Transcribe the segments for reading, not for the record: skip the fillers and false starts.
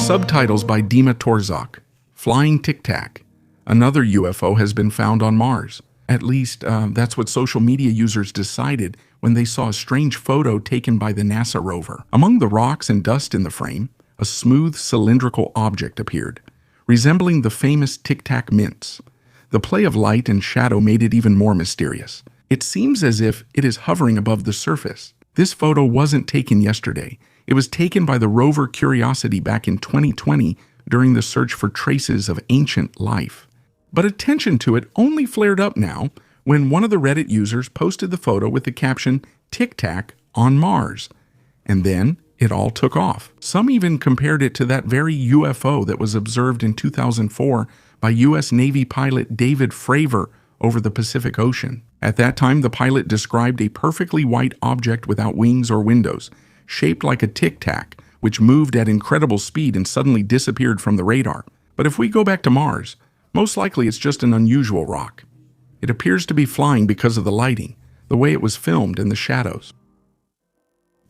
Subtitles by Dima Torzak. Flying Tic Tac. Another UFO has been found on Mars. At least, that's what social media users decided when they saw a strange photo taken by the NASA rover. Among the rocks and dust in the frame, a smooth cylindrical object appeared, resembling the famous Tic Tac mints. The play of light and shadow made it even more mysterious. It seems as if it is hovering above the surface. This photo wasn't taken yesterday. It was taken by the rover Curiosity back in 2020 during the search for traces of ancient life. But attention to it only flared up now when one of the Reddit users posted the photo with the caption, "Tic Tac on Mars." And then it all took off. Some even compared it to that very UFO that was observed in 2004 by U.S. Navy pilot David Fravor over the Pacific Ocean. At that time, the pilot described a perfectly white object without wings or windows, shaped like a tic-tac, which moved at incredible speed and suddenly disappeared from the radar. But if we go back to Mars, most likely it's just an unusual rock. It appears to be flying because of the lighting, the way it was filmed, and the shadows.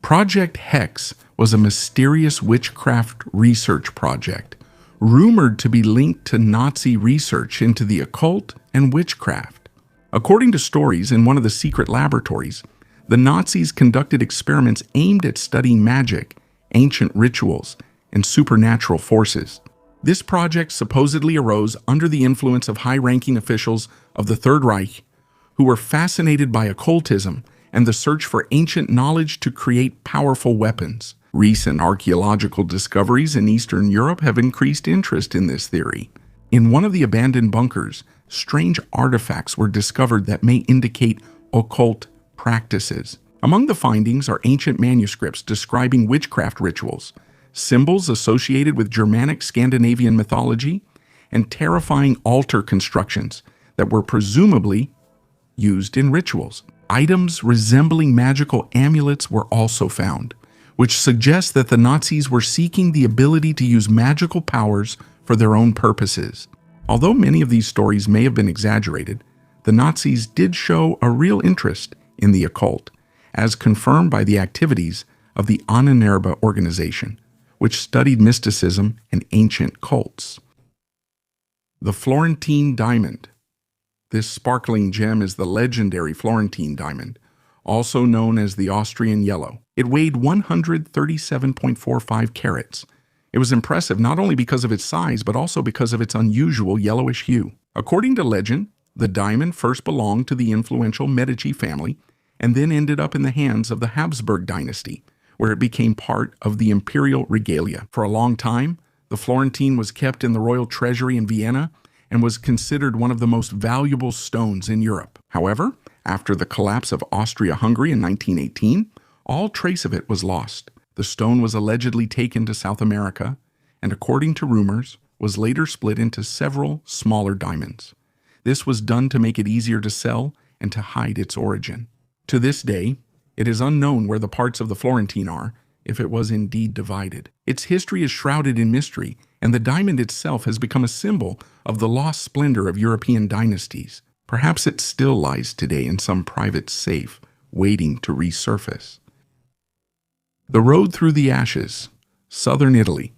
Project Hex was a mysterious witchcraft research project, rumored to be linked to Nazi research into the occult and witchcraft. According to stories in one of the secret laboratories, the Nazis conducted experiments aimed at studying magic, ancient rituals, and supernatural forces. This project supposedly arose under the influence of high-ranking officials of the Third Reich who were fascinated by occultism and the search for ancient knowledge to create powerful weapons. Recent archaeological discoveries in Eastern Europe have increased interest in this theory. In one of the abandoned bunkers, strange artifacts were discovered that may indicate occult practices. Among the findings are ancient manuscripts describing witchcraft rituals, symbols associated with Germanic Scandinavian mythology, and terrifying altar constructions that were presumably used in rituals. Items resembling magical amulets were also found, which suggests that the Nazis were seeking the ability to use magical powers for their own purposes. Although many of these stories may have been exaggerated, the Nazis did show a real interest in the occult, as confirmed by the activities of the Ahnenerbe organization, which studied mysticism and ancient cults. The Florentine Diamond. This sparkling gem is the legendary Florentine diamond, also known as the Austrian Yellow. It weighed 137.45 carats. It was impressive not only because of its size, but also because of its unusual yellowish hue. According to legend, the diamond first belonged to the influential Medici family and then ended up in the hands of the Habsburg dynasty, where it became part of the imperial regalia. For a long time, the Florentine was kept in the royal treasury in Vienna and was considered one of the most valuable stones in Europe. However, after the collapse of Austria-Hungary in 1918, all trace of it was lost. The stone was allegedly taken to South America and, according to rumors, was later split into several smaller diamonds. This was done to make it easier to sell and to hide its origin. To this day, it is unknown where the parts of the Florentine are, if it was indeed divided. Its history is shrouded in mystery, and the diamond itself has become a symbol of the lost splendor of European dynasties. Perhaps it still lies today in some private safe, waiting to resurface. The Road Through the Ashes, Southern Italy.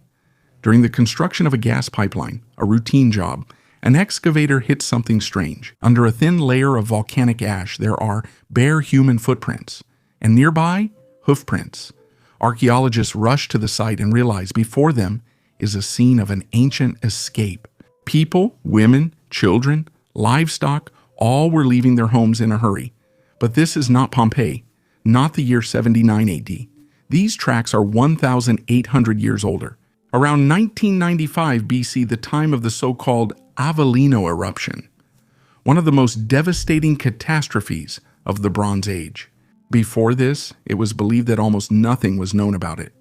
During the construction of a gas pipeline, a routine job, an excavator hit something strange. Under a thin layer of volcanic ash, there are bare human footprints, and nearby, hoofprints. Archaeologists rush to the site and realize before them is a scene of an ancient escape. People, women, children, livestock, all were leaving their homes in a hurry. But this is not Pompeii, not the year 79 AD. These tracks are 1,800 years older. Around 1995 BC, the time of the so-called Avellino eruption, one of the most devastating catastrophes of the Bronze Age. Before this, it was believed that almost nothing was known about it.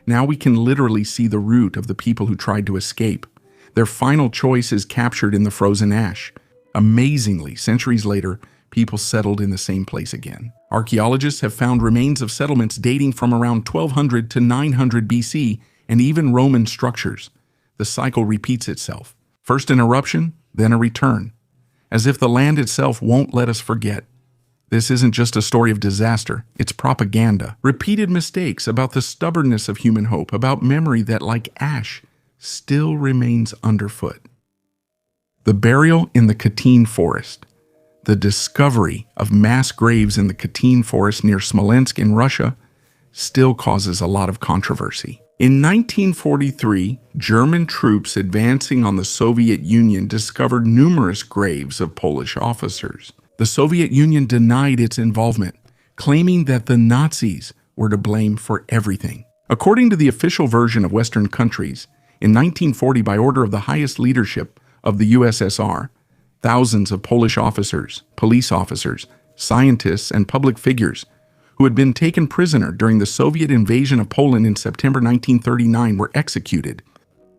Now we can literally see the route of the people who tried to escape. Their final choice is captured in the frozen ash. Amazingly, centuries later, people settled in the same place again. Archaeologists have found remains of settlements dating from around 1200 to 900 BC and even Roman structures. The cycle repeats itself. First an eruption, then a return, as if the land itself won't let us forget. This isn't just a story of disaster, it's propaganda. Repeated mistakes about the stubbornness of human hope, about memory that, like ash, still remains underfoot. The burial in the Katyn forest. The discovery of mass graves in the Katyn forest near Smolensk in Russia still causes a lot of controversy. In 1943, German troops advancing on the Soviet Union discovered numerous graves of Polish officers. The Soviet Union denied its involvement, claiming that the Nazis were to blame for everything. According to the official version of Western countries, in 1940, by order of the highest leadership of the USSR, thousands of Polish officers, police officers, scientists, and public figures who had been taken prisoner during the Soviet invasion of Poland in September 1939 were executed.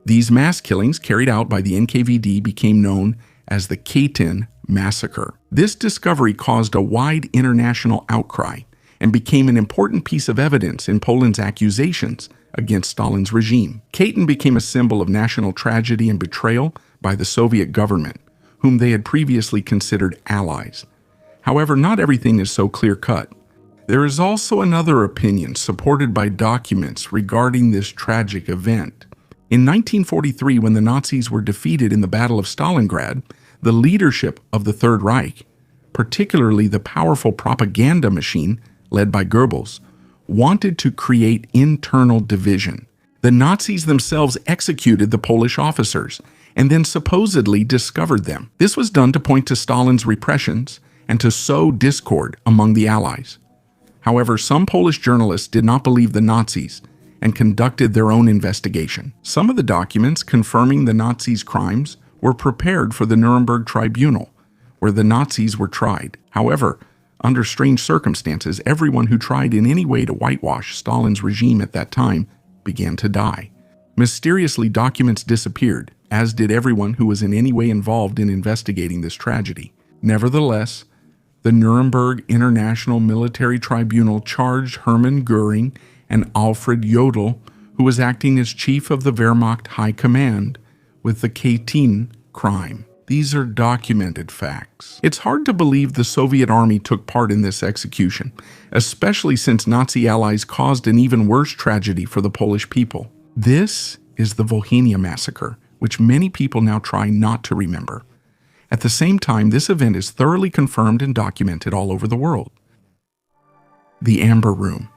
These mass killings carried out by the NKVD became known as the Katyn Massacre. This discovery caused a wide international outcry and became an important piece of evidence in Poland's accusations against Stalin's regime. Katyn became a symbol of national tragedy and betrayal by the Soviet government, whom they had previously considered allies. However, not everything is so clear-cut. There is also another opinion supported by documents regarding this tragic event. In 1943, when the Nazis were defeated in the Battle of Stalingrad, the leadership of the Third Reich, particularly the powerful propaganda machine led by Goebbels, wanted to create internal division. The Nazis themselves executed the Polish officers and then supposedly discovered them. This was done to point to Stalin's repressions and to sow discord among the Allies. However, some Polish journalists did not believe the Nazis and conducted their own investigation. Some of the documents confirming the Nazis' crimes were prepared for the Nuremberg Tribunal, where the Nazis were tried. However, under strange circumstances, everyone who tried in any way to whitewash Stalin's regime at that time began to die. Mysteriously, documents disappeared, as did everyone who was in any way involved in investigating this tragedy. Nevertheless, the Nuremberg International Military Tribunal charged Hermann Göring and Alfred Jodl, who was acting as chief of the Wehrmacht High Command, with the Katyn crime. These are documented facts. It's hard to believe the Soviet army took part in this execution, especially since Nazi allies caused an even worse tragedy for the Polish people. This is the Volhynia Massacre, which many people now try not to remember. At the same time, this event is thoroughly confirmed and documented all over the world. The Amber Room.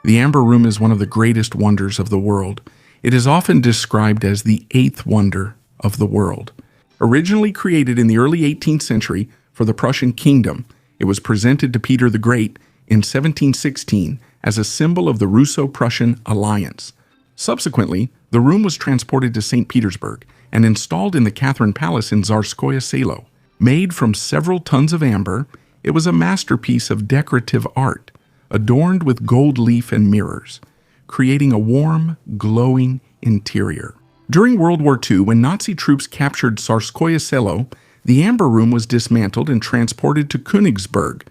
The Amber Room is one of the greatest wonders of the world. It is often described as the eighth wonder of the world. Originally created in the early 18th century for the Prussian kingdom, it was presented to Peter the Great in 1716 as a symbol of the Russo-Prussian alliance. Subsequently, the room was transported to St. Petersburg and installed in the Catherine Palace in Tsarskoye Selo. Made from several tons of amber, it was a masterpiece of decorative art, adorned with gold leaf and mirrors, creating a warm, glowing interior. During World War II, when Nazi troops captured Tsarskoye Selo, the Amber Room was dismantled and transported to Königsberg,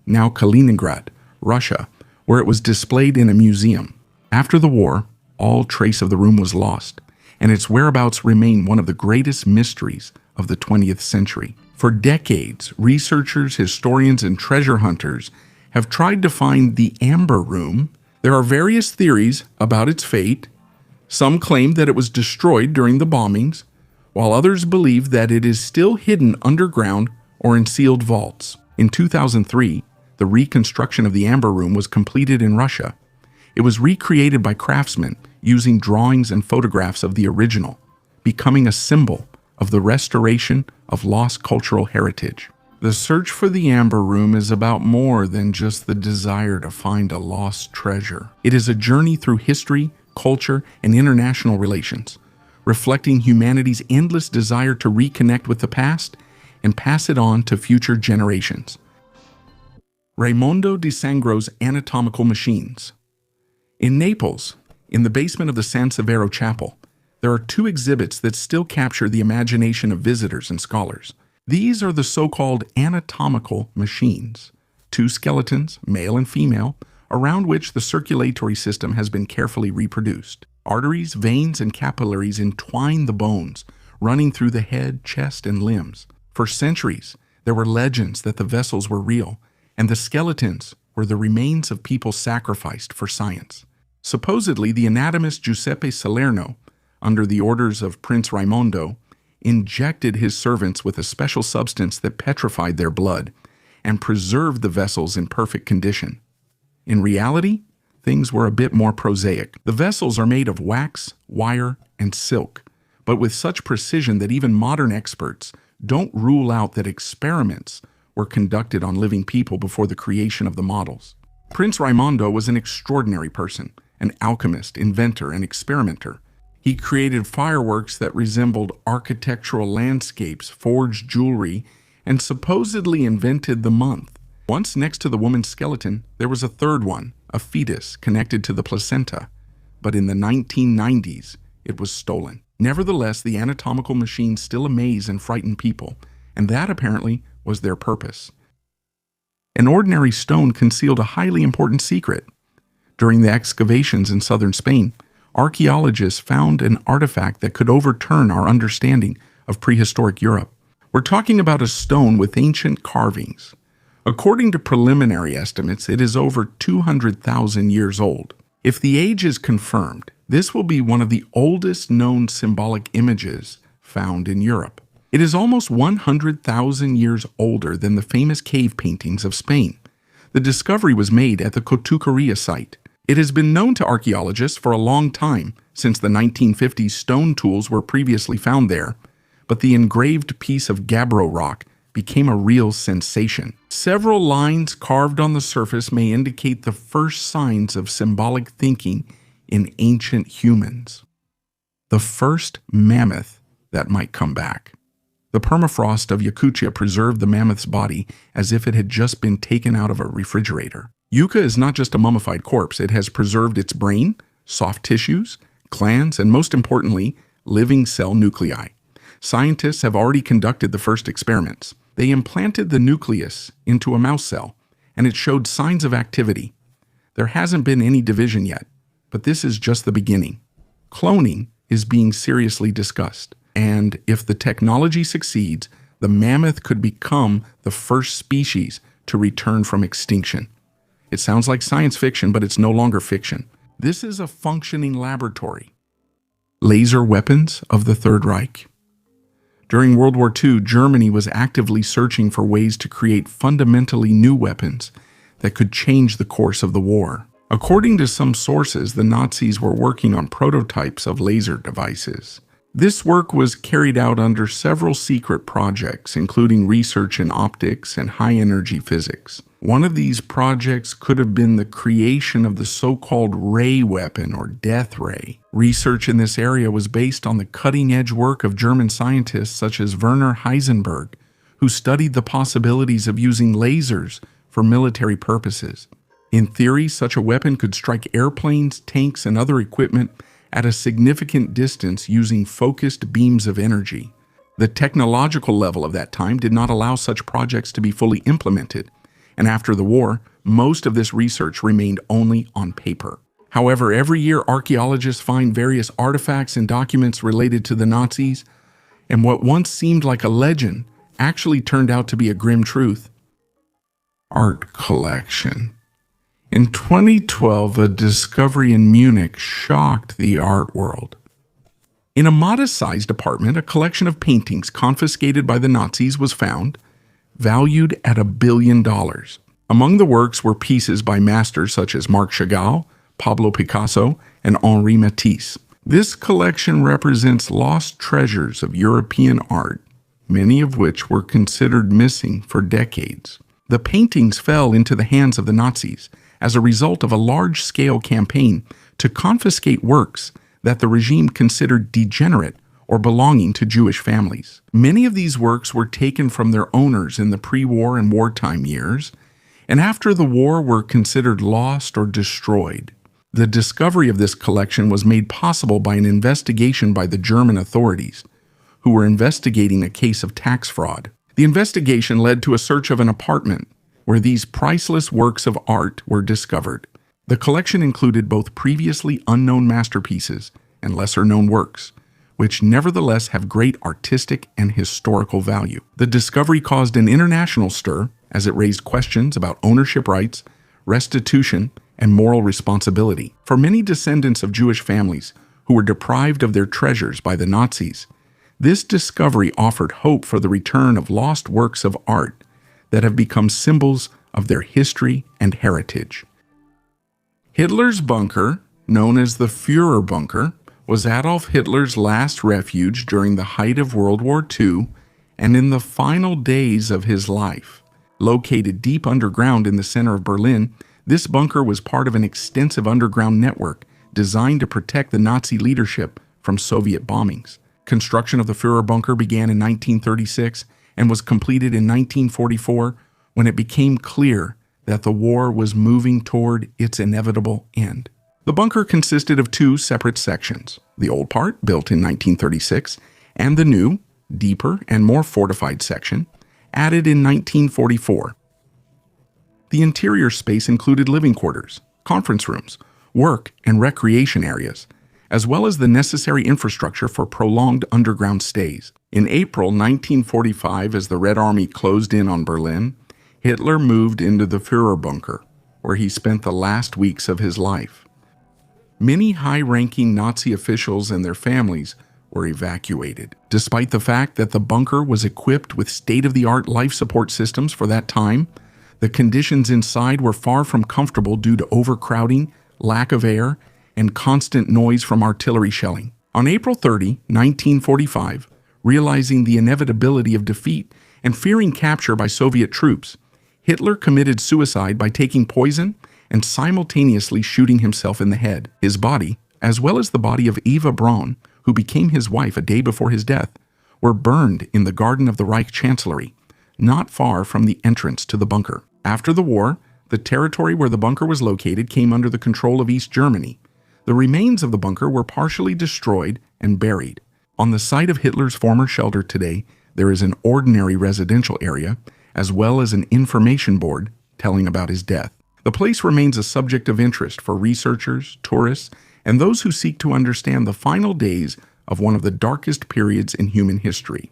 now Kaliningrad, Russia, where it was displayed in a museum. After the war, all trace of the room was lost, and its whereabouts remain one of the greatest mysteries of the 20th century. For decades, researchers, historians, and treasure hunters have tried to find the Amber Room. There are various theories about its fate. Some claim that it was destroyed during the bombings, while others believe that it is still hidden underground or in sealed vaults. In 2003, the reconstruction of the Amber Room was completed in Russia. It was recreated by craftsmen using drawings and photographs of the original, becoming a symbol of the restoration of lost cultural heritage. The search for the Amber Room is about more than just the desire to find a lost treasure. It is a journey through history, culture, and international relations, reflecting humanity's endless desire to reconnect with the past and pass it on to future generations. Raimondo di Sangro's Anatomical Machines. In Naples, in the basement of the San Severo Chapel, there are two exhibits that still capture the imagination of visitors and scholars. These are the so-called anatomical machines, two skeletons, male and female, around which the circulatory system has been carefully reproduced. Arteries, veins, and capillaries entwine the bones, running through the head, chest, and limbs. For centuries, there were legends that the vessels were real, and the skeletons were the remains of people sacrificed for science. Supposedly, the anatomist Giuseppe Salerno, under the orders of Prince Raimondo, injected his servants with a special substance that petrified their blood and preserved the vessels in perfect condition. In reality, things were a bit more prosaic. The vessels are made of wax, wire, and silk, but with such precision that even modern experts don't rule out that experiments were conducted on living people before the creation of the models. Prince Raimondo was an extraordinary person, an alchemist, inventor, and experimenter. He created fireworks that resembled architectural landscapes, forged jewelry, and supposedly invented the month. Once next to the woman's skeleton, there was a third one, a fetus connected to the placenta. But in the 1990s, it was stolen. Nevertheless, the anatomical machines still amaze and frighten people, and that apparently was their purpose. An ordinary stone concealed a highly important secret. During the excavations in southern Spain, archaeologists found an artifact that could overturn our understanding of prehistoric Europe. We're talking about a stone with ancient carvings. According to preliminary estimates, it is over 200,000 years old. If the age is confirmed, this will be one of the oldest known symbolic images found in Europe. It is almost 100,000 years older than the famous cave paintings of Spain. The discovery was made at the Cotucaria site. It has been known to archaeologists for a long time, since the 1950s stone tools were previously found there, but the engraved piece of gabbro rock became a real sensation. Several lines carved on the surface may indicate the first signs of symbolic thinking in ancient humans. The first mammoth that might come back. The permafrost of Yakutia preserved the mammoth's body as if it had just been taken out of a refrigerator. Yucca is not just a mummified corpse, it has preserved its brain, soft tissues, glands, and most importantly, living cell nuclei. Scientists have already conducted the first experiments. They implanted the nucleus into a mouse cell, and it showed signs of activity. There hasn't been any division yet, but this is just the beginning. Cloning is being seriously discussed, and if the technology succeeds, the mammoth could become the first species to return from extinction. It sounds like science fiction, but it's no longer fiction. This is a functioning laboratory. Laser weapons of the Third Reich. During World War II, Germany was actively searching for ways to create fundamentally new weapons that could change the course of the war. According to some sources, the Nazis were working on prototypes of laser devices. This work was carried out under several secret projects, including research in optics and high-energy physics. One of these projects could have been the creation of the so-called ray weapon or death ray. Research in this area was based on the cutting-edge work of German scientists such as Werner Heisenberg, who studied the possibilities of using lasers for military purposes. In theory, such a weapon could strike airplanes, tanks, and other equipment at a significant distance using focused beams of energy. The technological level of that time did not allow such projects to be fully implemented, and after the war, most of this research remained only on paper. However, every year archaeologists find various artifacts and documents related to the Nazis, and what once seemed like a legend actually turned out to be a grim truth. Art collection. In 2012, a discovery in Munich shocked the art world. In a modest-sized apartment, a collection of paintings confiscated by the Nazis was found, valued at $1 billion. Among the works were pieces by masters such as Marc Chagall, Pablo Picasso, and Henri Matisse. This collection represents lost treasures of European art, many of which were considered missing for decades. The paintings fell into the hands of the Nazis as a result of a large-scale campaign to confiscate works that the regime considered degenerate or belonging to Jewish families. Many of these works were taken from their owners in the pre-war and wartime years, and after the war were considered lost or destroyed. The discovery of this collection was made possible by an investigation by the German authorities, who were investigating a case of tax fraud. The investigation led to a search of an apartment where these priceless works of art were discovered. The collection included both previously unknown masterpieces and lesser-known works, which nevertheless have great artistic and historical value. The discovery caused an international stir as it raised questions about ownership rights, restitution, and moral responsibility. For many descendants of Jewish families who were deprived of their treasures by the Nazis. This discovery offered hope for the return of lost works of art that have become symbols of their history and heritage. Hitler's bunker, known as the Führer bunker, was Adolf Hitler's last refuge during the height of World War II and in the final days of his life. Located deep underground in the center of Berlin, this bunker was part of an extensive underground network designed to protect the Nazi leadership from Soviet bombings. Construction of the Führer bunker began in 1936 and was completed in 1944 when it became clear that the war was moving toward its inevitable end. The bunker consisted of two separate sections, the old part, built in 1936, and the new, deeper, and more fortified section, added in 1944. The interior space included living quarters, conference rooms, work and recreation areas, as well as the necessary infrastructure for prolonged underground stays. In April 1945, as the Red Army closed in on Berlin, Hitler moved into the Führer bunker, where he spent the last weeks of his life. Many high-ranking Nazi officials and their families were evacuated. Despite the fact that the bunker was equipped with state-of-the-art life support systems for that time, the conditions inside were far from comfortable due to overcrowding, lack of air, and constant noise from artillery shelling. On April 30, 1945, realizing the inevitability of defeat and fearing capture by Soviet troops, Hitler committed suicide by taking poison and simultaneously shooting himself in the head. His body, as well as the body of Eva Braun, who became his wife a day before his death, were burned in the garden of the Reich Chancellery, not far from the entrance to the bunker. After the war, the territory where the bunker was located came under the control of East Germany. The remains of the bunker were partially destroyed and buried. On the site of Hitler's former shelter today, there is an ordinary residential area, as well as an information board telling about his death. The place remains a subject of interest for researchers, tourists, and those who seek to understand the final days of one of the darkest periods in human history.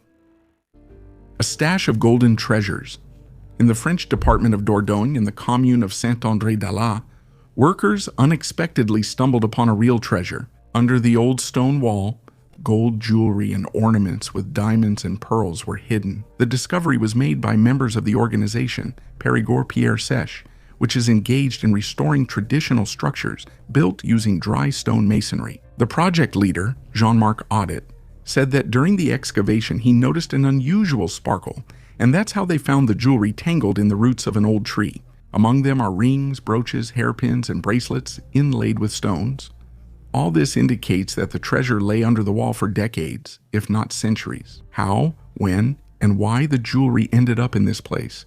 A stash of golden treasures. In the French department of Dordogne in the commune of Saint-André-d'Allah, workers unexpectedly stumbled upon a real treasure. Under the old stone wall, gold jewelry and ornaments with diamonds and pearls were hidden. The discovery was made by members of the organization Périgord-Pierre Sèche, which is engaged in restoring traditional structures built using dry stone masonry. The project leader, Jean-Marc Audet, said that during the excavation he noticed an unusual sparkle, and that's how they found the jewelry tangled in the roots of an old tree. Among them are rings, brooches, hairpins, and bracelets inlaid with stones. All this indicates that the treasure lay under the wall for decades, if not centuries. How, when, and why the jewelry ended up in this place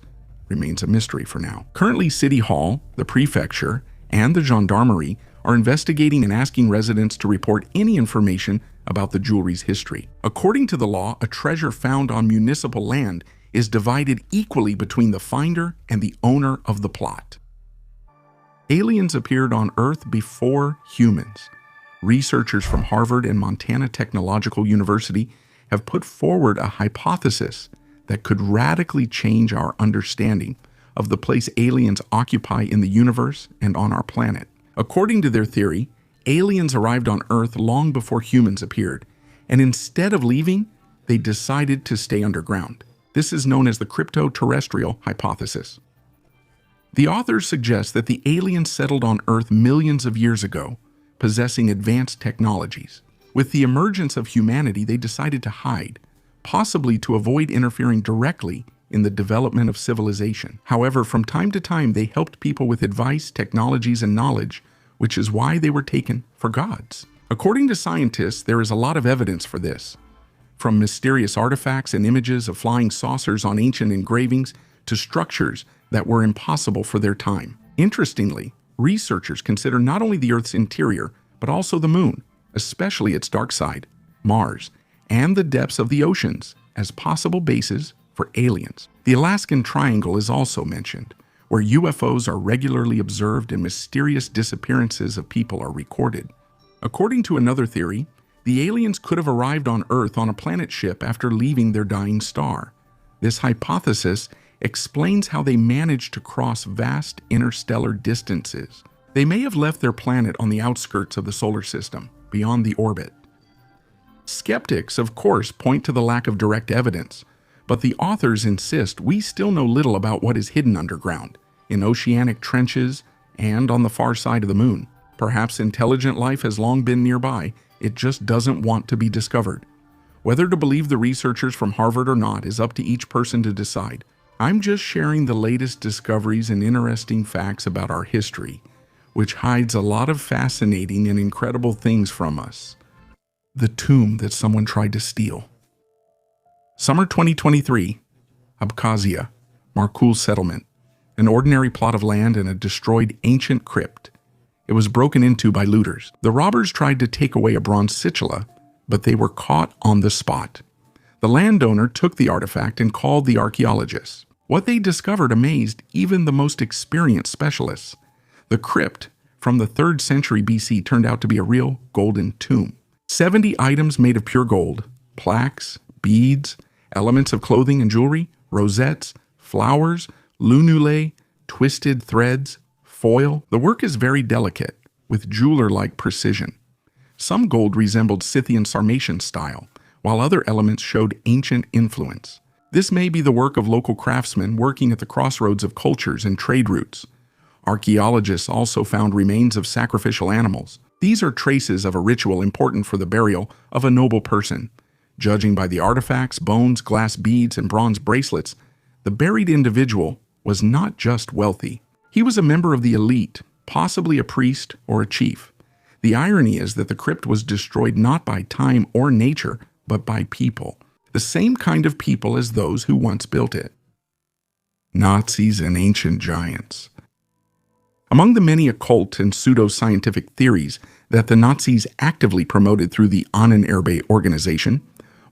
remains a mystery for now. Currently, City Hall, the prefecture, and the gendarmerie are investigating and asking residents to report any information about the jewelry's history. According to the law, a treasure found on municipal land is divided equally between the finder and the owner of the plot. Aliens appeared on Earth before humans. Researchers from Harvard and Montana Technological University have put forward a hypothesis that could radically change our understanding of the place aliens occupy in the universe and on our planet. According to their theory, aliens arrived on Earth long before humans appeared, and instead of leaving, they decided to stay underground. This is known as the crypto-terrestrial hypothesis. The authors suggest that the aliens settled on Earth millions of years ago, possessing advanced technologies. With the emergence of humanity, they decided to hide, possibly to avoid interfering directly in the development of civilization. However, from time to time, they helped people with advice, technologies, and knowledge, which is why they were taken for gods. According to scientists, there is a lot of evidence for this. From mysterious artifacts and images of flying saucers on ancient engravings to structures that were impossible for their time. Interestingly, researchers consider not only the Earth's interior, but also the moon, especially its dark side, Mars, and the depths of the oceans as possible bases for aliens. The Alaskan Triangle is also mentioned, where UFOs are regularly observed and mysterious disappearances of people are recorded. According to another theory, the aliens could have arrived on Earth on a planet ship after leaving their dying star. This hypothesis explains how they managed to cross vast interstellar distances. They may have left their planet on the outskirts of the solar system, beyond the orbit. Skeptics, of course, point to the lack of direct evidence, but the authors insist we still know little about what is hidden underground, in oceanic trenches, and on the far side of the moon. Perhaps intelligent life has long been nearby, it just doesn't want to be discovered. Whether to believe the researchers from Harvard or not is up to each person to decide. I'm just sharing the latest discoveries and interesting facts about our history, which hides a lot of fascinating and incredible things from us. The tomb that someone tried to steal. Summer 2023, Abkhazia, Markul settlement, an ordinary plot of land and a destroyed ancient crypt. It was broken into by looters. The robbers tried to take away a bronze situla, but they were caught on the spot. The landowner took the artifact and called the archaeologists. What they discovered amazed even the most experienced specialists. The crypt from the 3rd century BC turned out to be a real golden tomb. 70 items made of pure gold, plaques, beads, elements of clothing and jewelry, rosettes, flowers, lunulae, twisted threads, foil. The work is very delicate, with jeweler-like precision. Some gold resembled Scythian Sarmatian style, while other elements showed ancient influence. This may be the work of local craftsmen working at the crossroads of cultures and trade routes. Archaeologists also found remains of sacrificial animals. These are traces of a ritual important for the burial of a noble person. Judging by the artifacts, bones, glass beads, and bronze bracelets, the buried individual was not just wealthy. He was a member of the elite, possibly a priest or a chief. The irony is that the crypt was destroyed not by time or nature, but by people. The same kind of people as those who once built it. Nazis and ancient giants. Among the many occult and pseudo-scientific theories that the Nazis actively promoted through the Ahnenerbe organization,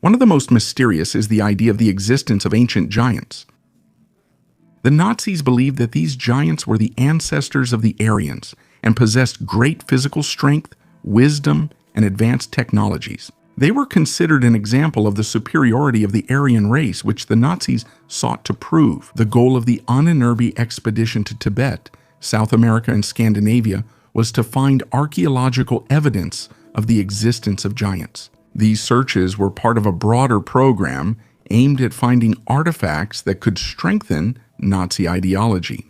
one of the most mysterious is the idea of the existence of ancient giants. The Nazis believed that these giants were the ancestors of the Aryans and possessed great physical strength, wisdom, and advanced technologies. They were considered an example of the superiority of the Aryan race, which the Nazis sought to prove. The goal of the Ahnenerbe expedition to Tibet, South America, and Scandinavia was to find archaeological evidence of the existence of giants. These searches were part of a broader program aimed at finding artifacts that could strengthen Nazi ideology.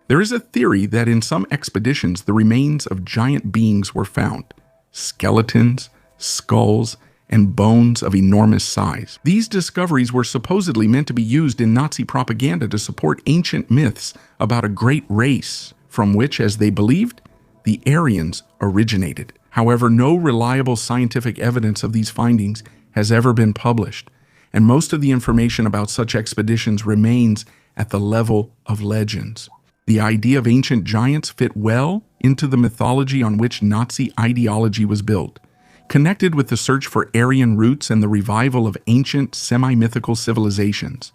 There is a theory that in some expeditions the remains of giant beings were found. Skeletons, skulls, and bones of enormous size. These discoveries were supposedly meant to be used in Nazi propaganda to support ancient myths about a great race from which, as they believed, the Aryans originated. However, no reliable scientific evidence of these findings has ever been published, and most of the information about such expeditions remains at the level of legends. The idea of ancient giants fit well into the mythology on which Nazi ideology was built, connected with the search for Aryan roots and the revival of ancient semi-mythical civilizations.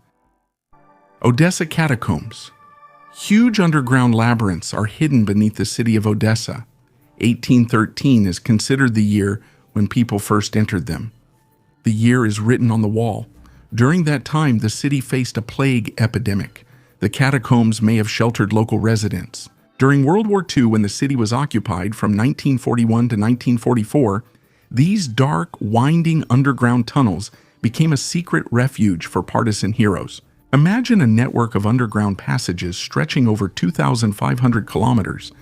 Odessa catacombs. Huge underground labyrinths are hidden beneath the city of Odessa. 1813 is considered the year when people first entered them. The year is written on the wall. During that time, the city faced a plague epidemic. The catacombs may have sheltered local residents. During World War II, when the city was occupied from 1941 to 1944, these dark, winding underground tunnels became a secret refuge for partisan heroes. Imagine a network of underground passages stretching over 2,500 kilometers,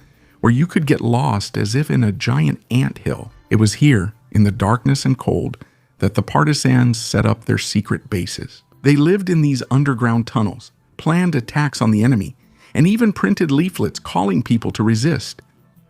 where you could get lost as if in a giant anthill. It was here, in the darkness and cold, that the partisans set up their secret bases. They lived in these underground tunnels, planned attacks on the enemy, and even printed leaflets calling people to resist.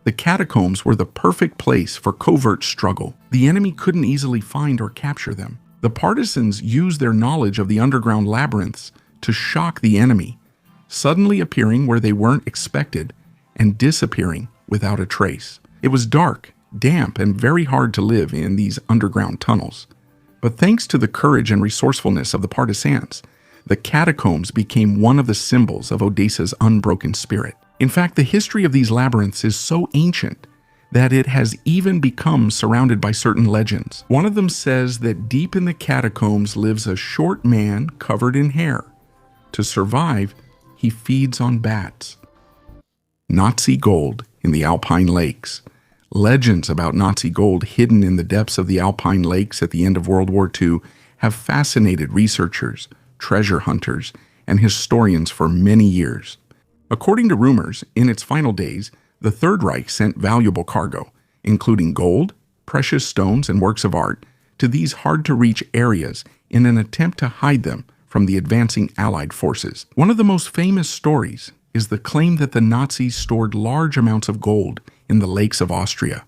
The catacombs were the perfect place for covert struggle. The enemy couldn't easily find or capture them. The partisans used their knowledge of the underground labyrinths to shock the enemy, suddenly appearing where they weren't expected and disappearing without a trace. It was dark, damp, and very hard to live in these underground tunnels. But thanks to the courage and resourcefulness of the partisans, the catacombs became one of the symbols of Odessa's unbroken spirit. In fact, the history of these labyrinths is so ancient that it has even become surrounded by certain legends. One of them says that deep in the catacombs lives a short man covered in hair. To survive, he feeds on bats. Nazi gold in the Alpine lakes. Legends about Nazi gold hidden in the depths of the Alpine lakes at the end of World War II have fascinated researchers, treasure hunters, and historians for many years. According to rumors, in its final days, the Third Reich sent valuable cargo, including gold, precious stones, and works of art, to these hard-to-reach areas in an attempt to hide them from the advancing Allied forces. One of the most famous stories is the claim that the Nazis stored large amounts of gold in the lakes of Austria,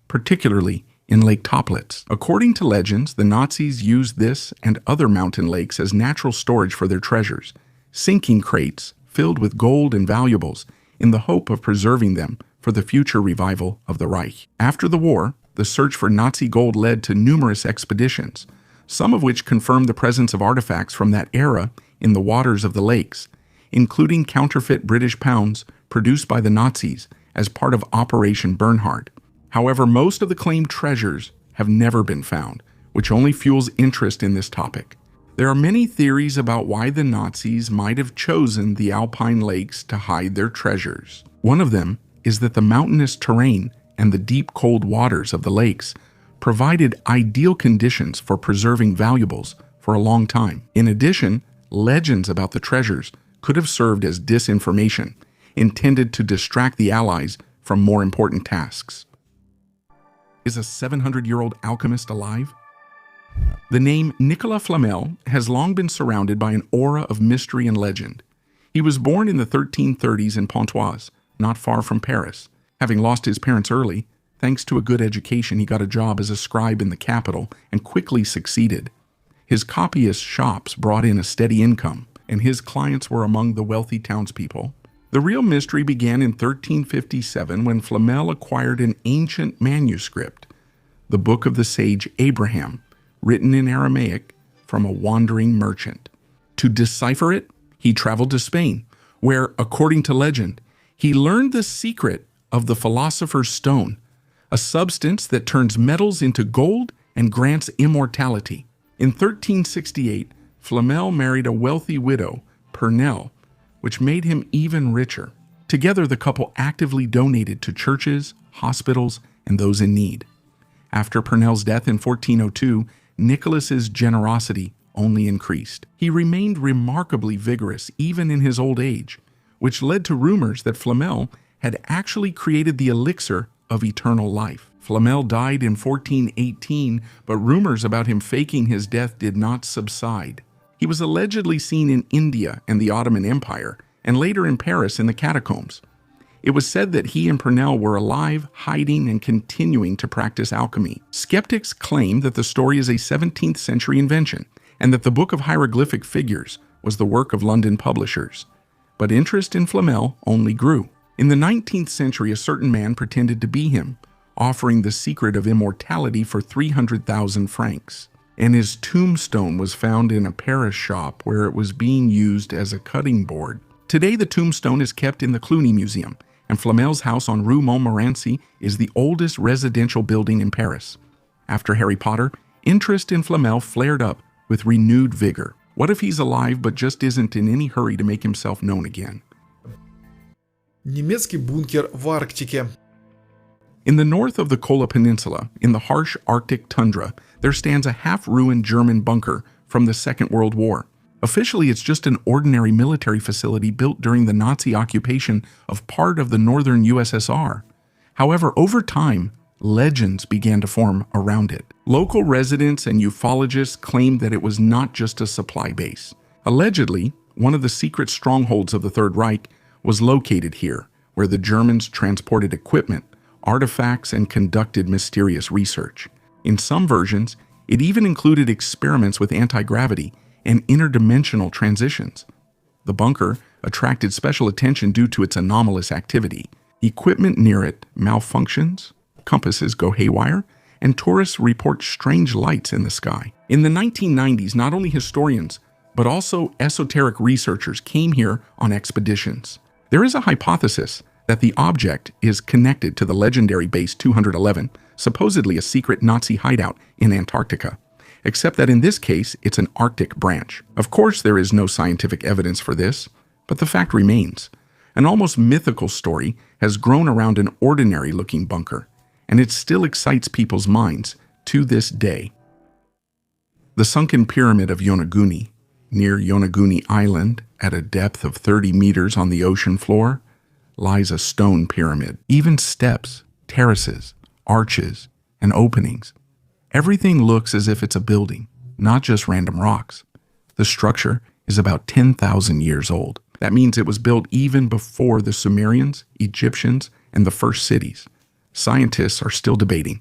particularly in Lake Toplitz. According to legends, the Nazis used this and other mountain lakes as natural storage for their treasures, sinking crates filled with gold and valuables in the hope of preserving them for the future revival of the Reich. After the war, the search for Nazi gold led to numerous expeditions, some of which confirmed the presence of artifacts from that era in the waters of the lakes, including counterfeit British pounds produced by the Nazis as part of Operation Bernhard. However, most of the claimed treasures have never been found, which only fuels interest in this topic. There are many theories about why the Nazis might have chosen the Alpine lakes to hide their treasures. One of them is that the mountainous terrain and the deep cold waters of the lakes provided ideal conditions for preserving valuables for a long time. In addition, legends about the treasures could have served as disinformation, intended to distract the Allies from more important tasks. Is a 700-year-old alchemist alive? The name Nicolas Flamel has long been surrounded by an aura of mystery and legend. He was born in the 1330s in Pontoise, not far from Paris. Having lost his parents early, thanks to a good education, he got a job as a scribe in the capital and quickly succeeded. His copyist shops brought in a steady income, and his clients were among the wealthy townspeople. The real mystery began in 1357 when Flamel acquired an ancient manuscript, the Book of the Sage Abraham, written in Aramaic from a wandering merchant. To decipher it, he traveled to Spain, where, according to legend, he learned the secret of the philosopher's stone, a substance that turns metals into gold and grants immortality. In 1368, Flamel married a wealthy widow, Pernelle, which made him even richer. Together, the couple actively donated to churches, hospitals, and those in need. After Pernelle's death in 1402, Nicholas's generosity only increased. He remained remarkably vigorous even in his old age, which led to rumors that Flamel had actually created the elixir of eternal life. Flamel died in 1418, but rumors about him faking his death did not subside. He was allegedly seen in India and the Ottoman Empire, and later in Paris in the catacombs. It was said that he and Pernelle were alive, hiding, and continuing to practice alchemy. Skeptics claim that the story is a 17th century invention, and that the Book of Hieroglyphic Figures was the work of London publishers. But interest in Flamel only grew. In the 19th century, a certain man pretended to be him, offering the secret of immortality for 300,000 francs. And his tombstone was found in a Paris shop where it was being used as a cutting board. Today, the tombstone is kept in the Cluny Museum, and Flamel's house on Rue Montmorency is the oldest residential building in Paris. After Harry Potter, interest in Flamel flared up with renewed vigor. What if he's alive but just isn't in any hurry to make himself known again? Немецкий бункер в Арктике. In the north of the Kola Peninsula, in the harsh Arctic tundra, there stands a half-ruined German bunker from the Second World War. Officially, it's just an ordinary military facility built during the Nazi occupation of part of the northern USSR. However, over time, legends began to form around it. Local residents and ufologists claimed that it was not just a supply base. Allegedly, one of the secret strongholds of the Third Reich was located here, where the Germans transported equipment, artifacts, and conducted mysterious research. In some versions, it even included experiments with anti-gravity and interdimensional transitions. The bunker attracted special attention due to its anomalous activity. Equipment near it malfunctions, compasses go haywire, and tourists report strange lights in the sky. In the 1990s, not only historians, but also esoteric researchers came here on expeditions. There is a hypothesis that the object is connected to the legendary Base 211, supposedly a secret Nazi hideout in Antarctica, except that in this case, it's an Arctic branch. Of course, there is no scientific evidence for this, but the fact remains. An almost mythical story has grown around an ordinary-looking bunker, and it still excites people's minds to this day. The sunken pyramid of Yonaguni, near Yonaguni Island, at a depth of 30 meters on the ocean floor, lies a stone pyramid. Even steps, terraces, arches, and openings. Everything looks as if it's a building, not just random rocks. The structure is about 10,000 years old. That means it was built even before the Sumerians, Egyptians, and the first cities. Scientists are still debating.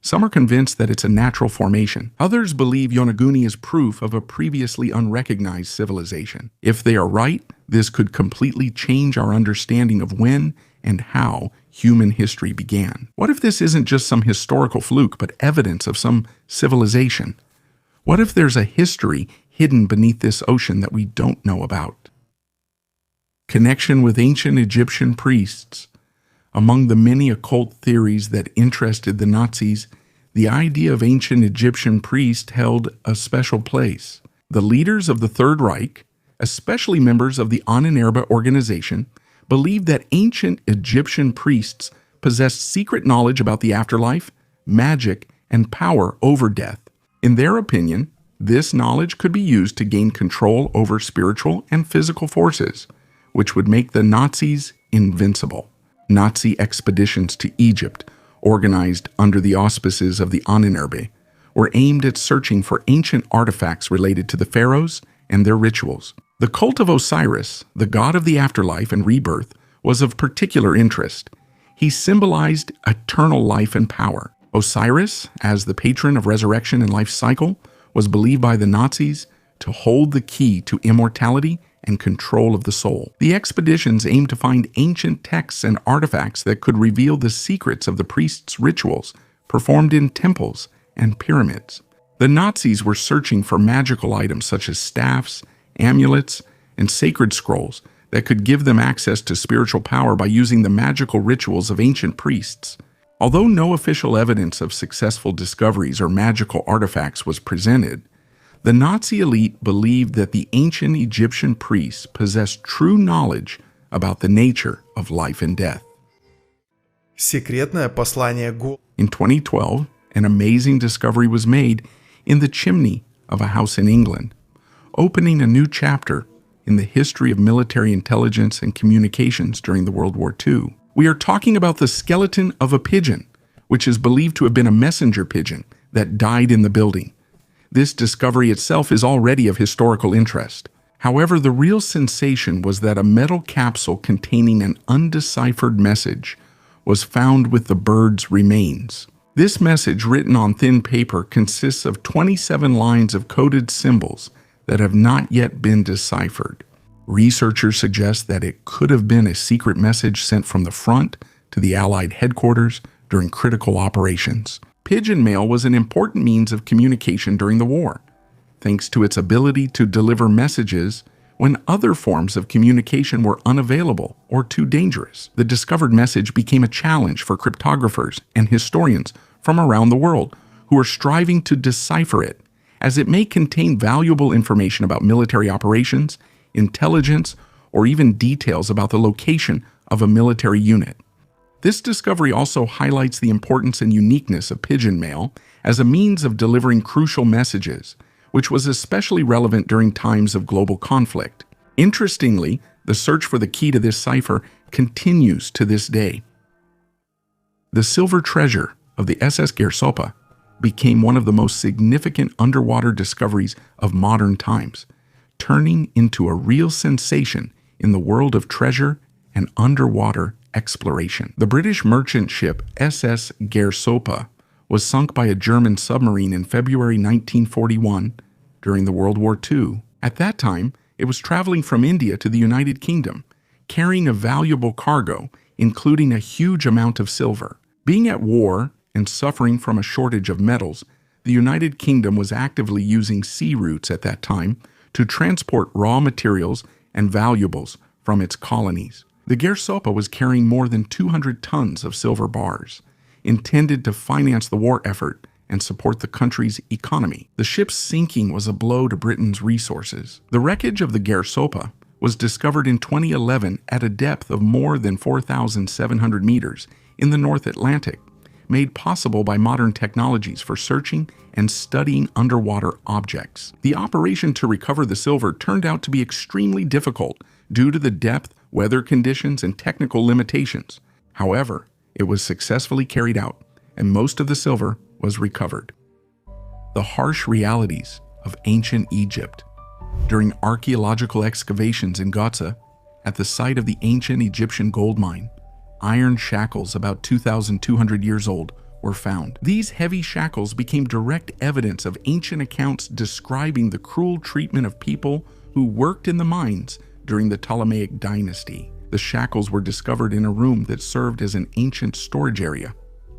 Some are convinced that it's a natural formation. Others believe Yonaguni is proof of a previously unrecognized civilization. If they are right, this could completely change our understanding of when and how human history began. What if this isn't just some historical fluke, but evidence of some civilization? What if there's a history hidden beneath this ocean that we don't know about? Connection with ancient Egyptian priests. Among the many occult theories that interested the Nazis, the idea of ancient Egyptian priests held a special place. The leaders of the Third Reich, especially members of the Ahnenerbe organization, believed that ancient Egyptian priests possessed secret knowledge about the afterlife, magic, and power over death. In their opinion, this knowledge could be used to gain control over spiritual and physical forces, which would make the Nazis invincible. Nazi expeditions to Egypt, organized under the auspices of the Ahnenerbe, were aimed at searching for ancient artifacts related to the pharaohs and their rituals. The cult of Osiris, the god of the afterlife and rebirth, was of particular interest. He symbolized eternal life and power. Osiris, as the patron of resurrection and life cycle, was believed by the Nazis to hold the key to immortality and control of the soul. The expeditions aimed to find ancient texts and artifacts that could reveal the secrets of the priests' rituals performed in temples and pyramids. The Nazis were searching for magical items such as staffs, amulets, and sacred scrolls that could give them access to spiritual power by using the magical rituals of ancient priests. Although no official evidence of successful discoveries or magical artifacts was presented, the Nazi elite believed that the ancient Egyptian priests possessed true knowledge about the nature of life and death. Секретное послание Го. In 2012, an amazing discovery was made in the chimney of a house in England, opening a new chapter in the history of military intelligence and communications during the World War II. We are talking about the skeleton of a pigeon, which is believed to have been a messenger pigeon that died in the building. This discovery itself is already of historical interest. However, the real sensation was that a metal capsule containing an undeciphered message was found with the bird's remains. This message, written on thin paper, consists of 27 lines of coded symbols that have not yet been deciphered. Researchers suggest that it could have been a secret message sent from the front to the Allied headquarters during critical operations. Pigeon mail was an important means of communication during the war, thanks to its ability to deliver messages when other forms of communication were unavailable or too dangerous. The discovered message became a challenge for cryptographers and historians from around the world who are striving to decipher it, as it may contain valuable information about military operations, intelligence, or even details about the location of a military unit. This discovery also highlights the importance and uniqueness of pigeon mail as a means of delivering crucial messages, which was especially relevant during times of global conflict. Interestingly, the search for the key to this cipher continues to this day. The silver treasure of the SS Gersopa became one of the most significant underwater discoveries of modern times, turning into a real sensation in the world of treasure and underwater exploration. The British merchant ship SS Gersopa was sunk by a German submarine in February 1941 during the World War II. At that time, it was traveling from India to the United Kingdom, carrying a valuable cargo, including a huge amount of silver. Being at war and suffering from a shortage of metals, the United Kingdom was actively using sea routes at that time to transport raw materials and valuables from its colonies. The Gersopa was carrying more than 200 tons of silver bars, intended to finance the war effort and support the country's economy. The ship's sinking was a blow to Britain's resources. The wreckage of the Gersopa was discovered in 2011 at a depth of more than 4,700 meters in the North Atlantic, made possible by modern technologies for searching and studying underwater objects. The operation to recover the silver turned out to be extremely difficult due to the depth, weather conditions, and technical limitations. However, it was successfully carried out, and most of the silver was recovered. The harsh realities of ancient Egypt. During archaeological excavations in Gaza, at the site of the ancient Egyptian gold mine, iron shackles about 2,200 years old were found. These heavy shackles became direct evidence of ancient accounts describing the cruel treatment of people who worked in the mines during the Ptolemaic dynasty. The shackles were discovered in a room that served as an ancient storage area.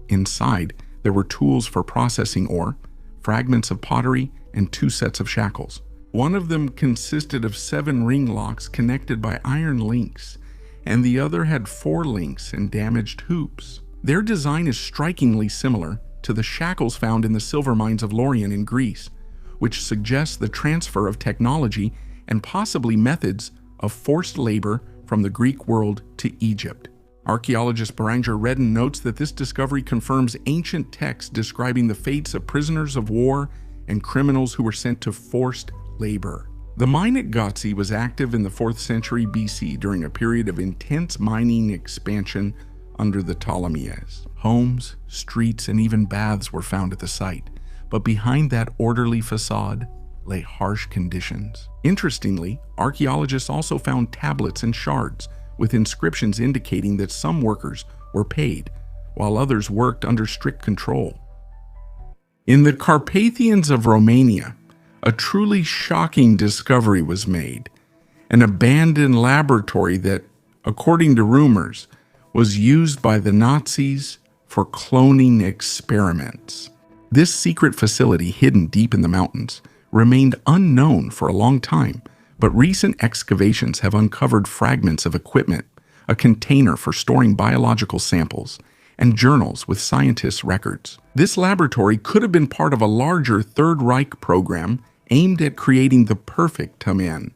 Inside, there were tools for processing ore, fragments of pottery, and 2 sets of shackles. One of them consisted of 7 ring locks connected by iron links, and the other had 4 links and damaged hoops. Their design is strikingly similar to the shackles found in the silver mines of Lorient in Greece, which suggests the transfer of technology and possibly methods of forced labor from the Greek world to Egypt. Archaeologist Beranger Redden notes that this discovery confirms ancient texts describing the fates of prisoners of war and criminals who were sent to forced labor. The mine at Gazi was active in the 4th century BC during a period of intense mining expansion under the Ptolemies. Homes, streets, and even baths were found at the site, but behind that orderly facade lay harsh conditions. Interestingly, archaeologists also found tablets and shards with inscriptions indicating that some workers were paid, while others worked under strict control. In the Carpathians of Romania, a truly shocking discovery was made: an abandoned laboratory that, according to rumors, was used by the Nazis for cloning experiments. This secret facility, hidden deep in the mountains, remained unknown for a long time, but recent excavations have uncovered fragments of equipment, a container for storing biological samples, and journals with scientists' records. This laboratory could have been part of a larger Third Reich program aimed at creating the perfect man.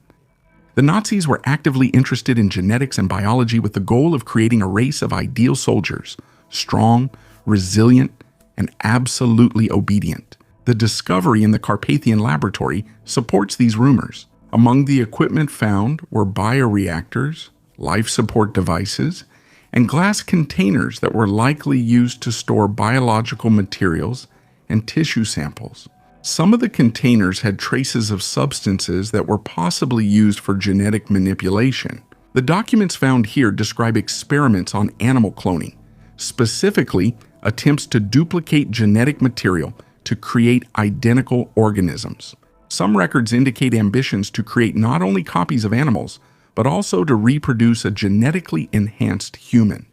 The Nazis were actively interested in genetics and biology with the goal of creating a race of ideal soldiers, strong, resilient, and absolutely obedient. The discovery in the Carpathian laboratory supports these rumors. Among the equipment found were bioreactors, life support devices, and glass containers that were likely used to store biological materials and tissue samples. Some of the containers had traces of substances that were possibly used for genetic manipulation. The documents found here describe experiments on animal cloning, specifically attempts to duplicate genetic material to create identical organisms. Some records indicate ambitions to create not only copies of animals, but also to reproduce a genetically enhanced human.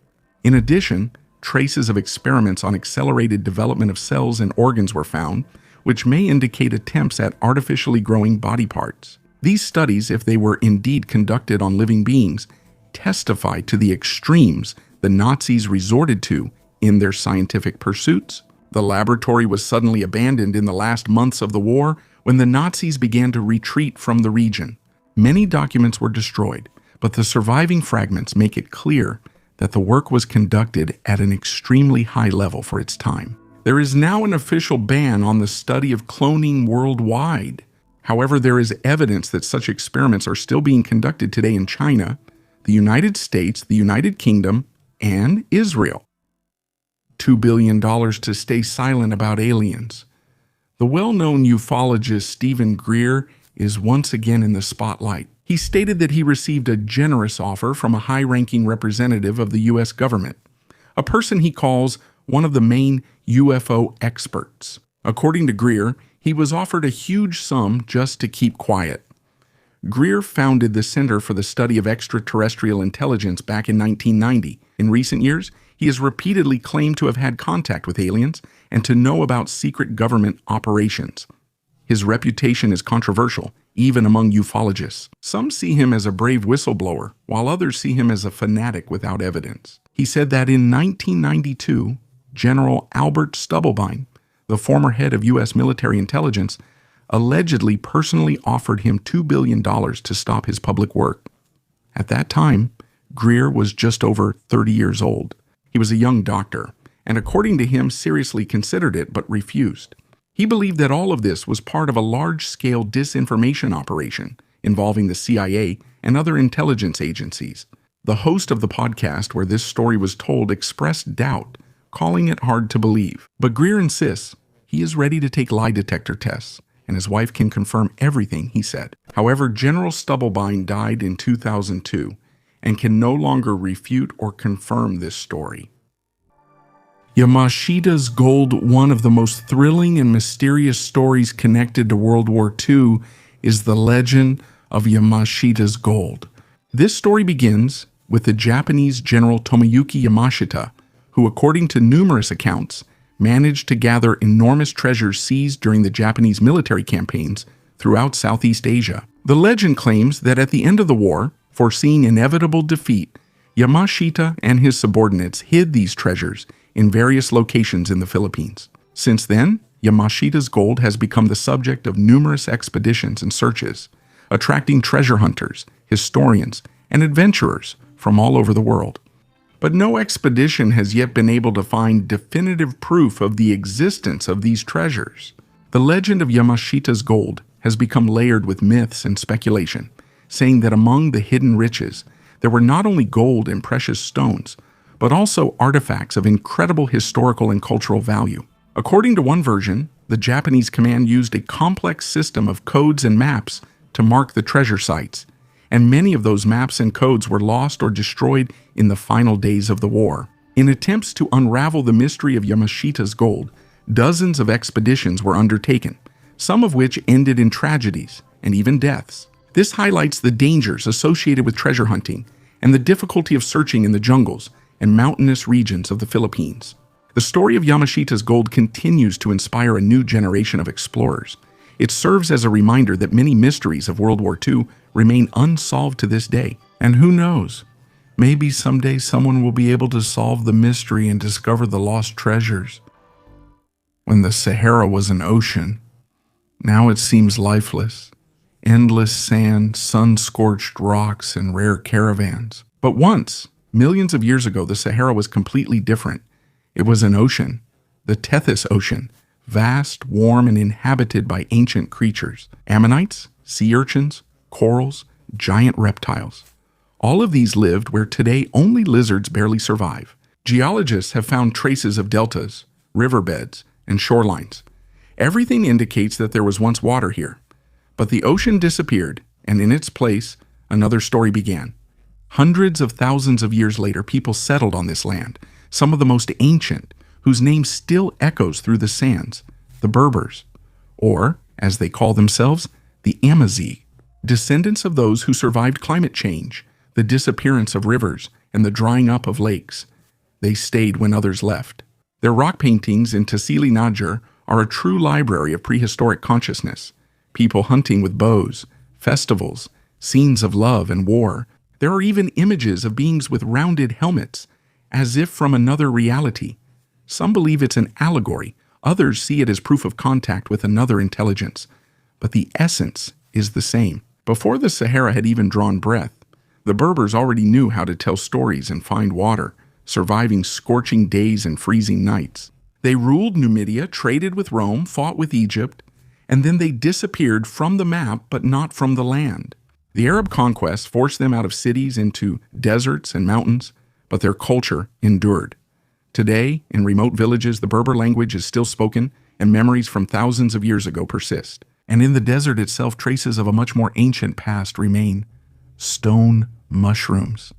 In addition, traces of experiments on accelerated development of cells and organs were found, which may indicate attempts at artificially growing body parts. These studies, if they were indeed conducted on living beings, testify to the extremes the Nazis resorted to in their scientific pursuits. The laboratory was suddenly abandoned in the last months of the war when the Nazis began to retreat from the region. Many documents were destroyed, but the surviving fragments make it clear that the work was conducted at an extremely high level for its time. There is now an official ban on the study of cloning worldwide. However, there is evidence that such experiments are still being conducted today in China, the United States, the United Kingdom, and Israel. $2 billion to stay silent about aliens. The well-known ufologist Stephen Greer is once again in the spotlight. He stated that he received a generous offer from a high-ranking representative of the U.S. government, a person he calls one of the main UFO experts. According to Greer, he was offered a huge sum just to keep quiet. Greer founded the Center for the Study of Extraterrestrial Intelligence back in 1990. In recent years, he has repeatedly claimed to have had contact with aliens and to know about secret government operations. His reputation is controversial, even among ufologists. Some see him as a brave whistleblower, while others see him as a fanatic without evidence. He said that in 1992, General Albert Stubblebine, the former head of U.S. military intelligence, allegedly personally offered him $2 billion to stop his public work. At that time, Greer was just over 30 years old. He was a young doctor, and according to him, seriously considered it but refused. He believed that all of this was part of a large-scale disinformation operation involving the CIA and other intelligence agencies. The host of the podcast where this story was told expressed doubt, calling it hard to believe. But Greer insists he is ready to take lie detector tests, and his wife can confirm everything he said. However, General Stubblebine died in 2002 and can no longer refute or confirm this story. Yamashita's gold, one of the most thrilling and mysterious stories connected to World War II, is the legend of Yamashita's gold. This story begins with the Japanese General Tomoyuki Yamashita, who, according to numerous accounts, managed to gather enormous treasures seized during the Japanese military campaigns throughout Southeast Asia. The legend claims that at the end of the war, foreseeing inevitable defeat, Yamashita and his subordinates hid these treasures in various locations in the Philippines. Since then, Yamashita's gold has become the subject of numerous expeditions and searches, attracting treasure hunters, historians, and adventurers from all over the world. But no expedition has yet been able to find definitive proof of the existence of these treasures. The legend of Yamashita's gold has become layered with myths and speculation, saying that among the hidden riches, there were not only gold and precious stones, but also artifacts of incredible historical and cultural value. According to one version, the Japanese command used a complex system of codes and maps to mark the treasure sites, and many of those maps and codes were lost or destroyed in the final days of the war. In attempts to unravel the mystery of Yamashita's gold, dozens of expeditions were undertaken, some of which ended in tragedies and even deaths. This highlights the dangers associated with treasure hunting and the difficulty of searching in the jungles and mountainous regions of the Philippines. The story of Yamashita's gold continues to inspire a new generation of explorers. It serves as a reminder that many mysteries of World War II remain unsolved to this day. And who knows, maybe someday someone will be able to solve the mystery and discover the lost treasures. When the Sahara was an ocean, now it seems lifeless. Endless sand, sun-scorched rocks, and rare caravans. But once, millions of years ago, the Sahara was completely different. It was an ocean, the Tethys Ocean, vast, warm, and inhabited by ancient creatures. Ammonites, sea urchins, corals, giant reptiles. All of these lived where today only lizards barely survive. Geologists have found traces of deltas, riverbeds, and shorelines. Everything indicates that there was once water here. But the ocean disappeared, and in its place, another story began. Hundreds of thousands of years later, people settled on this land, some of the most ancient, whose name still echoes through the sands, the Berbers, or, as they call themselves, the Amazigh, descendants of those who survived climate change, the disappearance of rivers, and the drying up of lakes. They stayed when others left. Their rock paintings in Tassili N'Ajjer are a true library of prehistoric consciousness. People hunting with bows, festivals, scenes of love and war. There are even images of beings with rounded helmets, as if from another reality. Some believe it's an allegory, others see it as proof of contact with another intelligence. But the essence is the same. Before the Sahara had even drawn breath, the Berbers already knew how to tell stories and find water, surviving scorching days and freezing nights. They ruled Numidia, traded with Rome, fought with Egypt, and then they disappeared from the map but not from the land. The Arab conquest forced them out of cities into deserts and mountains, but their culture endured. Today, in remote villages, the Berber language is still spoken, and memories from thousands of years ago persist. And in the desert itself, traces of a much more ancient past remain. Stone mushrooms.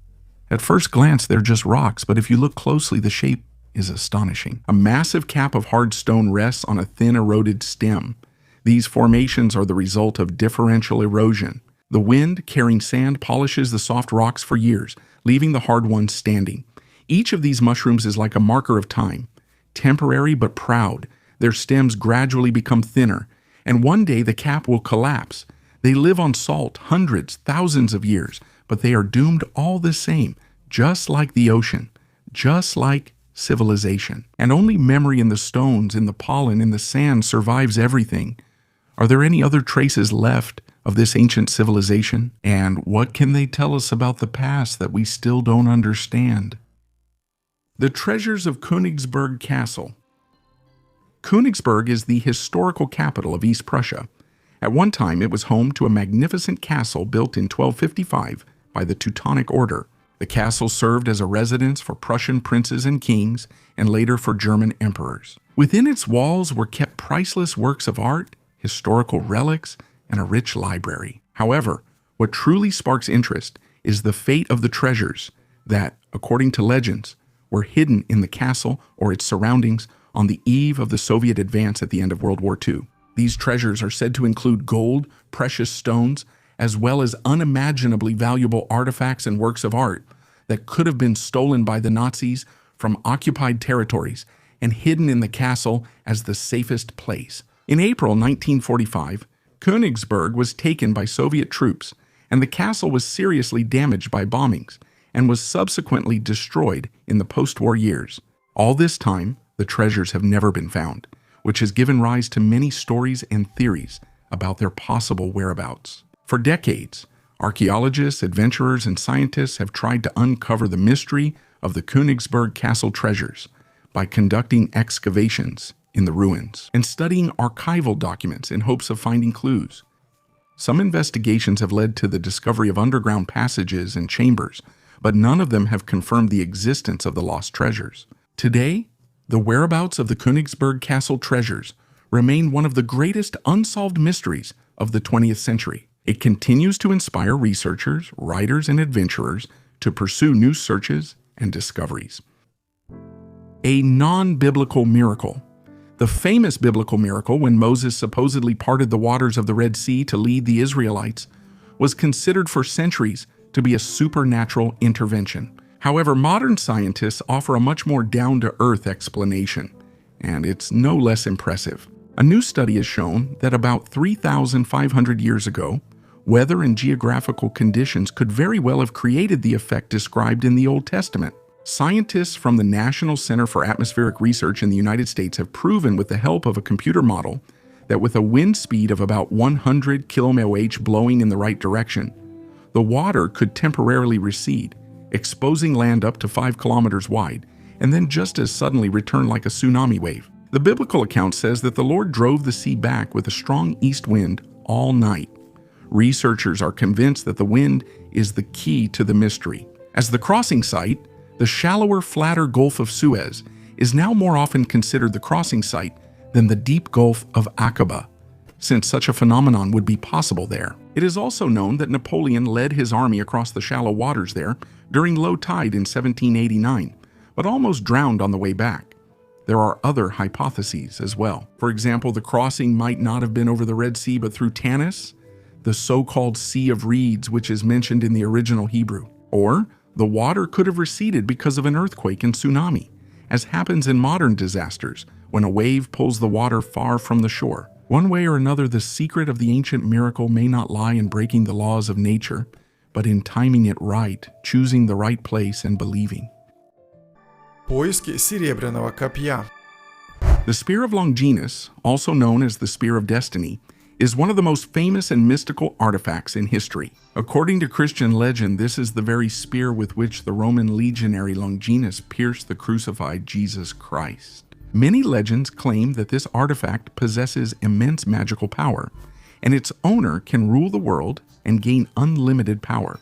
At first glance, they're just rocks, but if you look closely, the shape is astonishing. A massive cap of hard stone rests on a thin, eroded stem. These formations are the result of differential erosion. The wind, carrying sand, polishes the soft rocks for years, leaving the hard ones standing. Each of these mushrooms is like a marker of time. Temporary but proud, their stems gradually become thinner, and one day the cap will collapse. They live on salt hundreds, thousands of years, but they are doomed all the same, just like the ocean, just like civilization. And only memory in the stones, in the pollen, in the sand survives everything. Are there any other traces left of this ancient civilization? And what can they tell us about the past that we still don't understand? The treasures of Königsberg Castle. Königsberg is the historical capital of East Prussia. At one time, it was home to a magnificent castle built in 1255 by the Teutonic Order. The castle served as a residence for Prussian princes and kings, and later for German emperors. Within its walls were kept priceless works of art, historical relics, and a rich library. However, what truly sparks interest is the fate of the treasures that, according to legends, were hidden in the castle or its surroundings on the eve of the Soviet advance at the end of World War II. These treasures are said to include gold, precious stones, as well as unimaginably valuable artifacts and works of art that could have been stolen by the Nazis from occupied territories and hidden in the castle as the safest place. In April 1945, Königsberg was taken by Soviet troops, and the castle was seriously damaged by bombings and was subsequently destroyed in the post-war years. All this time, the treasures have never been found, which has given rise to many stories and theories about their possible whereabouts. For decades, archaeologists, adventurers, and scientists have tried to uncover the mystery of the Königsberg Castle treasures by conducting excavations in the ruins and studying archival documents in hopes of finding clues. Some investigations have led to the discovery of underground passages and chambers, but none of them have confirmed the existence of the lost treasures. Today, the whereabouts of the Königsberg Castle treasures remain one of the greatest unsolved mysteries of the 20th century. It continues to inspire researchers, writers, and adventurers to pursue new searches and discoveries. A non-biblical miracle. The famous biblical miracle when Moses supposedly parted the waters of the Red Sea to lead the Israelites was considered for centuries to be a supernatural intervention. However, modern scientists offer a much more down-to-earth explanation, and it's no less impressive. A new study has shown that about 3,500 years ago, weather and geographical conditions could very well have created the effect described in the Old Testament. Scientists from the National Center for Atmospheric Research in the United States have proven with the help of a computer model that with a wind speed of about 100 km/h blowing in the right direction, the water could temporarily recede, exposing land up to 5 kilometers wide, and then just as suddenly return like a tsunami wave. The biblical account says that the Lord drove the sea back with a strong east wind all night. Researchers are convinced that the wind is the key to the mystery. As the crossing site, the shallower, flatter Gulf of Suez is now more often considered the crossing site than the deep Gulf of Aqaba, since such a phenomenon would be possible there. It is also known that Napoleon led his army across the shallow waters there during low tide in 1789, but almost drowned on the way back. There are other hypotheses as well. For example, the crossing might not have been over the Red Sea but through Tanis, the so-called Sea of Reeds, which is mentioned in the original Hebrew. Or the water could have receded because of an earthquake and tsunami, as happens in modern disasters when a wave pulls the water far from the shore. One way or another, the secret of the ancient miracle may not lie in breaking the laws of nature, but in timing it right, choosing the right place, and believing. Поиски серебряного копья. The Spear of Longinus, also known as the Spear of Destiny, is one of the most famous and mystical artifacts in history. According to Christian legend, this is the very spear with which the Roman legionary Longinus pierced the crucified Jesus Christ. Many legends claim that this artifact possesses immense magical power, and its owner can rule the world and gain unlimited power.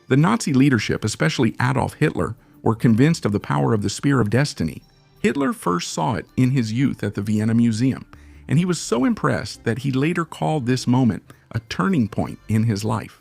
The Nazi leadership, especially Adolf Hitler, were convinced of the power of the Spear of Destiny. Hitler first saw it in his youth at the Vienna Museum, and he was so impressed that he later called this moment a turning point in his life.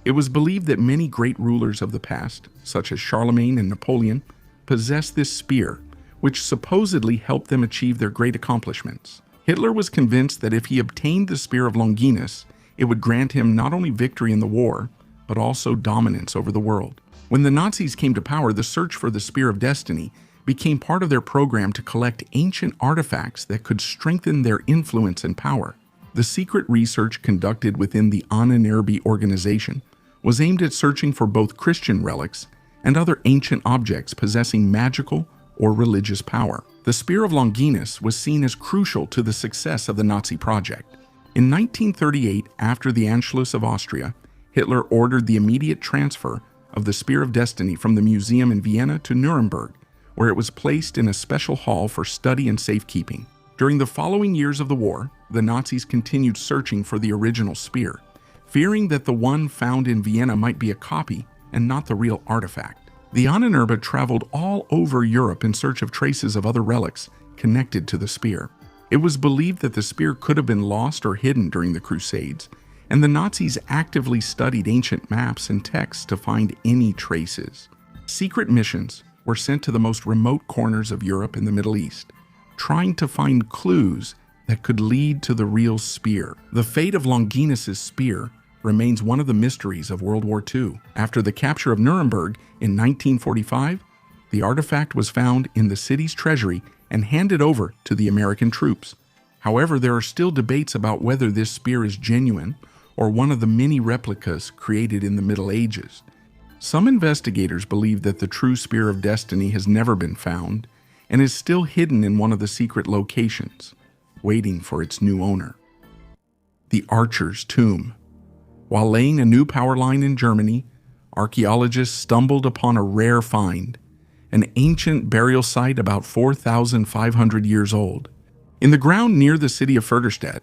It was believed that many great rulers of the past, such as Charlemagne and Napoleon, possessed this spear, which supposedly helped them achieve their great accomplishments. Hitler was convinced that if he obtained the Spear of Longinus, it would grant him not only victory in the war, but also dominance over the world. When the Nazis came to power, the search for the Spear of Destiny became part of their program to collect ancient artifacts that could strengthen their influence and power. The secret research conducted within the Ahnenerbe organization was aimed at searching for both Christian relics and other ancient objects possessing magical or religious power. The Spear of Longinus was seen as crucial to the success of the Nazi project. In 1938, after the Anschluss of Austria, Hitler ordered the immediate transfer of the Spear of Destiny from the museum in Vienna to Nuremberg, where it was placed in a special hall for study and safekeeping. During the following years of the war, the Nazis continued searching for the original spear, fearing that the one found in Vienna might be a copy and not the real artifact. The Ahnenerbe traveled all over Europe in search of traces of other relics connected to the spear. It was believed that the spear could have been lost or hidden during the Crusades, and the Nazis actively studied ancient maps and texts to find any traces. Secret missions were sent to the most remote corners of Europe and the Middle East, trying to find clues that could lead to the real spear. The fate of Longinus's spear remains one of the mysteries of World War II. After the capture of Nuremberg in 1945, the artifact was found in the city's treasury and handed over to the American troops. However, there are still debates about whether this spear is genuine or one of the many replicas created in the Middle Ages. Some investigators believe that the true Spear of Destiny has never been found and is still hidden in one of the secret locations, waiting for its new owner. The Archer's Tomb. While laying a new power line in Germany, archaeologists stumbled upon a rare find, an ancient burial site about 4,500 years old. In the ground near the city of Förderstedt,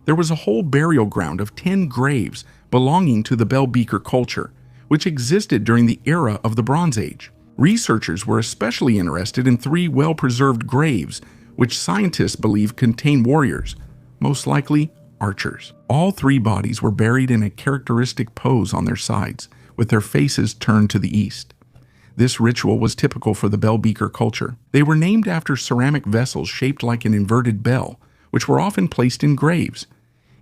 there was a whole burial ground of 10 graves belonging to the Bell-Beaker culture, which existed during the era of the Bronze Age. Researchers were especially interested in 3 well-preserved graves, which scientists believe contain warriors, most likely archers. All 3 bodies were buried in a characteristic pose on their sides, with their faces turned to the east. This ritual was typical for the Bell-Beaker culture. They were named after ceramic vessels shaped like an inverted bell, which were often placed in graves.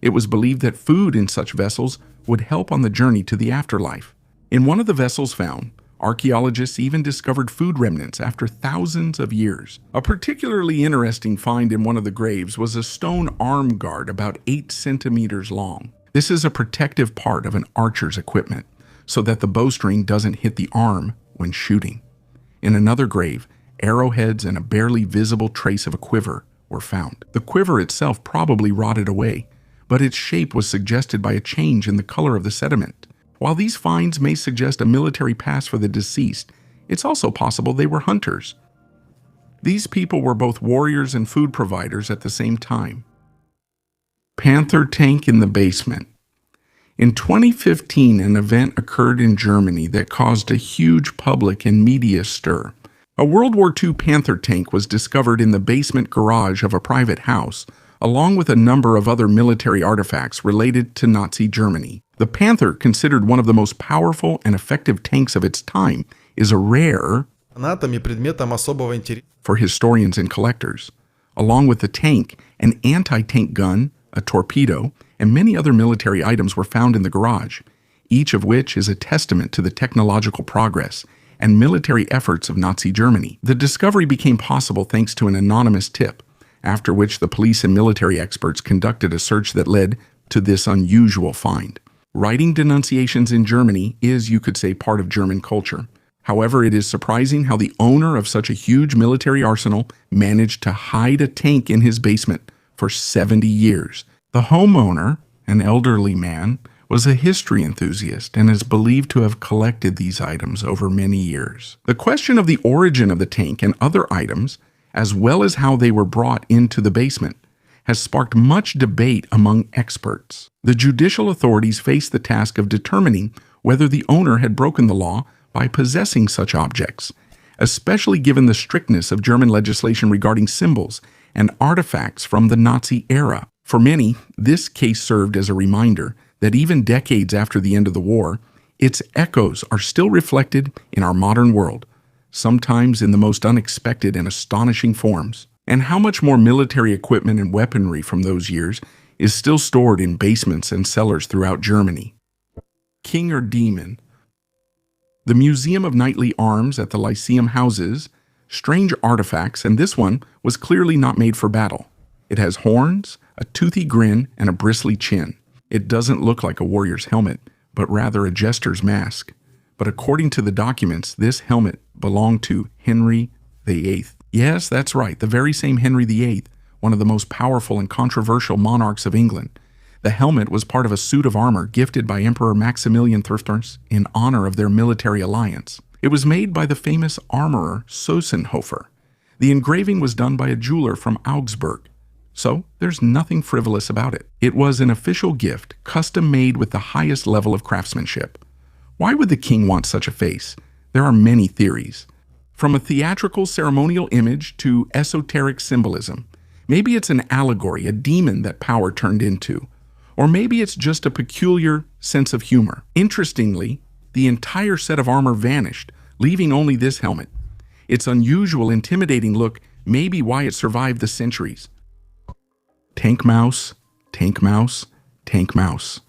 It was believed that food in such vessels would help on the journey to the afterlife. In one of the vessels found, archaeologists even discovered food remnants after thousands of years. A particularly interesting find in one of the graves was a stone arm guard about 8 centimeters long. This is a protective part of an archer's equipment, so that the bowstring doesn't hit the arm when shooting. In another grave, arrowheads and a barely visible trace of a quiver were found. The quiver itself probably rotted away, but its shape was suggested by a change in the color of the sediment. While these finds may suggest a military past for the deceased, it's also possible they were hunters. These people were both warriors and food providers at the same time. Panther tank in the basement. In 2015, an event occurred in Germany that caused a huge public and media stir. A World War II Panther tank was discovered in the basement garage of a private house, along with a number of other military artifacts related to Nazi Germany. The Panther, considered one of the most powerful and effective tanks of its time, is a rare предметом особого интереса for historians and collectors. Along with the tank, an anti-tank gun, a torpedo, and many other military items were found in the garage, each of which is a testament to the technological progress and military efforts of Nazi Germany. The discovery became possible thanks to an anonymous tip, after which the police and military experts conducted a search that led to this unusual find. Writing denunciations in Germany is, you could say, part of German culture. However, it is surprising how the owner of such a huge military arsenal managed to hide a tank in his basement for 70 years. The homeowner, an elderly man, was a history enthusiast and is believed to have collected these items over many years. The question of the origin of the tank and other items, as well as how they were brought into the basement, has sparked much debate among experts. The judicial authorities face the task of determining whether the owner had broken the law by possessing such objects, especially given the strictness of German legislation regarding symbols and artifacts from the Nazi era. For many, this case served as a reminder that even decades after the end of the war, its echoes are still reflected in our modern world, sometimes in the most unexpected and astonishing forms. And how much more military equipment and weaponry from those years is still stored in basements and cellars throughout Germany. King or Demon. The Museum of Knightly Arms at the Lyceum houses strange artifacts, and this one was clearly not made for battle. It has horns, a toothy grin, and a bristly chin. It doesn't look like a warrior's helmet, but rather a jester's mask. But according to the documents, this helmet belonged to Henry VIII. Yes, that's right, the very same Henry VIII, one of the most powerful and controversial monarchs of England. The helmet was part of a suit of armor gifted by Emperor Maximilian Thrifterns in honor of their military alliance. It was made by the famous armorer Sossenhofer. The engraving was done by a jeweler from Augsburg. So there's nothing frivolous about it. It was an official gift, custom made with the highest level of craftsmanship. Why would the king want such a face? There are many theories. From a theatrical ceremonial image to esoteric symbolism. Maybe it's an allegory, a demon that power turned into. Or maybe it's just a peculiar sense of humor. Interestingly, the entire set of armor vanished, leaving only this helmet. Its unusual, intimidating look may be why it survived the centuries. Tank Mouse, Tank Mouse, Tank Mouse.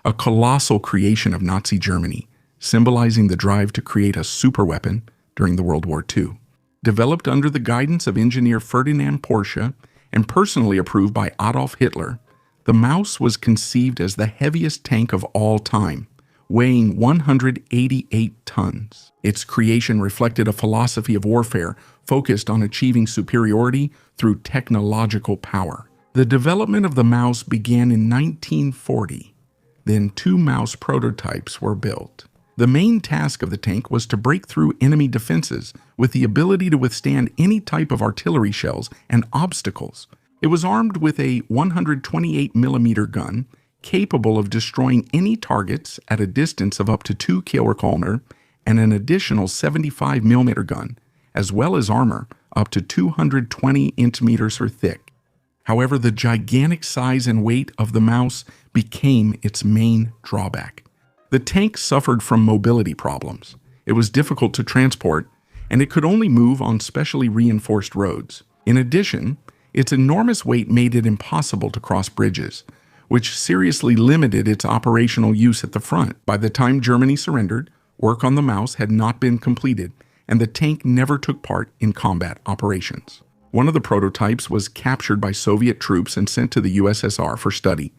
A colossal creation of Nazi Germany, symbolizing the drive to create a superweapon during the World War II. Developed under the guidance of engineer Ferdinand Porsche and personally approved by Adolf Hitler, the Maus was conceived as the heaviest tank of all time, weighing 188 tons. Its creation reflected a philosophy of warfare focused on achieving superiority through technological power. The development of the Maus began in 1940. Then 2 Maus prototypes were built. The main task of the tank was to break through enemy defenses with the ability to withstand any type of artillery shells and obstacles. It was armed with a 128mm gun capable of destroying any targets at a distance of up to 2 kilometer and an additional 75mm gun, as well as armor up to 220 inches thick. However, the gigantic size and weight of the Maus became its main drawback. The tank suffered from mobility problems. It was difficult to transport, and it could only move on specially reinforced roads. In addition, its enormous weight made it impossible to cross bridges, which seriously limited its operational use at the front. By the time Germany surrendered, work on the Maus had not been completed, and the tank never took part in combat operations. One of the prototypes was captured by Soviet troops and sent to the USSR for study.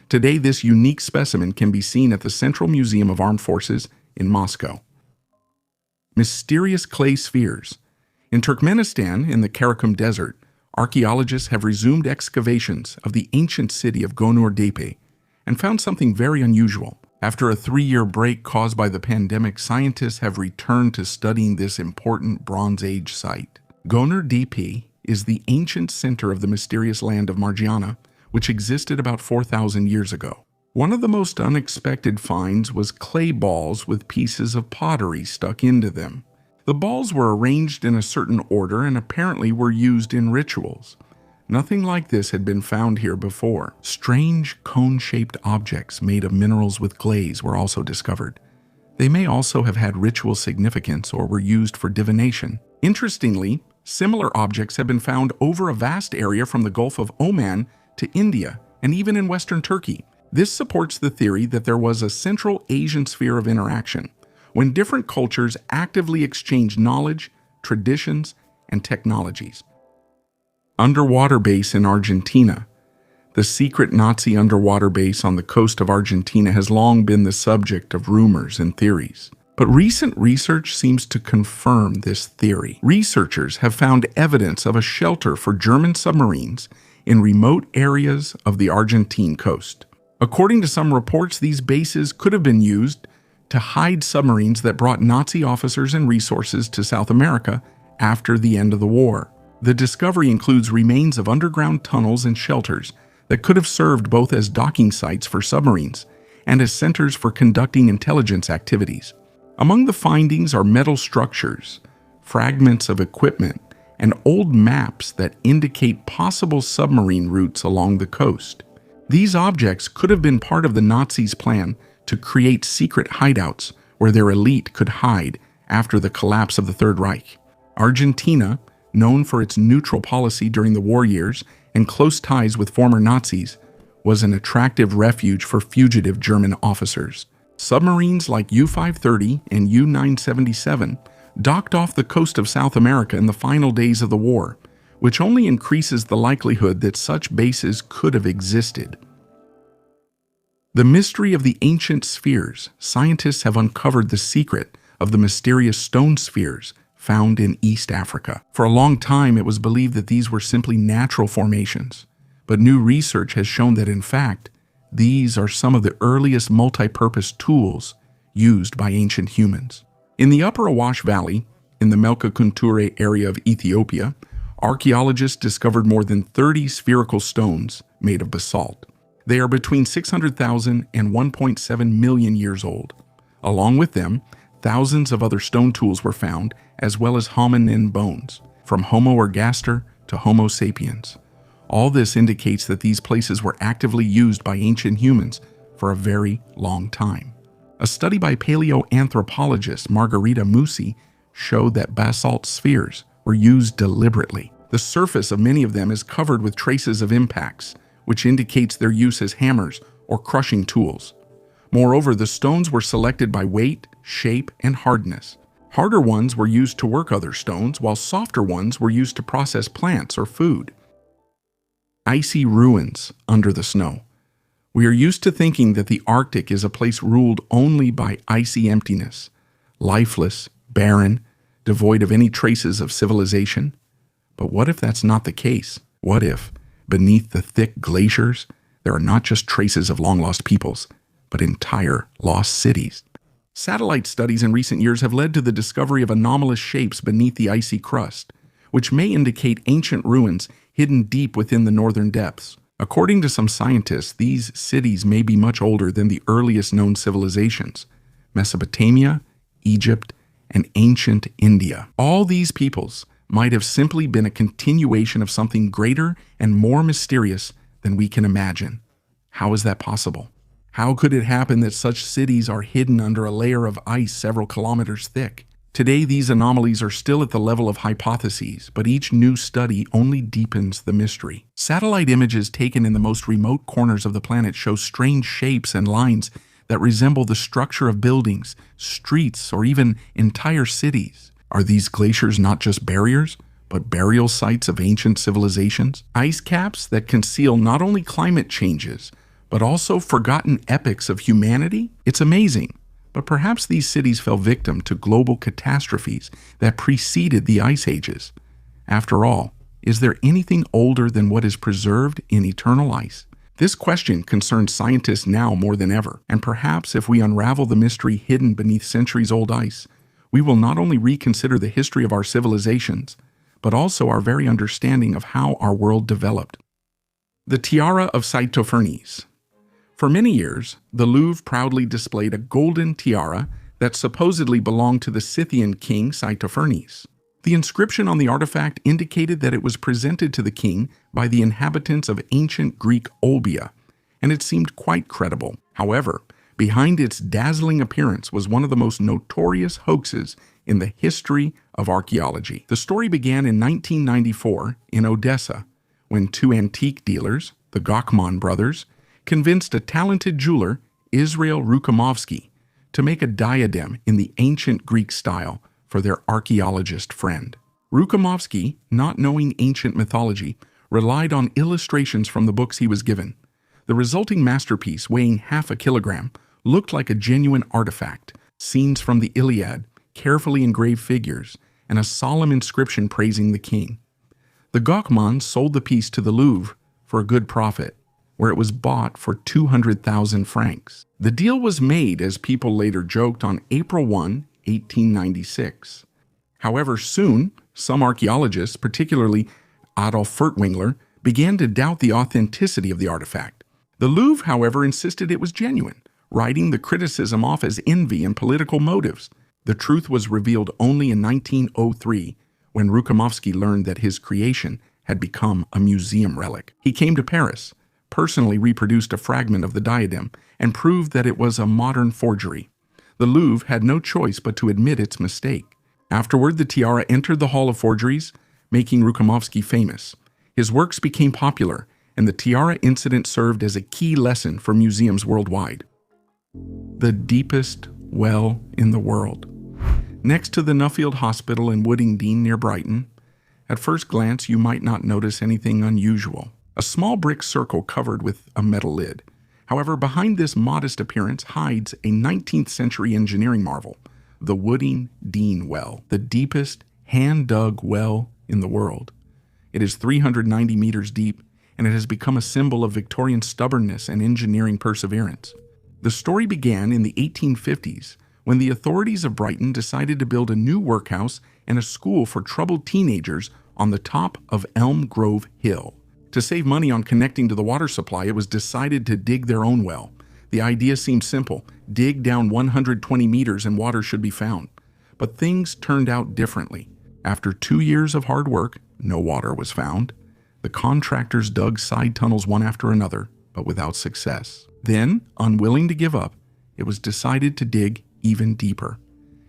Today, this unique specimen can be seen at the Central Museum of Armed Forces in Moscow. Mysterious clay spheres. In Turkmenistan, in the Karakum Desert, archaeologists have resumed excavations of the ancient city of Gonur-Tepe and found something very unusual. After a 3-year break caused by the pandemic, scientists have returned to studying this important Bronze Age site. Gonur-Tepe is the ancient center of the mysterious land of Margiana, which existed about 4,000 years ago. One of the most unexpected finds was clay balls with pieces of pottery stuck into them. The balls were arranged in a certain order and apparently were used in rituals. Nothing like this had been found here before. Strange cone-shaped objects made of minerals with glaze were also discovered. They may also have had ritual significance or were used for divination. Interestingly, similar objects have been found over a vast area from the Gulf of Oman to India, and even in Western Turkey. This supports the theory that there was a Central Asian sphere of interaction, when different cultures actively exchanged knowledge, traditions, and technologies. Underwater base in Argentina. The secret Nazi underwater base on the coast of Argentina has long been the subject of rumors and theories. But recent research seems to confirm this theory. Researchers have found evidence of a shelter for German submarines in remote areas of the Argentine coast. According to some reports, these bases could have been used to hide submarines that brought Nazi officers and resources to South America after the end of the war. The discovery includes remains of underground tunnels and shelters that could have served both as docking sites for submarines and as centers for conducting intelligence activities. Among the findings are metal structures, fragments of equipment, and old maps that indicate possible submarine routes along the coast. These objects could have been part of the Nazis' plan to create secret hideouts where their elite could hide after the collapse of the Third Reich. Argentina, known for its neutral policy during the war years and close ties with former Nazis, was an attractive refuge for fugitive German officers. Submarines like U-530 and U-977 docked off the coast of South America in the final days of the war, which only increases the likelihood that such bases could have existed. The mystery of the ancient spheres. Scientists have uncovered the secret of the mysterious stone spheres found in East Africa. For a long time, it was believed that these were simply natural formations, but new research has shown that, in fact, these are some of the earliest multi-purpose tools used by ancient humans. In the Upper Awash Valley, in the Melka Kunture area of Ethiopia, archaeologists discovered more than 30 spherical stones made of basalt. They are between 600,000 and 1.7 million years old. Along with them, thousands of other stone tools were found, as well as hominin bones, from Homo ergaster to Homo sapiens. All this indicates that these places were actively used by ancient humans for a very long time. A study by paleoanthropologist Margarita Musi showed that basalt spheres were used deliberately. The surface of many of them is covered with traces of impacts, which indicates their use as hammers or crushing tools. Moreover, the stones were selected by weight, shape, and hardness. Harder ones were used to work other stones, while softer ones were used to process plants or food. Icy ruins under the snow. We are used to thinking that the Arctic is a place ruled only by icy emptiness, lifeless, barren, devoid of any traces of civilization. But what if that's not the case? What if, beneath the thick glaciers, there are not just traces of long-lost peoples, but entire lost cities? Satellite studies in recent years have led to the discovery of anomalous shapes beneath the icy crust, which may indicate ancient ruins hidden deep within the northern depths. According to some scientists, these cities may be much older than the earliest known civilizations: Mesopotamia, Egypt, and ancient India. All these peoples might have simply been a continuation of something greater and more mysterious than we can imagine. How is that possible? How could it happen that such cities are hidden under a layer of ice several kilometers thick? Today, these anomalies are still at the level of hypotheses, but each new study only deepens the mystery. Satellite images taken in the most remote corners of the planet show strange shapes and lines that resemble the structure of buildings, streets, or even entire cities. Are these glaciers not just barriers, but burial sites of ancient civilizations? Ice caps that conceal not only climate changes, but also forgotten epics of humanity? It's amazing. But perhaps these cities fell victim to global catastrophes that preceded the ice ages. After all, is there anything older than what is preserved in eternal ice? This question concerns scientists now more than ever, and perhaps if we unravel the mystery hidden beneath centuries-old ice, we will not only reconsider the history of our civilizations, but also our very understanding of how our world developed. The Tiara of Saitophernes. For many years, the Louvre proudly displayed a golden tiara that supposedly belonged to the Scythian king Saitophernes. The inscription on the artifact indicated that it was presented to the king by the inhabitants of ancient Greek Olbia, and it seemed quite credible. However, behind its dazzling appearance was one of the most notorious hoaxes in the history of archaeology. The story began in 1994 in Odessa, when two antique dealers, the Gokman brothers, convinced a talented jeweler, Israel Rukamovsky, to make a diadem in the ancient Greek style for their archaeologist friend. Rukamovsky, not knowing ancient mythology, relied on illustrations from the books he was given. The resulting masterpiece, weighing half a kilogram, looked like a genuine artifact: scenes from the Iliad, carefully engraved figures, and a solemn inscription praising the king. The Gokmans sold the piece to the Louvre for a good profit, where it was bought for 200,000 francs. The deal was made, as people later joked, on April 1, 1896. However, soon, some archaeologists, particularly Adolf Furtwängler, began to doubt the authenticity of the artifact. The Louvre, however, insisted it was genuine, writing the criticism off as envy and political motives. The truth was revealed only in 1903, when Rukamovsky learned that his creation had become a museum relic. He came to Paris, personally reproduced a fragment of the diadem, and proved that it was a modern forgery. The Louvre had no choice but to admit its mistake. Afterward, the tiara entered the Hall of Forgeries, making Rukamovsky famous. His works became popular, and the tiara incident served as a key lesson for museums worldwide. The deepest well in the world. Next to the Nuffield Hospital in Woodingdean near Brighton, at first glance you might not notice anything unusual. A small brick circle covered with a metal lid. However, behind this modest appearance hides a 19th century engineering marvel, the Woodingdean Well, the deepest hand-dug well in the world. It is 390 meters deep, and it has become a symbol of Victorian stubbornness and engineering perseverance. The story began in the 1850s when the authorities of Brighton decided to build a new workhouse and a school for troubled teenagers on the top of Elm Grove Hill. To save money on connecting to the water supply, it was decided to dig their own well. The idea seemed simple: dig down 120 meters and water should be found. But things turned out differently. After 2 years of hard work, no water was found. The contractors dug side tunnels one after another, but without success. Then, unwilling to give up, it was decided to dig even deeper.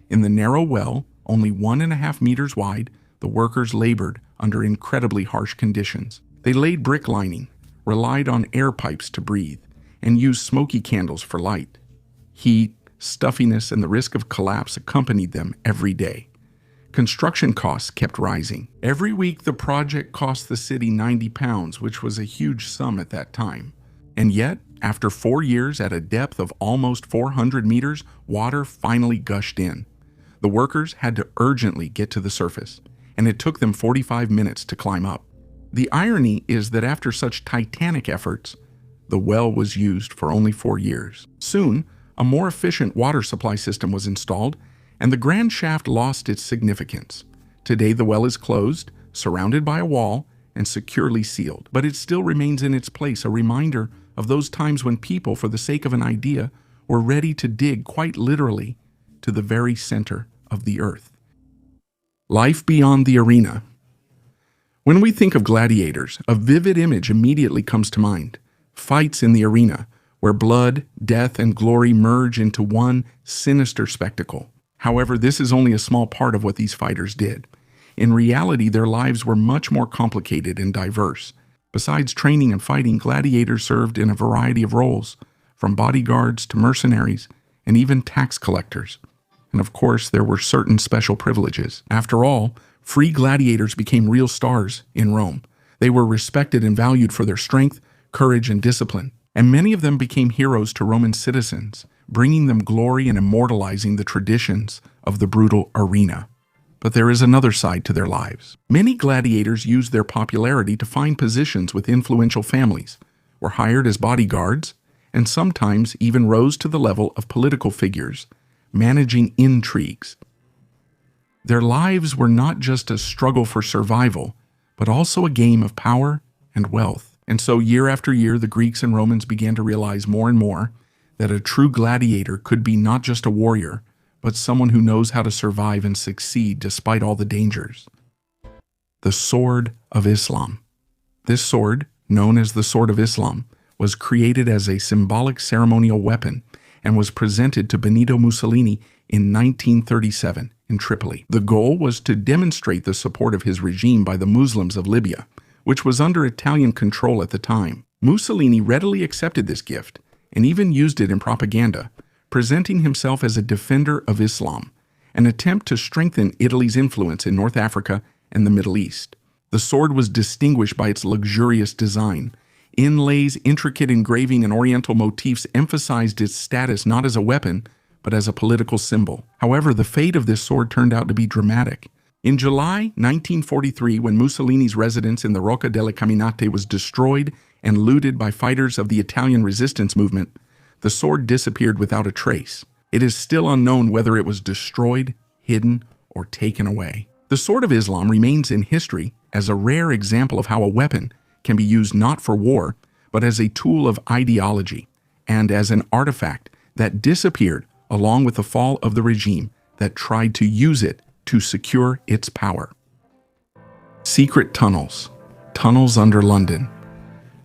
In the narrow well, only 1.5 meters wide, the workers labored under incredibly harsh conditions. They laid brick lining, relied on air pipes to breathe, and used smoky candles for light. Heat, stuffiness, and the risk of collapse accompanied them every day. Construction costs kept rising. Every week, the project cost the city £90, which was a huge sum at that time. And yet, after 4 years at a depth of almost 400 meters, water finally gushed in. The workers had to urgently get to the surface, and it took them 45 minutes to climb up. The irony is that after such titanic efforts, the well was used for only 4 years. Soon, a more efficient water supply system was installed, and the grand shaft lost its significance. Today, the well is closed, surrounded by a wall, and securely sealed. But it still remains in its place, a reminder of those times when people, for the sake of an idea, were ready to dig, quite literally, to the very center of the earth. Life beyond the arena. When we think of gladiators, a vivid image immediately comes to mind: fights in the arena, where blood, death, and glory merge into one sinister spectacle. However, this is only a small part of what these fighters did. In reality, their lives were much more complicated and diverse. Besides training and fighting, gladiators served in a variety of roles, from bodyguards to mercenaries, and even tax collectors. And of course, there were certain special privileges. After all, free gladiators became real stars in Rome. They were respected and valued for their strength, courage, and discipline. And many of them became heroes to Roman citizens, bringing them glory and immortalizing the traditions of the brutal arena. But there is another side to their lives. Many gladiators used their popularity to find positions with influential families, were hired as bodyguards, and sometimes even rose to the level of political figures, managing intrigues. Their lives were not just a struggle for survival, but also a game of power and wealth. And so year after year, the Greeks and Romans began to realize more and more that a true gladiator could be not just a warrior, but someone who knows how to survive and succeed despite all the dangers. The Sword of Islam. This sword, known as the Sword of Islam, was created as a symbolic ceremonial weapon and was presented to Benito Mussolini in 1937 in Tripoli. The goal was to demonstrate the support of his regime by the Muslims of Libya, which was under Italian control at the time. Mussolini readily accepted this gift and even used it in propaganda, presenting himself as a defender of Islam, an attempt to strengthen Italy's influence in North Africa and the Middle East. The sword was distinguished by its luxurious design. Inlays, intricate engraving, and oriental motifs emphasized its status not as a weapon, but as a political symbol. However, the fate of this sword turned out to be dramatic. In July 1943, when Mussolini's residence in the Rocca delle Caminate was destroyed and looted by fighters of the Italian resistance movement, the sword disappeared without a trace. It is still unknown whether it was destroyed, hidden, or taken away. The Sword of Islam remains in history as a rare example of how a weapon can be used not for war, but as a tool of ideology, and as an artifact that disappeared along with the fall of the regime that tried to use it to secure its power. Secret tunnels. Tunnels under London.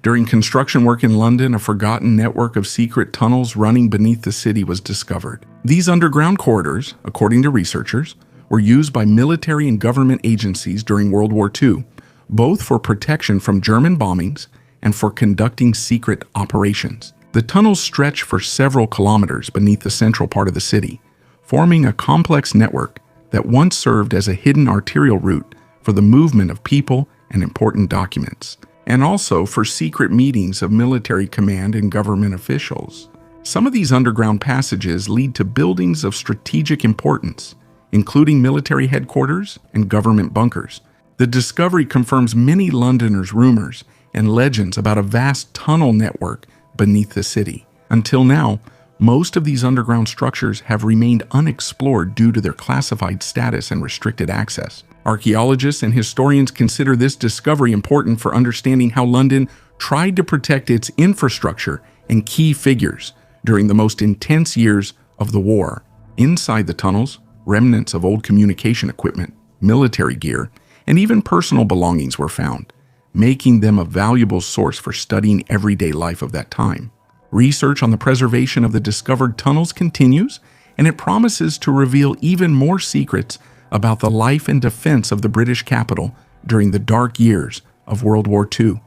During construction work in London, a forgotten network of secret tunnels running beneath the city was discovered. These underground corridors, according to researchers, were used by military and government agencies during World War II, both for protection from German bombings and for conducting secret operations. The tunnels stretch for several kilometers beneath the central part of the city, forming a complex network that once served as a hidden arterial route for the movement of people and important documents, and also for secret meetings of military command and government officials. Some of these underground passages lead to buildings of strategic importance, including military headquarters and government bunkers. The discovery confirms many Londoners' rumors and legends about a vast tunnel network beneath the city. Until now, Most of these underground structures have remained unexplored due to their classified status and restricted access. Archaeologists and historians consider this discovery important for understanding how London tried to protect its infrastructure and key figures during the most intense years of the war. Inside the tunnels, remnants of old communication equipment, military gear, and even personal belongings were found, making them a valuable source for studying everyday life of that time. Research on the preservation of the discovered tunnels continues, and it promises to reveal even more secrets about the life and defense of the British capital during the dark years of World War II.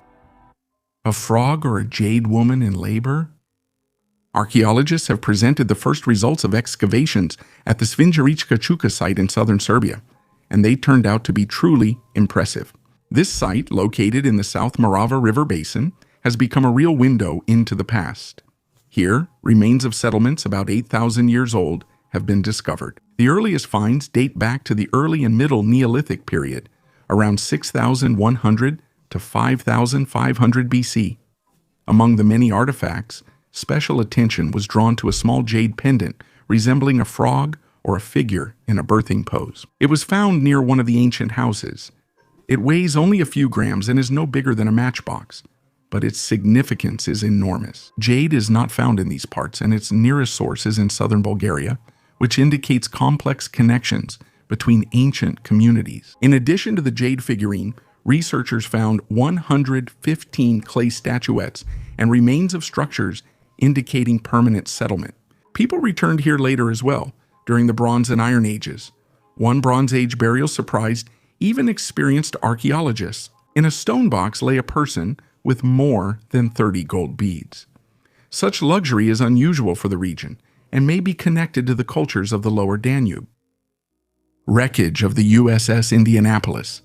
A frog or a jade woman in labor? Archaeologists have presented the first results of excavations at the Shipwrecks site in southern Serbia, and they turned out to be truly impressive. This site, located in the South Morava River Basin, has become a real window into the past. Here, remains of settlements about 8,000 years old have been discovered. The earliest finds date back to the early and middle Neolithic period, around 6,100 to 5,500 BC. Among the many artifacts, special attention was drawn to a small jade pendant resembling a frog or a figure in a birthing pose. It was found near one of the ancient houses. It weighs only a few grams and is no bigger than a matchbox, but its significance is enormous. Jade is not found in these parts, and its nearest source is in southern Bulgaria, which indicates complex connections between ancient communities. In addition to the jade figurine, researchers found 115 clay statuettes and remains of structures indicating permanent settlement. People returned here later as well, during the Bronze and Iron Ages. One Bronze Age burial surprised even experienced archaeologists. In a stone box lay a person with more than 30 gold beads. Such luxury is unusual for the region and may be connected to the cultures of the lower Danube. Wreckage of the USS Indianapolis.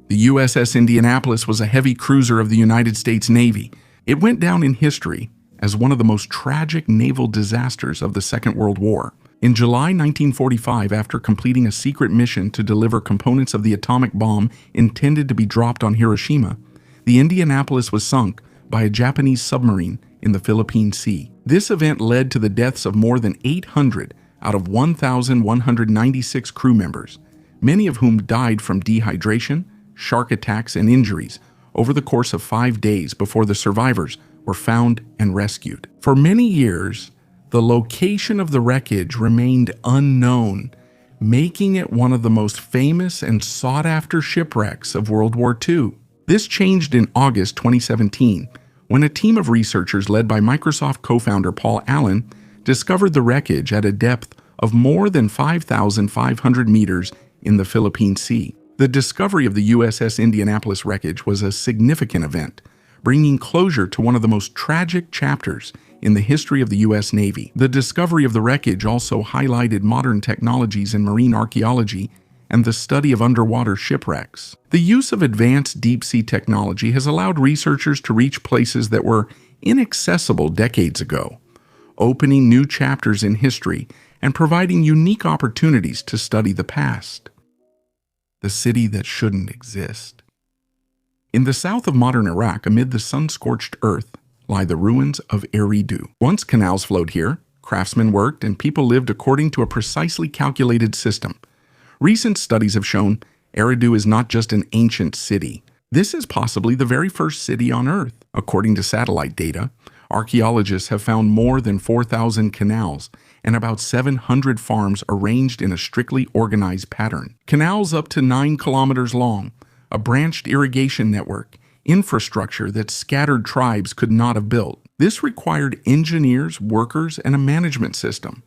The USS Indianapolis was a heavy cruiser of the United States Navy. It went down in history as one of the most tragic naval disasters of the Second World War. In July 1945, after completing a secret mission to deliver components of the atomic bomb intended to be dropped on Hiroshima, the Indianapolis was sunk by a Japanese submarine in the Philippine Sea. This event led to the deaths of more than 800 out of 1,196 crew members, many of whom died from dehydration, shark attacks, and injuries over the course of 5 days before the survivors were found and rescued. For many years, the location of the wreckage remained unknown, making it one of the most famous and sought-after shipwrecks of World War II. This changed in August 2017, when a team of researchers led by Microsoft co-founder Paul Allen discovered the wreckage at a depth of more than 5,500 meters in the Philippine Sea. The discovery of the USS Indianapolis wreckage was a significant event, bringing closure to one of the most tragic chapters in the history of the U.S. Navy. The discovery of the wreckage also highlighted modern technologies in marine archaeology and the study of underwater shipwrecks. The use of advanced deep-sea technology has allowed researchers to reach places that were inaccessible decades ago, opening new chapters in history and providing unique opportunities to study the past. The city that shouldn't exist. In the south of modern Iraq, amid the sun-scorched earth, lie the ruins of Eridu. Once canals flowed here, craftsmen worked, and people lived according to a precisely calculated system. Recent studies have shown Eridu is not just an ancient city. This is possibly the very first city on Earth. According to satellite data, archaeologists have found more than 4,000 canals and about 700 farms arranged in a strictly organized pattern. Canals up to 9 kilometers long, a branched irrigation network, infrastructure that scattered tribes could not have built. This required engineers, workers, and a management system.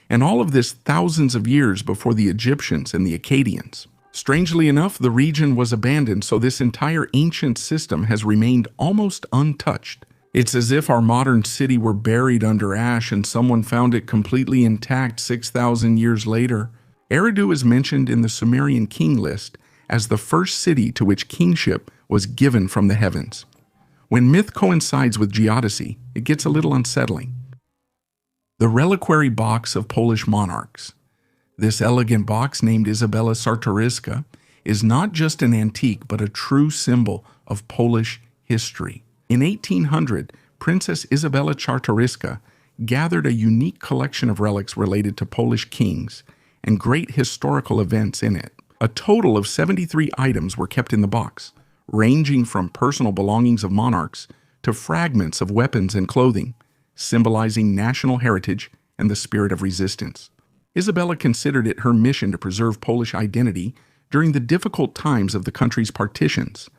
And all of this thousands of years before the Egyptians and the Akkadians. Strangely enough, the region was abandoned, so this entire ancient system has remained almost untouched. It's as if our modern city were buried under ash and someone found it completely intact 6,000 years later. Eridu is mentioned in the Sumerian king list as the first city to which kingship was given from the heavens. When myth coincides with geodesy, it gets a little unsettling. The reliquary box of Polish monarchs. This elegant box, named Izabela Czartoryska, is not just an antique but a true symbol of Polish history. In 1800, Princess Izabela Czartoryska gathered a unique collection of relics related to Polish kings and great historical events in it. A total of 73 items were kept in the box, ranging from personal belongings of monarchs to fragments of weapons and clothing, symbolizing national heritage and the spirit of resistance. Isabella considered it her mission to preserve Polish identity during the difficult times of the country's partitions.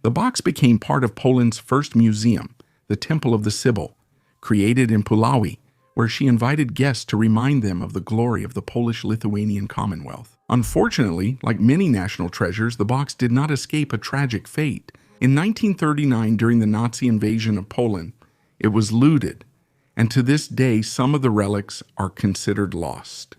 The box became part of Poland's first museum, the Temple of the Sibyl, created in Puławy, where she invited guests to remind them of the glory of the Polish-Lithuanian Commonwealth. Unfortunately, like many national treasures, the box did not escape a tragic fate. In 1939, during the Nazi invasion of Poland, it was looted, and to this day, some of the relics are considered lost.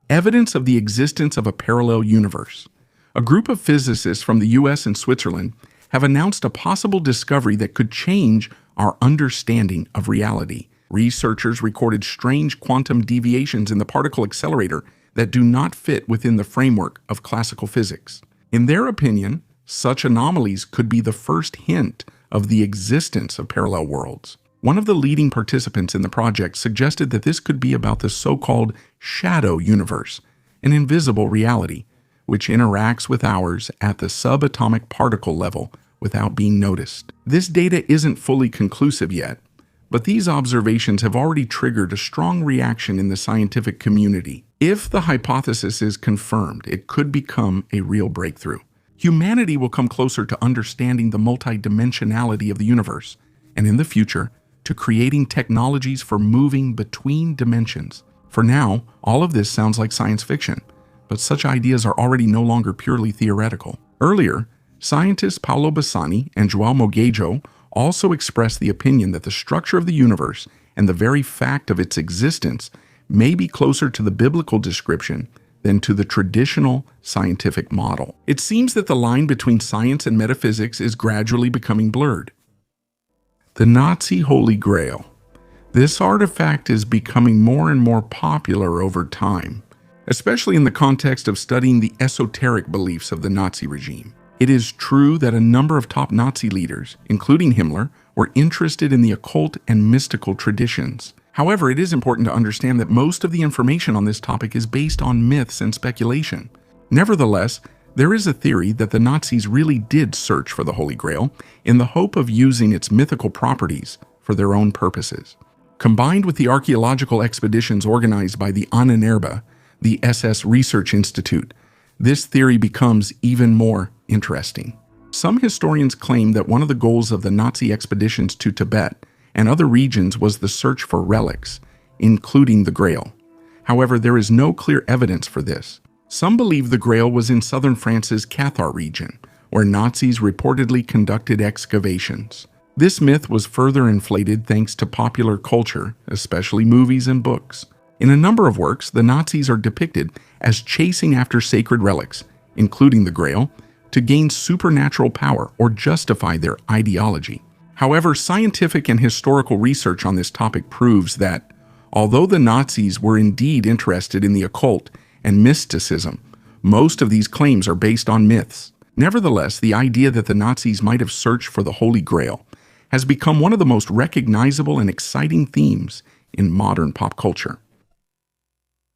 Evidence of the existence of a parallel universe. A group of physicists from the US and Switzerland have announced a possible discovery that could change our understanding of reality. Researchers recorded strange quantum deviations in the particle accelerator that do not fit within the framework of classical physics. In their opinion, such anomalies could be the first hint of the existence of parallel worlds. One of the leading participants in the project suggested that this could be about the so-called shadow universe, an invisible reality, which interacts with ours at the subatomic particle level without being noticed. This data isn't fully conclusive yet, but these observations have already triggered a strong reaction in the scientific community. If the hypothesis is confirmed, it could become a real breakthrough. Humanity will come closer to understanding the multidimensionality of the universe, and in the future, to creating technologies for moving between dimensions. For now, all of this sounds like science fiction, but such ideas are already no longer purely theoretical. Earlier, scientists Paolo Bassani and João Moguejo also expressed the opinion that the structure of the universe and the very fact of its existence may be closer to the biblical description than to the traditional scientific model. It seems that the line between science and metaphysics is gradually becoming blurred. The Nazi Holy Grail. This artifact is becoming more and more popular over time, especially in the context of studying the esoteric beliefs of the Nazi regime. It is true that a number of top Nazi leaders, including Himmler, were interested in the occult and mystical traditions. However, it is important to understand that most of the information on this topic is based on myths and speculation. Nevertheless, there is a theory that the Nazis really did search for the Holy Grail in the hope of using its mythical properties for their own purposes. Combined with the archaeological expeditions organized by the Ahnenerbe, the SS Research Institute, this theory becomes even more interesting. Some historians claim that one of the goals of the Nazi expeditions to Tibet and other regions was the search for relics, including the Grail. However, there is no clear evidence for this. Some believe the Grail was in southern France's Cathar region, where Nazis reportedly conducted excavations. This myth was further inflated thanks to popular culture, especially movies and books. In a number of works, the Nazis are depicted as chasing after sacred relics, including the Grail, to gain supernatural power or justify their ideology. However, scientific and historical research on this topic proves that, although the Nazis were indeed interested in the occult and mysticism, most of these claims are based on myths. Nevertheless, the idea that the Nazis might have searched for the Holy Grail has become one of the most recognizable and exciting themes in modern pop culture.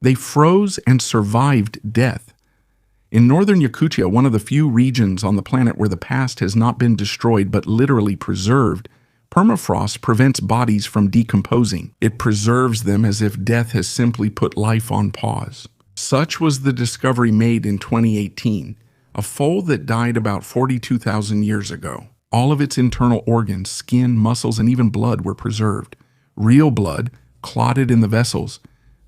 They froze and survived death. In northern Yakutia, one of the few regions on the planet where the past has not been destroyed but literally preserved, permafrost prevents bodies from decomposing. It preserves them as if death has simply put life on pause. Such was the discovery made in 2018, a foal that died about 42,000 years ago. All of its internal organs, skin, muscles, and even blood were preserved. Real blood, clotted in the vessels,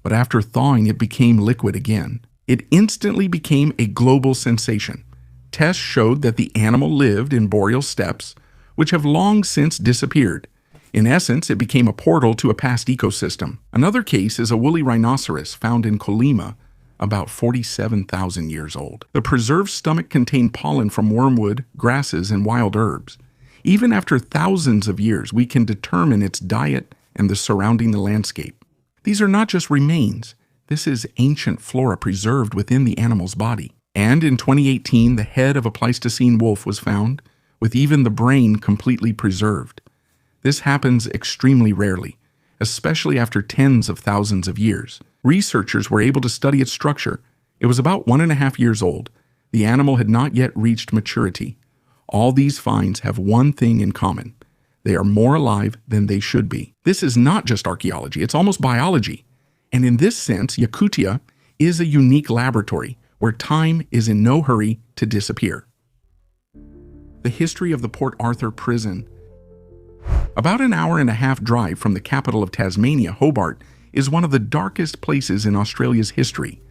but after thawing it became liquid again. It instantly became a global sensation. Tests showed that the animal lived in boreal steppes, which have long since disappeared. In essence, it became a portal to a past ecosystem. Another case is a woolly rhinoceros found in Colima, about 47,000 years old. The preserved stomach contained pollen from wormwood, grasses, and wild herbs. Even after thousands of years, we can determine its diet and the surrounding landscape. These are not just remains. This is ancient flora preserved within the animal's body. And in 2018, the head of a Pleistocene wolf was found, with even the brain completely preserved. This happens extremely rarely, especially after tens of thousands of years. Researchers were able to study its structure. It was about 1.5 years old. The animal had not yet reached maturity. All these finds have one thing in common. They are more alive than they should be. This is not just archaeology, it's almost biology. And in this sense, Yakutia is a unique laboratory where time is in no hurry to disappear. The history of the Port Arthur prison. About an hour-and-a-half drive from the capital of Tasmania, Hobart, is one of the darkest places in Australia's history,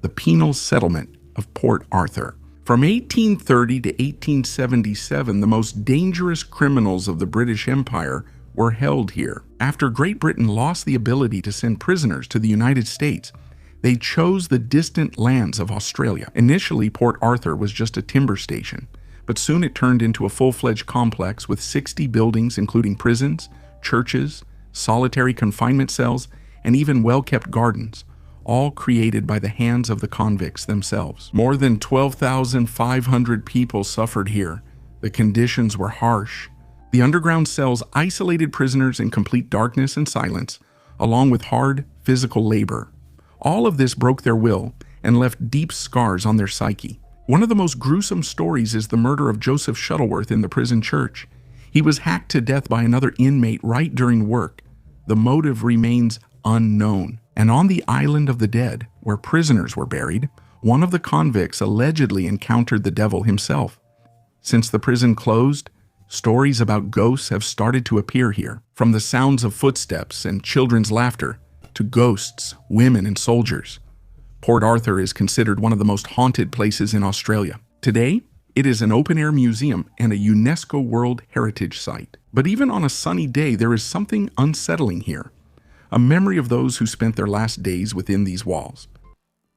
the penal settlement of Port Arthur. From 1830 to 1877, the most dangerous criminals of the British Empire were held here. After Great Britain lost the ability to send prisoners to the United States, they chose the distant lands of Australia. Initially, Port Arthur was just a timber station, but soon it turned into a full-fledged complex with 60 buildings including prisons, churches, solitary confinement cells, and even well-kept gardens, all created by the hands of the convicts themselves. More than 12,500 people suffered here. The conditions were harsh. The underground cells isolated prisoners in complete darkness and silence, along with hard physical labor. All of this broke their will and left deep scars on their psyche. One of the most gruesome stories is the murder of Joseph Shuttleworth in the prison church. He was hacked to death by another inmate right during work. The motive remains unknown. And on the island of the dead, where prisoners were buried, one of the convicts allegedly encountered the devil himself. Since the prison closed, stories about ghosts have started to appear here, from the sounds of footsteps and children's laughter to ghosts, women, and soldiers. Port Arthur is considered one of the most haunted places in Australia. Today, it is an open-air museum and a UNESCO World Heritage Site. But even on a sunny day, there is something unsettling here. A memory of those who spent their last days within these walls.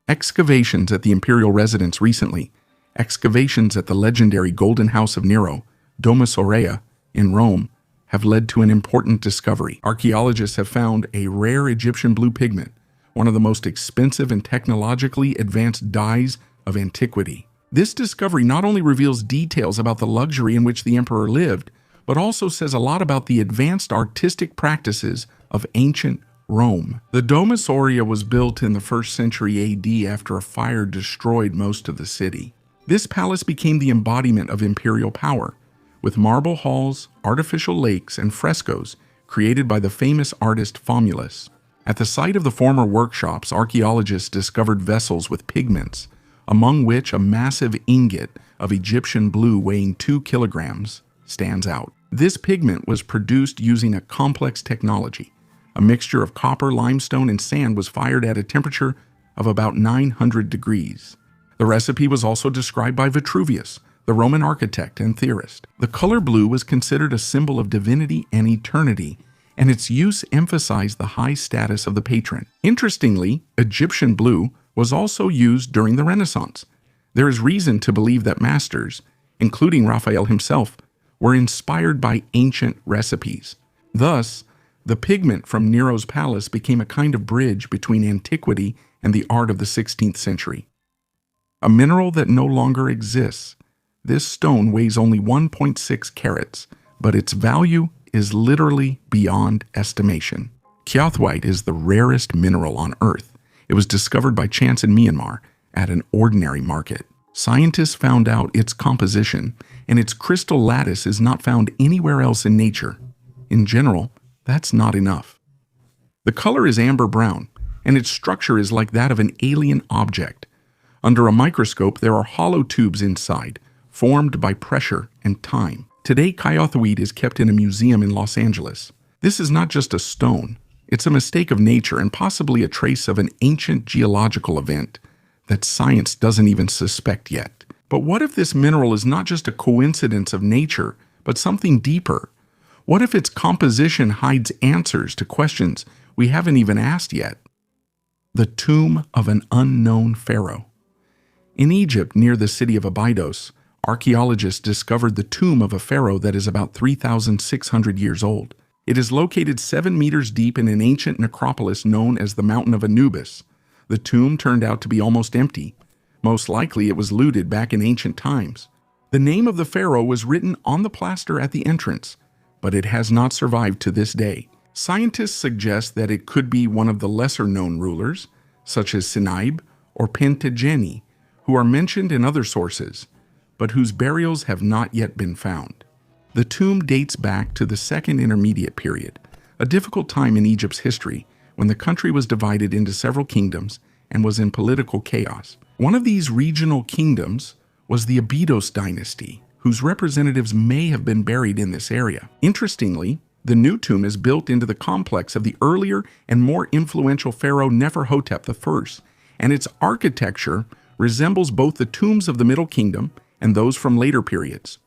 Excavations at the imperial residence recently, excavations at the legendary Golden House of Nero, Domus Aurea, in Rome, have led to an important discovery. Archaeologists have found a rare Egyptian blue pigment, one of the most expensive and technologically advanced dyes of antiquity. This discovery not only reveals details about the luxury in which the emperor lived, but also says a lot about the advanced artistic practices of ancient Rome. The Domus Aurea was built in the 1st century AD after a fire destroyed most of the city. This palace became the embodiment of imperial power, with marble halls, artificial lakes, and frescoes created by the famous artist Famulus. At the site of the former workshops, archaeologists discovered vessels with pigments, among which a massive ingot of Egyptian blue weighing 2 kilograms stands out. This pigment was produced using a complex technology. A mixture of copper, limestone, and sand was fired at a temperature of about 900 degrees. The recipe was also described by Vitruvius, the Roman architect and theorist. The color blue was considered a symbol of divinity and eternity, and its use emphasized the high status of the patron. Interestingly, Egyptian blue was also used during the Renaissance. There is reason to believe that masters, including Raphael himself, were inspired by ancient recipes. Thus, the pigment from Nero's palace became a kind of bridge between antiquity and the art of the 16th century. A mineral that no longer exists, this stone weighs only 1.6 carats, but its value is literally beyond estimation. Kyathwite is the rarest mineral on Earth. It was discovered by chance in Myanmar at an ordinary market. Scientists found out its composition, and its crystal lattice is not found anywhere else in nature. In general, that's not enough. The color is amber brown, and its structure is like that of an alien object. Under a microscope, there are hollow tubes inside, formed by pressure and time. Today, kyathwite is kept in a museum in Los Angeles. This is not just a stone. It's a mistake of nature and possibly a trace of an ancient geological event that science doesn't even suspect yet. But what if this mineral is not just a coincidence of nature, but something deeper? What if its composition hides answers to questions we haven't even asked yet? The tomb of an unknown pharaoh. In Egypt, near the city of Abydos, archaeologists discovered the tomb of a pharaoh that is about 3,600 years old. It is located 7 meters deep in an ancient necropolis known as the Mountain of Anubis. The tomb turned out to be almost empty. Most likely it was looted back in ancient times. The name of the pharaoh was written on the plaster at the entrance, but it has not survived to this day. Scientists suggest that it could be one of the lesser-known rulers, such as Sinaib or Pentageni, who are mentioned in other sources, but whose burials have not yet been found. The tomb dates back to the Second Intermediate Period, a difficult time in Egypt's history when the country was divided into several kingdoms and was in political chaos. One of these regional kingdoms was the Abydos dynasty, whose representatives may have been buried in this area. Interestingly, the new tomb is built into the complex of the earlier and more influential pharaoh Neferhotep I, and its architecture resembles both the tombs of the Middle Kingdom and those from later periods.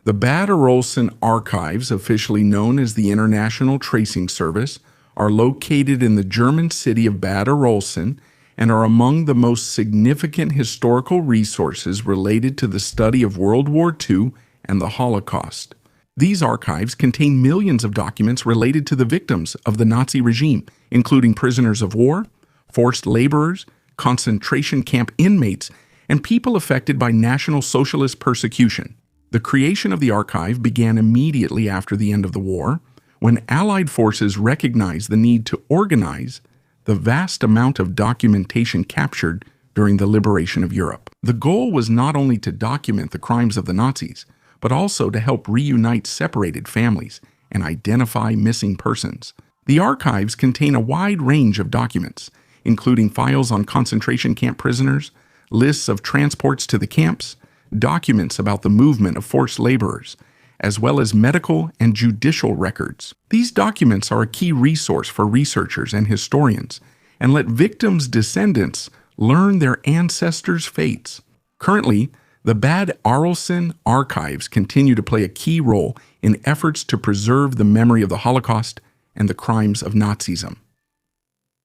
The Bad Arolsen Archives, officially known as the International Tracing Service, are located in the German city of Bad Arolsen and are among the most significant historical resources related to the study of World War II and the Holocaust. These archives contain millions of documents related to the victims of the Nazi regime, including prisoners of war, forced laborers, concentration camp inmates, and people affected by National Socialist persecution. The creation of the archive began immediately after the end of the war, when Allied forces recognized the need to organize the vast amount of documentation captured during the liberation of Europe. The goal was not only to document the crimes of the Nazis, but also to help reunite separated families and identify missing persons. The archives contain a wide range of documents, including files on concentration camp prisoners, lists of transports to the camps, documents about the movement of forced laborers, as well as medical and judicial records. These documents are a key resource for researchers and historians, and let victims' descendants learn their ancestors' fates. Currently, the Bad Arolsen archives continue to play a key role in efforts to preserve the memory of the Holocaust and the crimes of Nazism.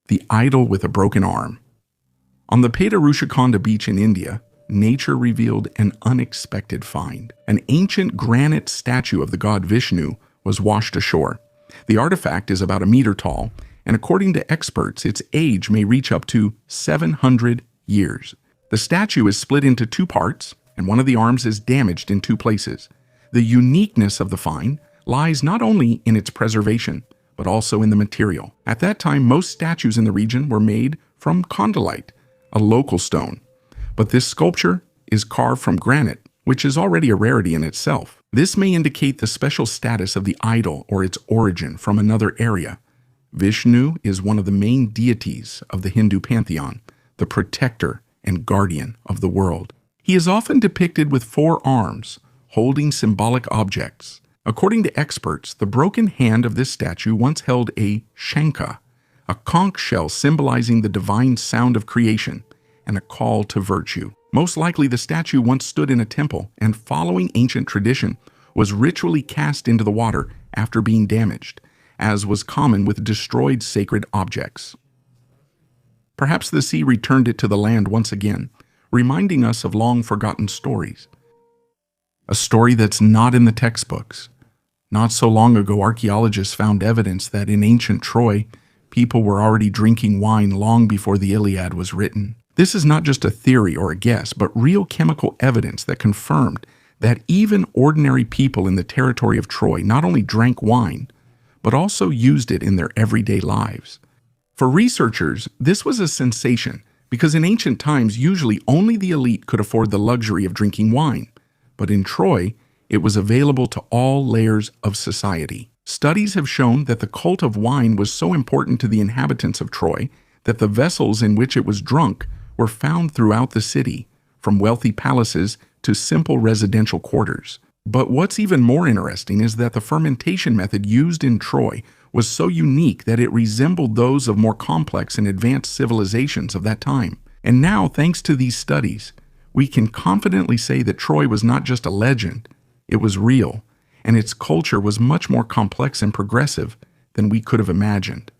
The idol with a broken arm. On the Peta-Rushakonda beach in India, nature revealed an unexpected find. An ancient granite statue of the god Vishnu was washed ashore. The artifact is about a meter tall, and according to experts, its age may reach up to 700 years. The statue is split into two parts, and one of the arms is damaged in two places. The uniqueness of the find lies not only in its preservation, but also in the material. At that time, most statues in the region were made from condylite, a local stone. But this sculpture is carved from granite, which is already a rarity in itself. This may indicate the special status of the idol or its origin from another area. Vishnu is one of the main deities of the Hindu pantheon, the protector and guardian of the world. He is often depicted with 4 arms, holding symbolic objects. According to experts, the broken hand of this statue once held a shankha, a conch shell symbolizing the divine sound of creation, and a call to virtue. Most likely the statue once stood in a temple and, following ancient tradition, was ritually cast into the water after being damaged, as was common with destroyed sacred objects. Perhaps the sea returned it to the land once again, reminding us of long-forgotten stories. A story that's not in the textbooks. Not so long ago, archaeologists found evidence that in ancient Troy, people were already drinking wine long before the Iliad was written. This is not just a theory or a guess, but real chemical evidence that confirmed that even ordinary people in the territory of Troy not only drank wine, but also used it in their everyday lives. For researchers, this was a sensation because in ancient times, usually only the elite could afford the luxury of drinking wine. But in Troy, it was available to all layers of society. Studies have shown that the cult of wine was so important to the inhabitants of Troy that the vessels in which it was drunk were found throughout the city, from wealthy palaces to simple residential quarters. But what's even more interesting is that the fermentation method used in Troy was so unique that it resembled those of more complex and advanced civilizations of that time. And now, thanks to these studies, we can confidently say that Troy was not just a legend, it was real, and its culture was much more complex and progressive than we could have imagined.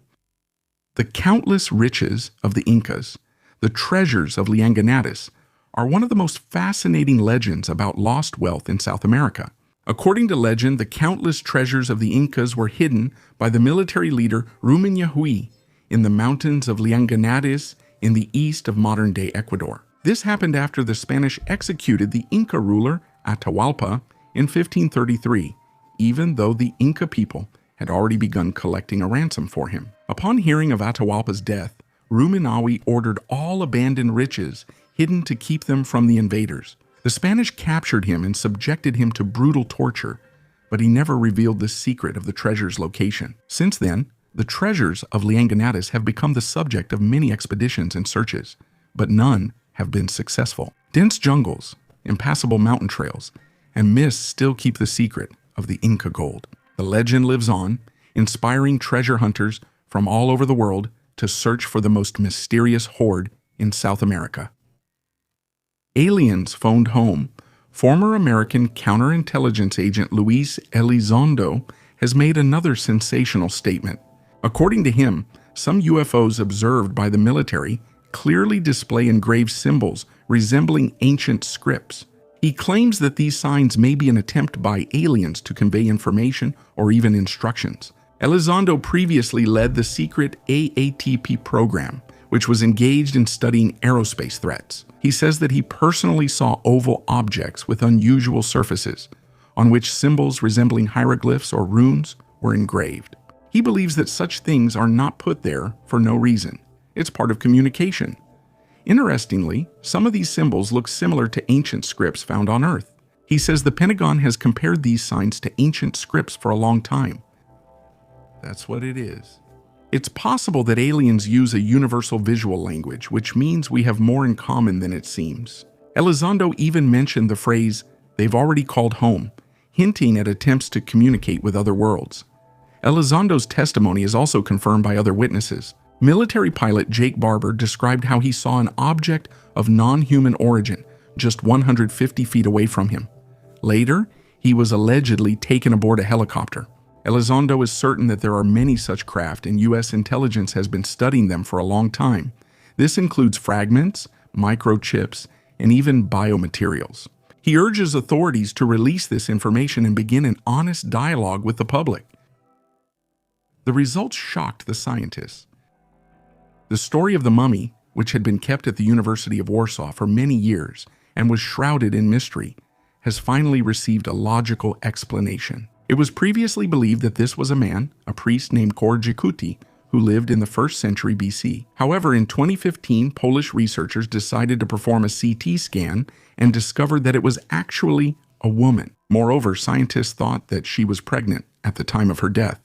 The countless riches of the Incas, the treasures of Lianganatis, are one of the most fascinating legends about lost wealth in South America. According to legend, the countless treasures of the Incas were hidden by the military leader Rumiñahui in the mountains of Lianganatis in the east of modern-day Ecuador. This happened after the Spanish executed the Inca ruler Atahualpa in 1533, even though the Inca people had already begun collecting a ransom for him. Upon hearing of Atahualpa's death, Ruminawi ordered all abandoned riches hidden to keep them from the invaders. The Spanish captured him and subjected him to brutal torture, but he never revealed the secret of the treasure's location. Since then, the treasures of Lianganatas have become the subject of many expeditions and searches, but none have been successful. Dense jungles, impassable mountain trails, and mists still keep the secret of the Inca gold. The legend lives on, inspiring treasure hunters from all over the world to search for the most mysterious hoard in South America. Aliens phoned home. Former American counterintelligence agent Luis Elizondo has made another sensational statement. According to him, some UFOs observed by the military clearly display engraved symbols resembling ancient scripts. He claims that these signs may be an attempt by aliens to convey information or even instructions. Elizondo previously led the secret AATP program, which was engaged in studying aerospace threats. He says that he personally saw oval objects with unusual surfaces, on which symbols resembling hieroglyphs or runes were engraved. He believes that such things are not put there for no reason. It's part of communication. Interestingly, some of these symbols look similar to ancient scripts found on Earth. He says the Pentagon has compared these signs to ancient scripts for a long time. That's what it is. It's possible that aliens use a universal visual language, which means we have more in common than it seems. Elizondo even mentioned the phrase, "they've already called home," hinting at attempts to communicate with other worlds. Elizondo's testimony is also confirmed by other witnesses. Military pilot Jake Barber described how he saw an object of non-human origin just 150 feet away from him. Later, he was allegedly taken aboard a helicopter. Elizondo is certain that there are many such craft, and U.S. intelligence has been studying them for a long time. This includes fragments, microchips, and even biomaterials. He urges authorities to release this information and begin an honest dialogue with the public. The results shocked the scientists. The story of the mummy, which had been kept at the University of Warsaw for many years and was shrouded in mystery, has finally received a logical explanation. It was previously believed that this was a man, a priest named Kordzikuti, who lived in the 1st century BC. However, in 2015, Polish researchers decided to perform a CT scan and discovered that it was actually a woman. Moreover, scientists thought that she was pregnant at the time of her death.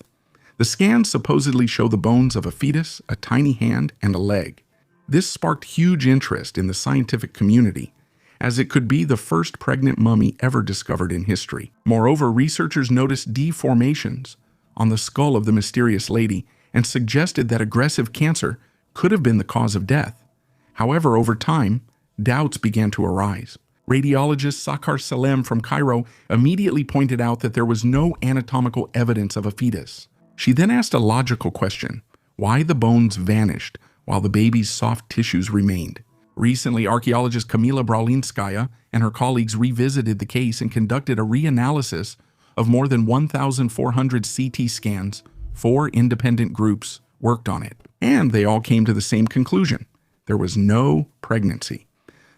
The scans supposedly show the bones of a fetus, a tiny hand, and a leg. This sparked huge interest in the scientific community, as it could be the first pregnant mummy ever discovered in history. Moreover, researchers noticed deformations on the skull of the mysterious lady and suggested that aggressive cancer could have been the cause of death. However, over time, doubts began to arise. Radiologist Sakar Salem from Cairo immediately pointed out that there was no anatomical evidence of a fetus. She then asked a logical question: why the bones vanished while the baby's soft tissues remained? Recently, archaeologist Kamila Braulinskaya and her colleagues revisited the case and conducted a reanalysis of more than 1,400 CT scans. 4 independent groups worked on it, and they all came to the same conclusion: there was no pregnancy.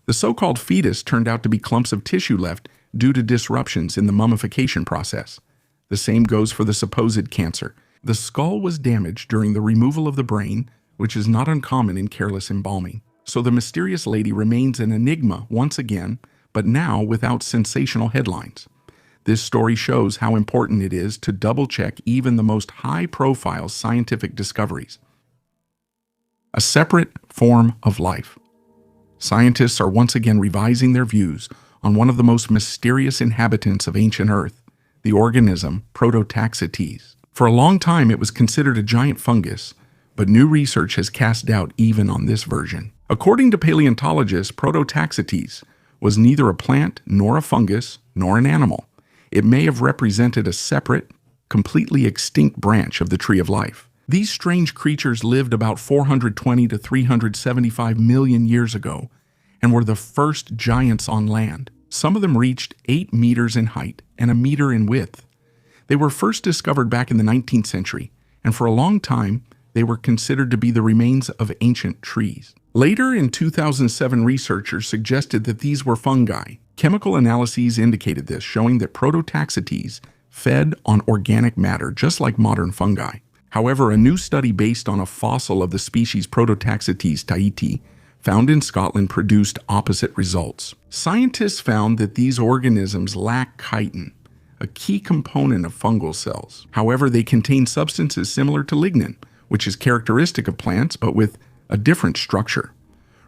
The so-called fetus turned out to be clumps of tissue left due to disruptions in the mummification process. The same goes for the supposed cancer. The skull was damaged during the removal of the brain, which is not uncommon in careless embalming. So the mysterious lady remains an enigma once again, but now without sensational headlines. This story shows how important it is to double-check even the most high-profile scientific discoveries. A separate form of life. Scientists are once again revising their views on one of the most mysterious inhabitants of ancient Earth, the organism Prototaxites. For a long time, it was considered a giant fungus, but new research has cast doubt even on this version. According to paleontologists, Prototaxites was neither a plant, nor a fungus, nor an animal. It may have represented a separate, completely extinct branch of the tree of life. These strange creatures lived about 420 to 375 million years ago and were the first giants on land. Some of them reached 8 meters in height and 1 meter in width. They were first discovered back in the 19th century, and for a long time, they were considered to be the remains of ancient trees. Later in 2007, researchers suggested that these were fungi. Chemical analyses indicated this, showing that Prototaxites fed on organic matter just like modern fungi. However, a new study based on a fossil of the species Prototaxites tahiti found in Scotland produced opposite results. Scientists found that these organisms lack chitin, a key component of fungal cells. However, they contain substances similar to lignin, which is characteristic of plants but with a different structure.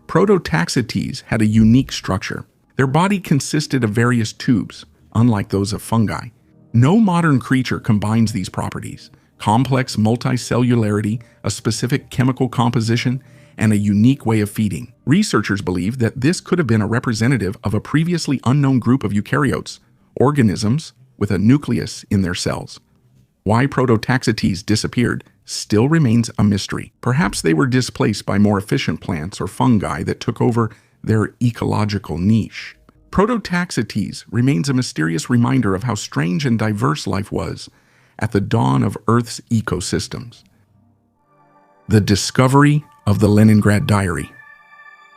Prototaxites had a unique structure. Their body consisted of various tubes, unlike those of fungi. No modern creature combines these properties: complex multicellularity, a specific chemical composition, and a unique way of feeding. Researchers believe that this could have been a representative of a previously unknown group of eukaryotes, organisms with a nucleus in their cells. Why Prototaxites disappeared still remains a mystery. Perhaps they were displaced by more efficient plants or fungi that took over their ecological niche. Prototaxites remains a mysterious reminder of how strange and diverse life was at the dawn of Earth's ecosystems. The discovery of the Leningrad Diary.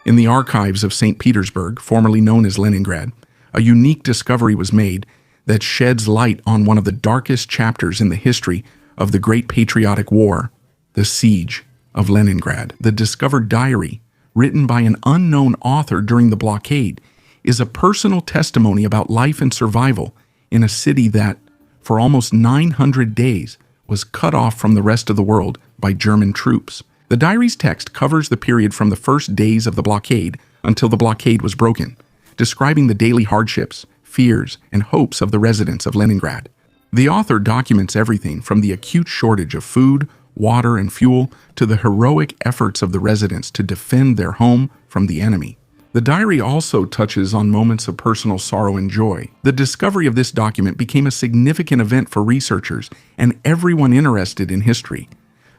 In the archives of St. Petersburg, formerly known as Leningrad, a unique discovery was made that sheds light on one of the darkest chapters in the history of the Great Patriotic War, the Siege of Leningrad. The discovered diary, written by an unknown author during the blockade, is a personal testimony about life and survival in a city that, for almost 900 days, was cut off from the rest of the world by German troops. The diary's text covers the period from the first days of the blockade until the blockade was broken, describing the daily hardships, fears, and hopes of the residents of Leningrad. The author documents everything from the acute shortage of food, water, and fuel to the heroic efforts of the residents to defend their home from the enemy. The diary also touches on moments of personal sorrow and joy. The discovery of this document became a significant event for researchers and everyone interested in history.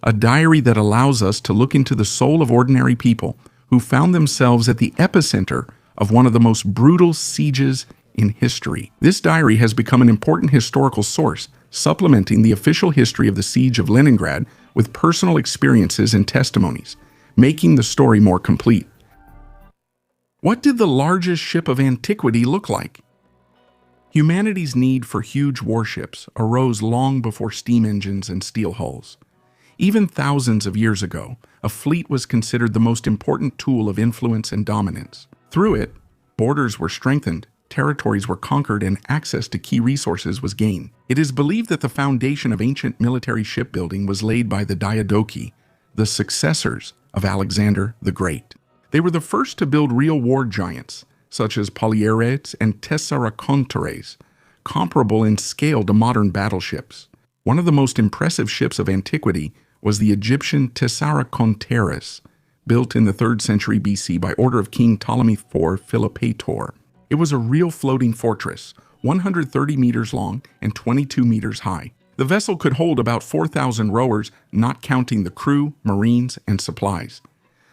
A diary that allows us to look into the soul of ordinary people who found themselves at the epicenter of one of the most brutal sieges in history. This diary has become an important historical source, supplementing the official history of the Siege of Leningrad with personal experiences and testimonies, making the story more complete. What did the largest ship of antiquity look like? Humanity's need for huge warships arose long before steam engines and steel hulls. Even thousands of years ago, a fleet was considered the most important tool of influence and dominance. Through it, borders were strengthened, territories were conquered, and access to key resources was gained. It is believed that the foundation of ancient military shipbuilding was laid by the Diadochi, the successors of Alexander the Great. They were the first to build real war giants, such as Polyarets and Tessaracontares, comparable in scale to modern battleships. One of the most impressive ships of antiquity was the Egyptian Tessaracontares, built in the 3rd century BC by order of King Ptolemy IV Philopator. It was a real floating fortress, 130 meters long and 22 meters high. The vessel could hold about 4,000 rowers, not counting the crew, marines, and supplies.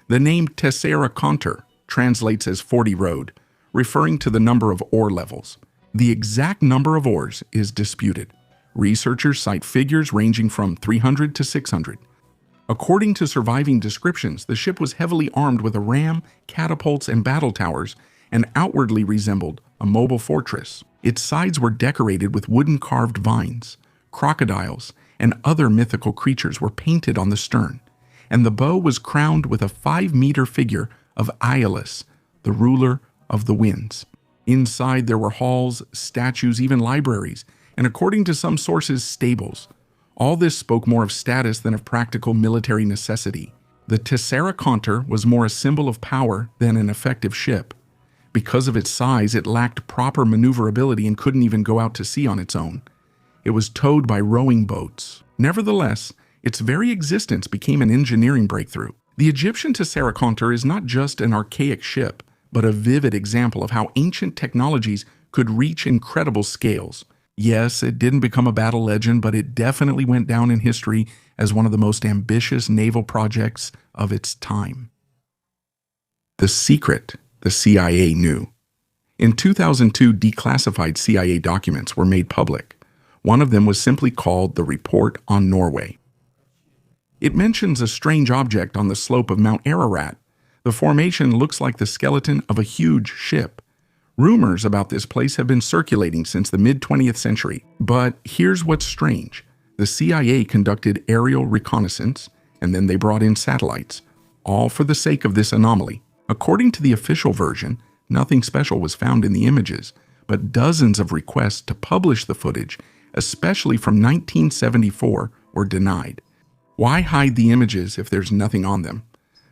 The name Tessaraconter translates as 40-rowed, referring to the number of oar levels. The exact number of oars is disputed. Researchers cite figures ranging from 300 to 600. According to surviving descriptions, the ship was heavily armed with a ram, catapults, and battle towers, and outwardly resembled a mobile fortress. Its sides were decorated with wooden carved vines. Crocodiles and other mythical creatures were painted on the stern, and the bow was crowned with a 5-meter figure of Aeolus, the ruler of the winds. Inside there were halls, statues, even libraries, and according to some sources, stables. All this spoke more of status than of practical military necessity. The Tessaraconter was more a symbol of power than an effective ship. Because of its size, it lacked proper maneuverability and couldn't even go out to sea on its own. It was towed by rowing boats. Nevertheless, its very existence became an engineering breakthrough. The Egyptian Tessaraconter is not just an archaic ship, but a vivid example of how ancient technologies could reach incredible scales. Yes, it didn't become a battle legend, but it definitely went down in history as one of the most ambitious naval projects of its time. The secret the CIA knew. In 2002, declassified CIA documents were made public. One of them was simply called the Report on Norway. It mentions a strange object on the slope of Mount Ararat. The formation looks like the skeleton of a huge ship. Rumors about this place have been circulating since the mid-20th century, but here's what's strange. The CIA conducted aerial reconnaissance, and then they brought in satellites, all for the sake of this anomaly. According to the official version, nothing special was found in the images, but dozens of requests to publish the footage, especially from 1974, were denied. Why hide the images if there's nothing on them?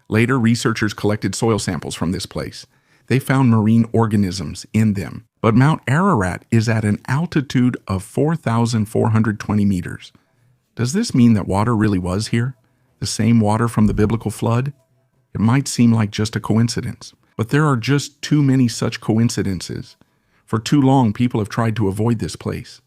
Later, researchers collected soil samples from this place. They found marine organisms in them, but Mount Ararat is at an altitude of 4,420 meters. Does this mean that water really was here? The same water from the biblical flood? It might seem like just a coincidence, but there are just too many such coincidences. For too long, people have tried to avoid this place.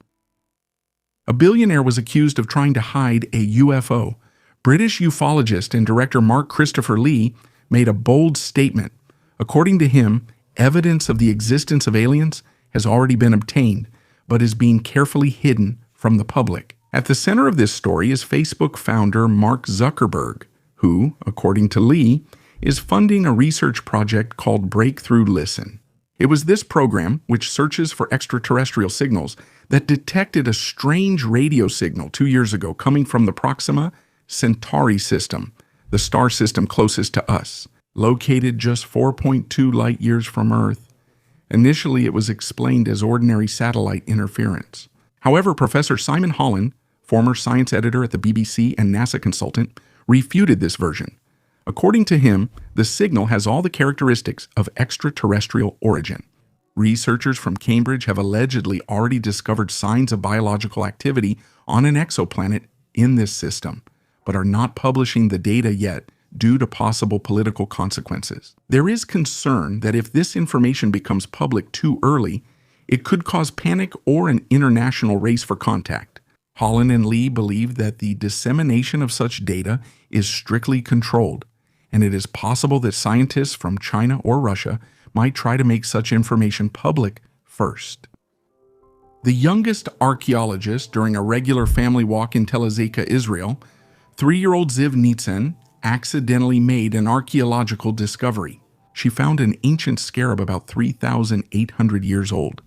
A billionaire was accused of trying to hide a UFO. British ufologist and director Mark Christopher Lee made a bold statement. According to him, evidence of the existence of aliens has already been obtained, but is being carefully hidden from the public. At the center of this story is Facebook founder Mark Zuckerberg, who, according to Lee, is funding a research project called Breakthrough Listen. It was this program, which searches for extraterrestrial signals, that detected a strange radio signal 2 years ago coming from the Proxima Centauri system, the star system closest to us, located just 4.2 light years from Earth. Initially, it was explained as ordinary satellite interference. However, Professor Simon Holland, former science editor at the BBC and NASA consultant, refuted this version. According to him, the signal has all the characteristics of extraterrestrial origin. Researchers from Cambridge have allegedly already discovered signs of biological activity on an exoplanet in this system, but are not publishing the data yet due to possible political consequences. There is concern that if this information becomes public too early, it could cause panic or an international race for contact. Holland and Lee believe that the dissemination of such data is strictly controlled, and it is possible that scientists from China or Russia might try to make such information public first. The youngest archaeologist during a regular family walk in Tel Azekah, Israel, 3-year-old Ziv Nitzen, accidentally made an archaeological discovery. She found an ancient scarab about 3,800 years old.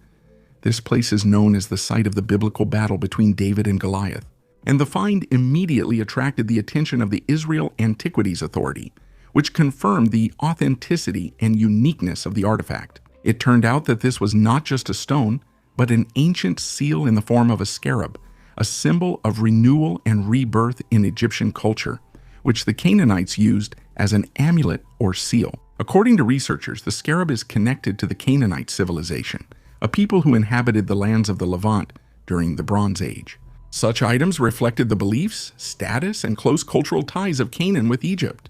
This place is known as the site of the biblical battle between David and Goliath, and the find immediately attracted the attention of the Israel Antiquities Authority, which confirmed the authenticity and uniqueness of the artifact. It turned out that this was not just a stone, but an ancient seal in the form of a scarab, a symbol of renewal and rebirth in Egyptian culture, which the Canaanites used as an amulet or seal. According to researchers, the scarab is connected to the Canaanite civilization, a people who inhabited the lands of the Levant during the Bronze Age. Such items reflected the beliefs, status, and close cultural ties of Canaan with Egypt.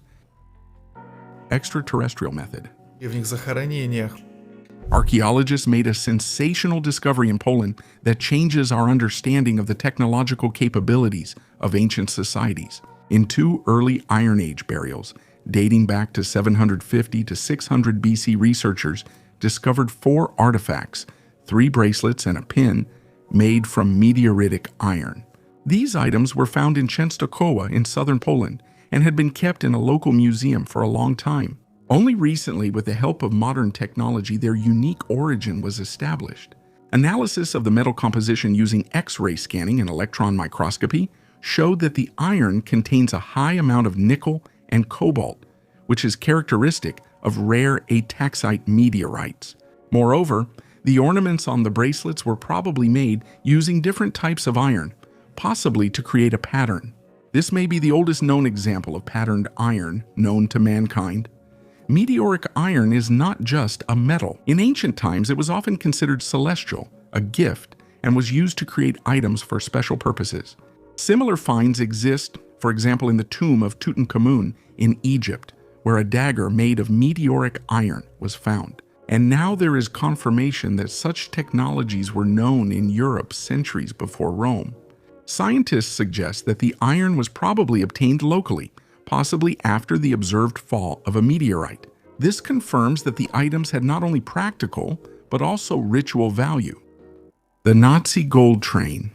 Extraterrestrial method. древних захоронениях. Archaeologists made a sensational discovery in Poland that changes our understanding of the technological capabilities of ancient societies. In 2 early Iron Age burials, dating back to 750 to 600 BC, researchers discovered 4 artifacts, 3 bracelets and a pin, made from meteoritic iron. These items were found in Częstochowa in southern Poland and had been kept in a local museum for a long time. Only recently, with the help of modern technology, their unique origin was established. Analysis of the metal composition using X-ray scanning and electron microscopy showed that the iron contains a high amount of nickel and cobalt, which is characteristic of rare ataxite meteorites. Moreover, the ornaments on the bracelets were probably made using different types of iron, possibly to create a pattern. This may be the oldest known example of patterned iron known to mankind. Meteoric iron is not just a metal. In ancient times, it was often considered celestial, a gift, and was used to create items for special purposes. Similar finds exist, for example, in the tomb of Tutankhamun in Egypt, where a dagger made of meteoric iron was found. And now there is confirmation that such technologies were known in Europe centuries before Rome. Scientists suggest that the iron was probably obtained locally, possibly after the observed fall of a meteorite. This confirms that the items had not only practical, but also ritual value. The Nazi gold train.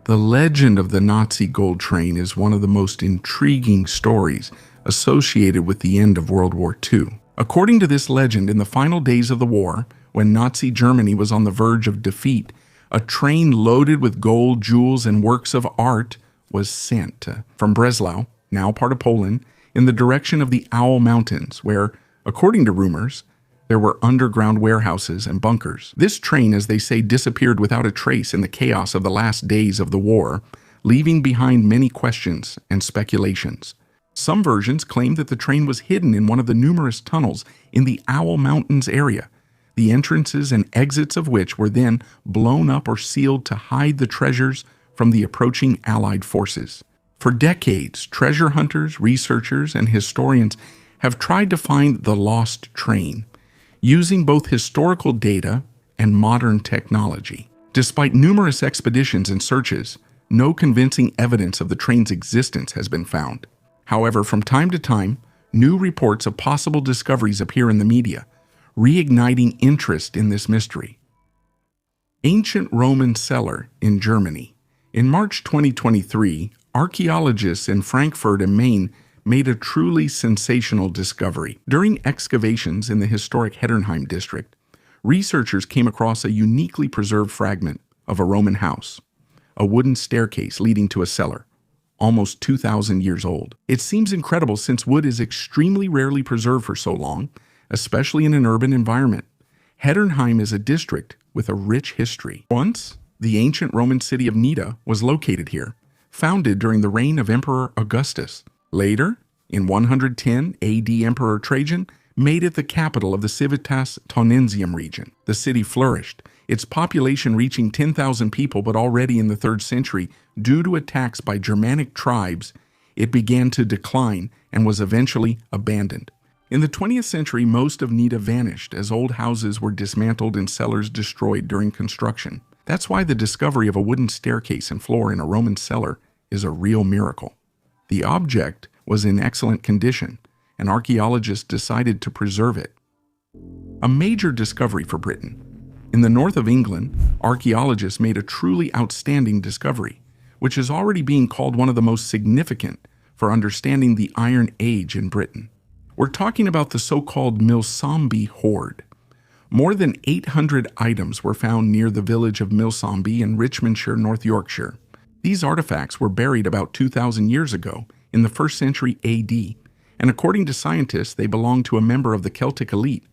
The legend of the Nazi gold train is one of the most intriguing stories associated with the end of World War II. According to this legend, in the final days of the war, When Nazi Germany was on the verge of defeat, a train loaded with gold, jewels, and works of art was sent from Breslau, now part of Poland, in the direction of the Owl Mountains, where, according to rumors, there were underground warehouses and bunkers. This train, as they say, disappeared without a trace in the chaos of the last days of the war, leaving behind many questions and speculations. Some versions claim that the train was hidden in one of the numerous tunnels in the Owl Mountains area, the entrances and exits of which were then blown up or sealed to hide the treasures from the approaching Allied forces. For decades, treasure hunters, researchers, and historians have tried to find the lost train, using both historical data and modern technology. Despite numerous expeditions and searches, no convincing evidence of the train's existence has been found. However, from time to time, new reports of possible discoveries appear in the media, reigniting interest in this mystery. Ancient Roman cellar in Germany. In March 2023, archaeologists in Frankfurt am Main made a truly sensational discovery. During excavations in the historic Heddernheim district, researchers came across a uniquely preserved fragment of a Roman house, a wooden staircase leading to a cellar, almost 2,000 years old. It seems incredible since wood is extremely rarely preserved for so long, especially in an urban environment. Heddernheim is a district with a rich history. Once, the ancient Roman city of Nida was located here, founded during the reign of Emperor Augustus. Later, in 110 AD, Emperor Trajan made it the capital of the Civitas Taunensium region. The city flourished, its population reaching 10,000 people, but already in the 3rd century, due to attacks by Germanic tribes, it began to decline and was eventually abandoned. In the 20th century, most of Nida vanished as old houses were dismantled and cellars destroyed during construction. That's why the discovery of a wooden staircase and floor in a Roman cellar is a real miracle. The object was in excellent condition, and archaeologists decided to preserve it. A major discovery for Britain. In the north of England, archaeologists made a truly outstanding discovery, which is already being called one of the most significant for understanding the Iron Age in Britain. We're talking about the so-called Milsomby hoard. More than 800 items were found near the village of Milsomby in Richmondshire, North Yorkshire. These artifacts were buried about 2,000 years ago in the 1st century AD, and according to scientists, they belonged to a member of the Celtic elite,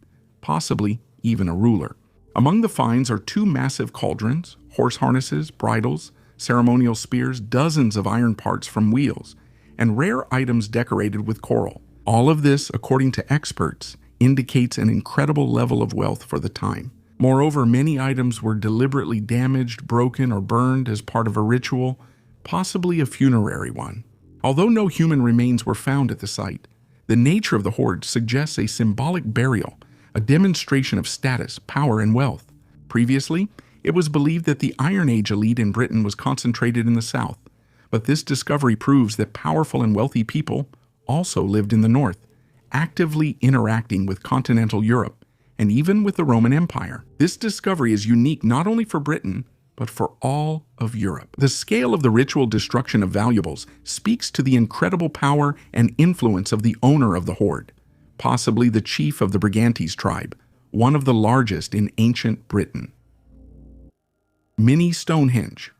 possibly even a ruler. Among the finds are 2 massive cauldrons, horse harnesses, bridles, ceremonial spears, dozens of iron parts from wheels, and rare items decorated with coral. All of this, according to experts, indicates an incredible level of wealth for the time. Moreover, many items were deliberately damaged, broken, or burned as part of a ritual, possibly a funerary one. Although no human remains were found at the site, the nature of the hoard suggests a symbolic burial, a demonstration of status, power, and wealth. Previously, it was believed that the Iron Age elite in Britain was concentrated in the south, but this discovery proves that powerful and wealthy people also lived in the north, actively interacting with continental Europe and even with the Roman Empire. This discovery is unique not only for Britain, but for all of Europe. The scale of the ritual destruction of valuables speaks to the incredible power and influence of the owner of the hoard, possibly the chief of the Brigantes tribe, one of the largest in ancient Britain. Mini Stonehenge.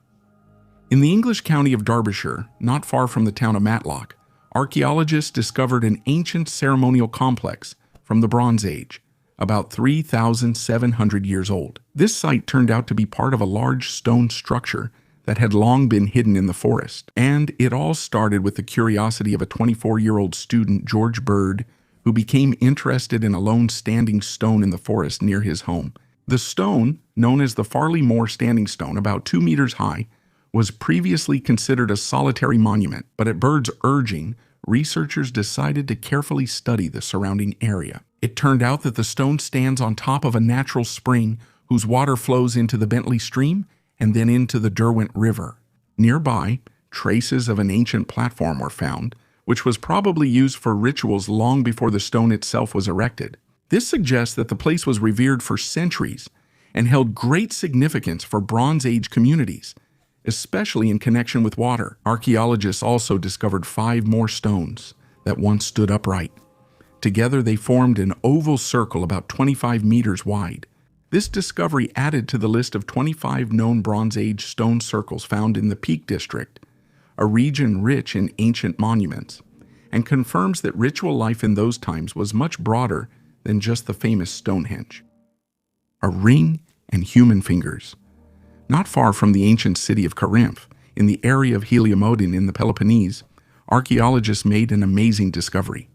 In the English county of Derbyshire, not far from the town of Matlock, archaeologists discovered an ancient ceremonial complex from the Bronze Age, about 3,700 years old. This site turned out to be part of a large stone structure that had long been hidden in the forest. And it all started with the curiosity of a 24-year-old student, George Bird, who became interested in a lone standing stone in the forest near his home. The stone, known as the Farley Moor Standing Stone, about 2 meters high, was previously considered a solitary monument, but at Bird's urging, researchers decided to carefully study the surrounding area. It turned out that the stone stands on top of a natural spring whose water flows into the Bentley Stream and then into the Derwent River. Nearby, traces of an ancient platform were found, which was probably used for rituals long before the stone itself was erected. This suggests that the place was revered for centuries and held great significance for Bronze Age communities, especially in connection with water. Archaeologists also discovered 5 more stones that once stood upright. Together they formed an oval circle about 25 meters wide. This discovery added to the list of 25 known Bronze Age stone circles found in the Peak District, a region rich in ancient monuments, and confirms that ritual life in those times was much broader than just the famous Stonehenge. A ring and human fingers. Not far from the ancient city of Corinth, in the area of Heliomodon in the Peloponnese, archaeologists made an amazing discovery,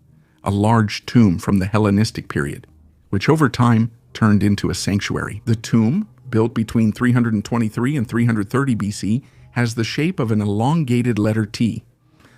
a large tomb from the Hellenistic period, which over time turned into a sanctuary. The tomb, built between 323 and 330 BC, has the shape of an elongated letter T.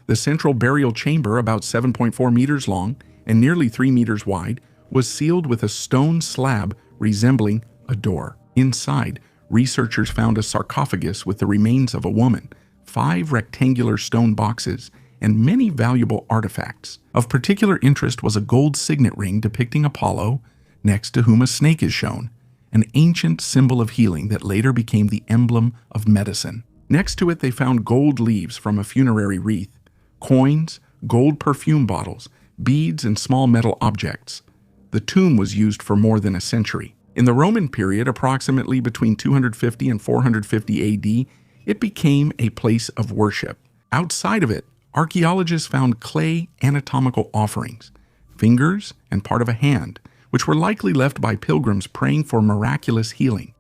The central burial chamber, about 7.4 meters long and nearly 3 meters wide, was sealed with a stone slab resembling a door. Inside, researchers found a sarcophagus with the remains of a woman, 5 rectangular stone boxes, and many valuable artifacts. Of particular interest was a gold signet ring depicting Apollo, next to whom a snake is shown, an ancient symbol of healing that later became the emblem of medicine. Next to it, they found gold leaves from a funerary wreath, coins, gold perfume bottles, beads, and small metal objects. The tomb was used for more than a century. In the Roman period, approximately between 250 and 450 AD, it became a place of worship. Outside of it, archaeologists found clay anatomical offerings, fingers, and part of a hand, which were likely left by pilgrims praying for miraculous healing.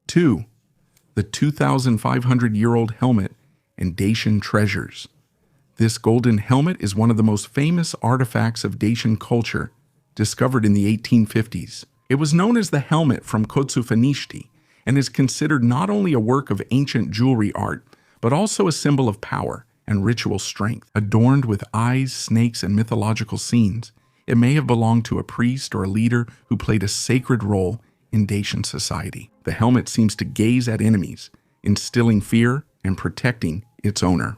2. The 2,500-year-old helmet and Dacian treasures. This golden helmet is one of the most famous artifacts of Dacian culture, discovered in the 1850s. It was known as the helmet from Kotsufanishti and is considered not only a work of ancient jewelry art, but also a symbol of power and ritual strength. Adorned with eyes, snakes, and mythological scenes, it may have belonged to a priest or a leader who played a sacred role in Dacian society. The helmet seems to gaze at enemies, instilling fear and protecting its owner.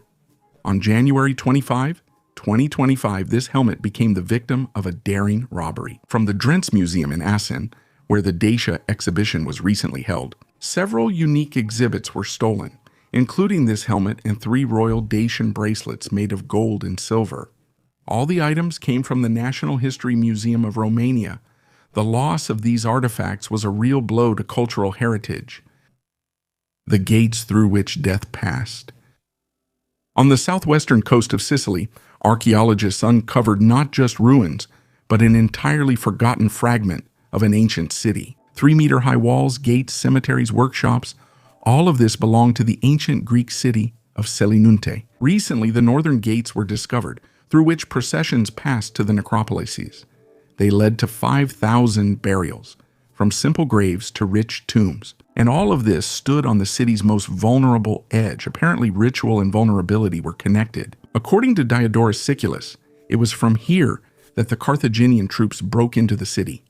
On January 25, 2025, this helmet became the victim of a daring robbery. From the Drents Museum in Assen, where the Dacia exhibition was recently held, several unique exhibits were stolen, including this helmet and 3 royal Dacian bracelets made of gold and silver. All the items came from the National History Museum of Romania. The loss of these artifacts was a real blow to cultural heritage. The gates through which death passed. On the southwestern coast of Sicily, archaeologists uncovered not just ruins, but an entirely forgotten fragment of an ancient city. 3-meter-high walls, gates, cemeteries, workshops, all of this belonged to the ancient Greek city of Selinunte. Recently, the northern gates were discovered, through which processions passed to the necropolises. They led to 5,000 burials, from simple graves to rich tombs. And all of this stood on the city's most vulnerable edge. Apparently, ritual and vulnerability were connected. According to Diodorus Siculus, it was from here that the Carthaginian troops broke into the city.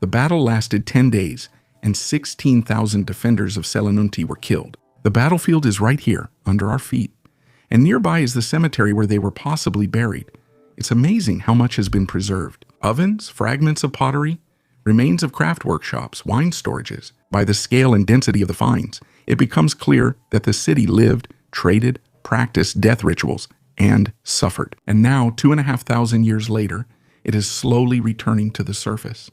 The battle lasted 10 days, and 16,000 defenders of Selinunte were killed. The battlefield is right here, under our feet, and nearby is the cemetery where they were possibly buried. It's amazing how much has been preserved. Ovens, fragments of pottery, remains of craft workshops, wine storages. By the scale and density of the finds, it becomes clear that the city lived, traded, practiced death rituals, and suffered. And now, 2,500 years later, it is slowly returning to the surface.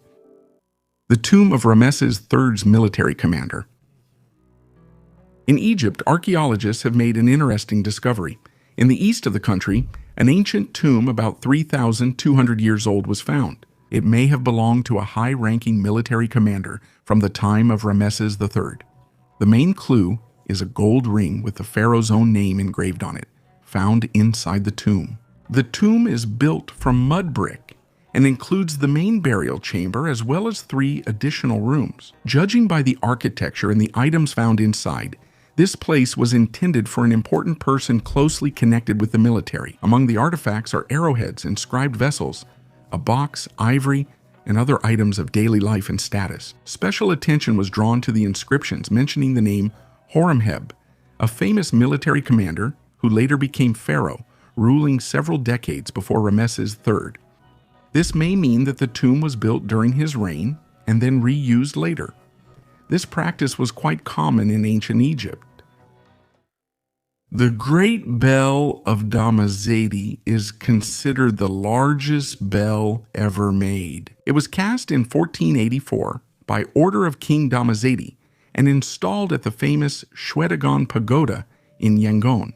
The tomb of Ramesses III's military commander. In Egypt, archaeologists have made an interesting discovery. In the east of the country, an ancient tomb about 3,200 years old was found. It may have belonged to a high-ranking military commander from the time of Ramesses III. The main clue is a gold ring with the pharaoh's own name engraved on it, found inside the tomb. The tomb is built from mud brick and includes the main burial chamber as well as 3 additional rooms. Judging by the architecture and the items found inside, this place was intended for an important person closely connected with the military. Among the artifacts are arrowheads, inscribed vessels, a box, ivory, and other items of daily life and status. Special attention was drawn to the inscriptions mentioning the name Horemheb, a famous military commander who later became pharaoh, ruling several decades before Ramesses III. This may mean that the tomb was built during his reign and then reused later. This practice was quite common in ancient Egypt. The Great Bell of Damazeti is considered the largest bell ever made. It was cast in 1484 by order of King Dhamazedi and installed at the famous Shwedagon Pagoda in Yangon,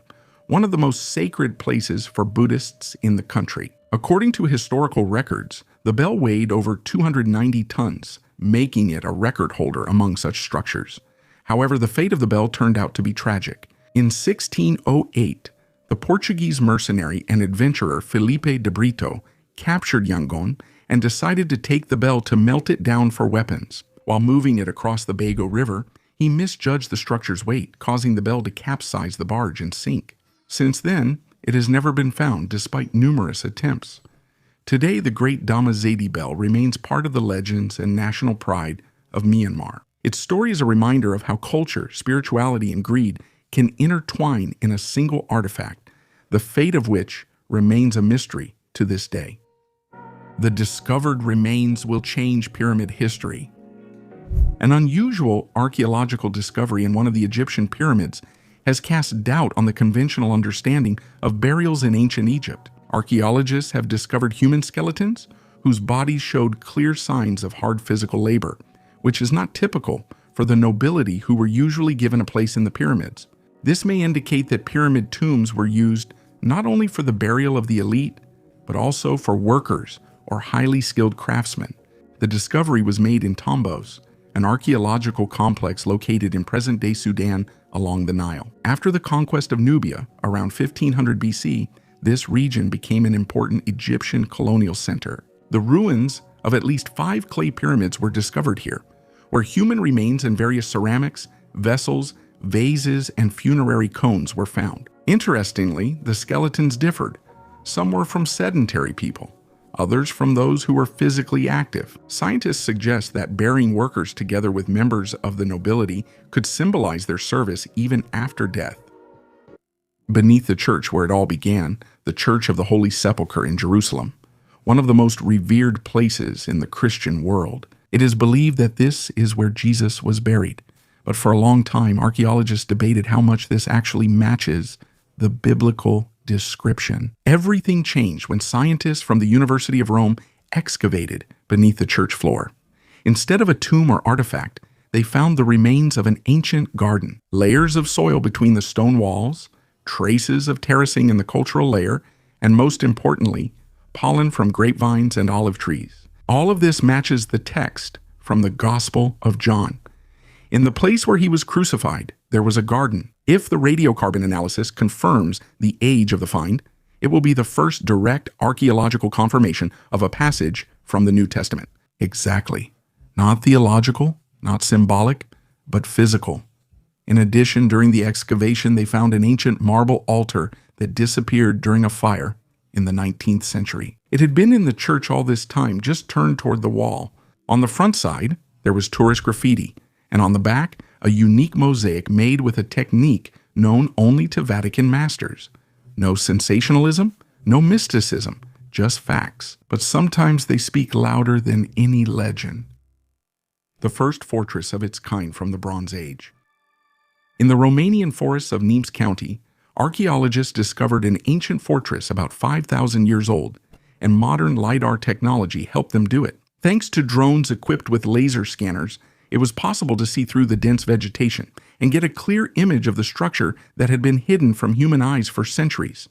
one of the most sacred places for Buddhists in the country. According to historical records, the bell weighed over 290 tons, making it a record holder among such structures. However, the fate of the bell turned out to be tragic. In 1608, the Portuguese mercenary and adventurer Felipe de Brito captured Yangon and decided to take the bell to melt it down for weapons. While moving it across the Bago River, he misjudged the structure's weight, causing the bell to capsize the barge and sink. Since then, it has never been found despite numerous attempts. Today, the Great Dhamazedi Bell remains part of the legends and national pride of Myanmar. Its story is a reminder of how culture, spirituality, and greed can intertwine in a single artifact, the fate of which remains a mystery to this day. The discovered remains will change pyramid history. An unusual archaeological discovery in one of the Egyptian pyramids has cast doubt on the conventional understanding of burials in ancient Egypt. Archaeologists have discovered human skeletons whose bodies showed clear signs of hard physical labor, which is not typical for the nobility who were usually given a place in the pyramids. This may indicate that pyramid tombs were used not only for the burial of the elite, but also for workers or highly skilled craftsmen. The discovery was made in Tombos, an archaeological complex located in present-day Sudan along the Nile. After the conquest of Nubia, around 1500 BC, this region became an important Egyptian colonial center. The ruins of at least 5 clay pyramids were discovered here, where human remains and various ceramics, vessels, vases, and funerary cones were found. Interestingly, the skeletons differed. Some were from sedentary people, others from those who were physically active. Scientists suggest that burying workers together with members of the nobility could symbolize their service even after death. Beneath the church where it all began, the Church of the Holy Sepulchre in Jerusalem, one of the most revered places in the Christian world, it is believed that this is where Jesus was buried. But for a long time, archaeologists debated how much this actually matches the biblical description. Everything changed when scientists from the University of Rome excavated beneath the church floor. Instead of a tomb or artifact, they found the remains of an ancient garden, layers of soil between the stone walls, traces of terracing in the cultural layer, and most importantly, pollen from grapevines and olive trees. All of this matches the text from the Gospel of John. In the place where he was crucified, there was a garden. If the radiocarbon analysis confirms the age of the find, it will be the first direct archaeological confirmation of a passage from the New Testament. Exactly. Not theological, not symbolic, but physical. In addition, during the excavation, they found an ancient marble altar that disappeared during a fire in the 19th century. It had been in the church all this time, just turned toward the wall. On the front side, there was tourist graffiti, and on the back, a unique mosaic made with a technique known only to Vatican masters. No sensationalism, no mysticism, just facts. But sometimes they speak louder than any legend. The first fortress of its kind from the Bronze Age. In the Romanian forests of Neams County, archaeologists discovered an ancient fortress about 5,000 years old, and modern LiDAR technology helped them do it. Thanks to drones equipped with laser scanners, it was possible to see through the dense vegetation and get a clear image of the structure that had been hidden from human eyes for centuries.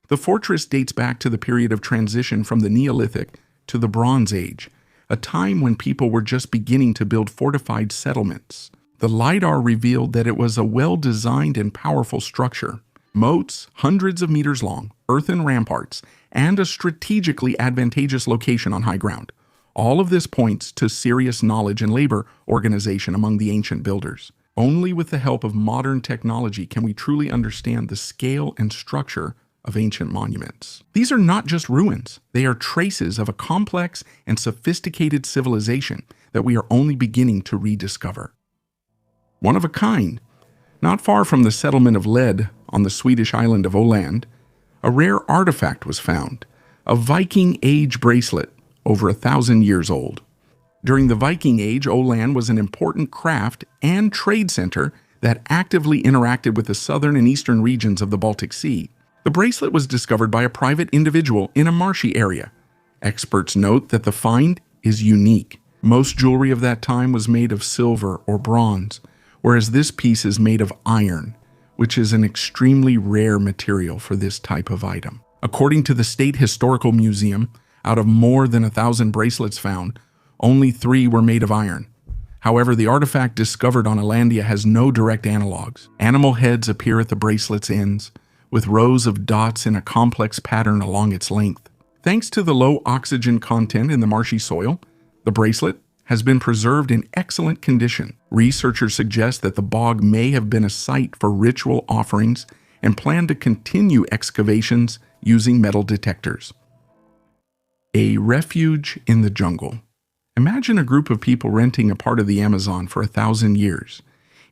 The fortress dates back to the period of transition from the Neolithic to the Bronze Age, a time when people were just beginning to build fortified settlements. The LiDAR revealed that it was a well-designed and powerful structure. Moats, hundreds of meters long, earthen ramparts, and a strategically advantageous location on high ground. All of this points to serious knowledge and labor organization among the ancient builders. Only with the help of modern technology can we truly understand the scale and structure of ancient monuments. These are not just ruins. They are traces of a complex and sophisticated civilization that we are only beginning to rediscover. One of a kind, not far from the settlement of Led on the Swedish island of Åland, a rare artifact was found, a Viking Age bracelet over 1,000 years old. During the Viking Age, Åland was an important craft and trade center that actively interacted with the southern and eastern regions of the Baltic Sea. The bracelet was discovered by a private individual in a marshy area. Experts note that the find is unique. Most jewelry of that time was made of silver or bronze, whereas this piece is made of iron, which is an extremely rare material for this type of item. According to the State Historical Museum, out of more than 1,000 bracelets found, only 3 were made of iron. However, the artifact discovered on Alandia has no direct analogs. Animal heads appear at the bracelet's ends, with rows of dots in a complex pattern along its length. Thanks to the low oxygen content in the marshy soil, the bracelet has been preserved in excellent condition. Researchers suggest that the bog may have been a site for ritual offerings and plan to continue excavations using metal detectors. A refuge in the jungle. Imagine a group of people renting a part of the Amazon for 1,000 years,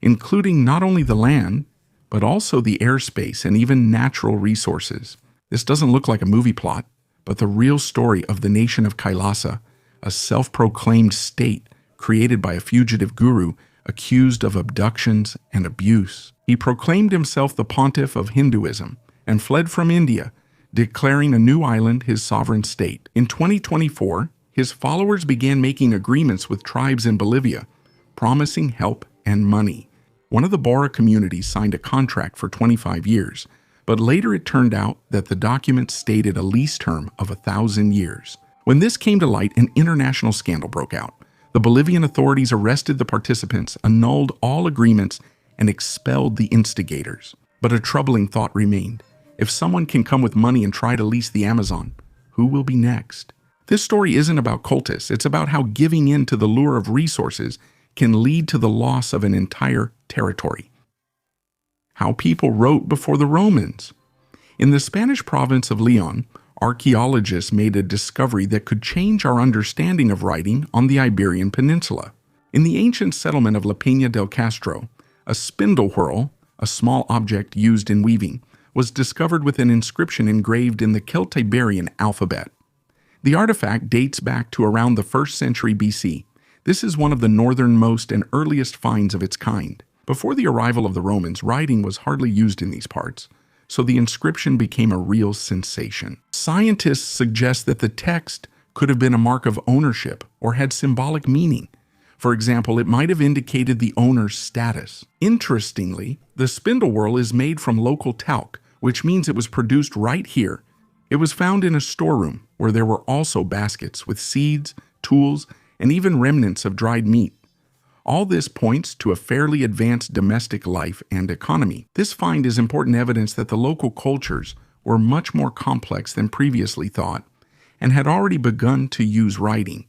including not only the land, but also the airspace and even natural resources. This doesn't look like a movie plot, but the real story of the nation of Kailasa, a self-proclaimed state created by a fugitive guru accused of abductions and abuse. He proclaimed himself the pontiff of Hinduism and fled from India, declaring a new island his sovereign state. In 2024, his followers began making agreements with tribes in Bolivia, promising help and money. One of the Bora communities signed a contract for 25 years, but later it turned out that the documents stated a lease term of 1,000 years. When this came to light, an international scandal broke out. The Bolivian authorities arrested the participants, annulled all agreements, and expelled the instigators. But a troubling thought remained. If someone can come with money and try to lease the Amazon, who will be next? This story isn't about cultists. It's about how giving in to the lure of resources can lead to the loss of an entire territory. How people wrote before the Romans. In the Spanish province of Leon, archaeologists made a discovery that could change our understanding of writing on the Iberian Peninsula. In the ancient settlement of La Peña del Castro, a spindle whorl, a small object used in weaving, was discovered with an inscription engraved in the Celtiberian alphabet. The artifact dates back to around the 1st century BC. This is one of the northernmost and earliest finds of its kind. Before the arrival of the Romans, writing was hardly used in these parts, so the inscription became a real sensation. Scientists suggest that the text could have been a mark of ownership or had symbolic meaning. For example, it might have indicated the owner's status. Interestingly, the spindle whorl is made from local talc, which means it was produced right here. It was found in a storeroom where there were also baskets with seeds, tools, and even remnants of dried meat. All this points to a fairly advanced domestic life and economy. This find is important evidence that the local cultures were much more complex than previously thought and had already begun to use writing.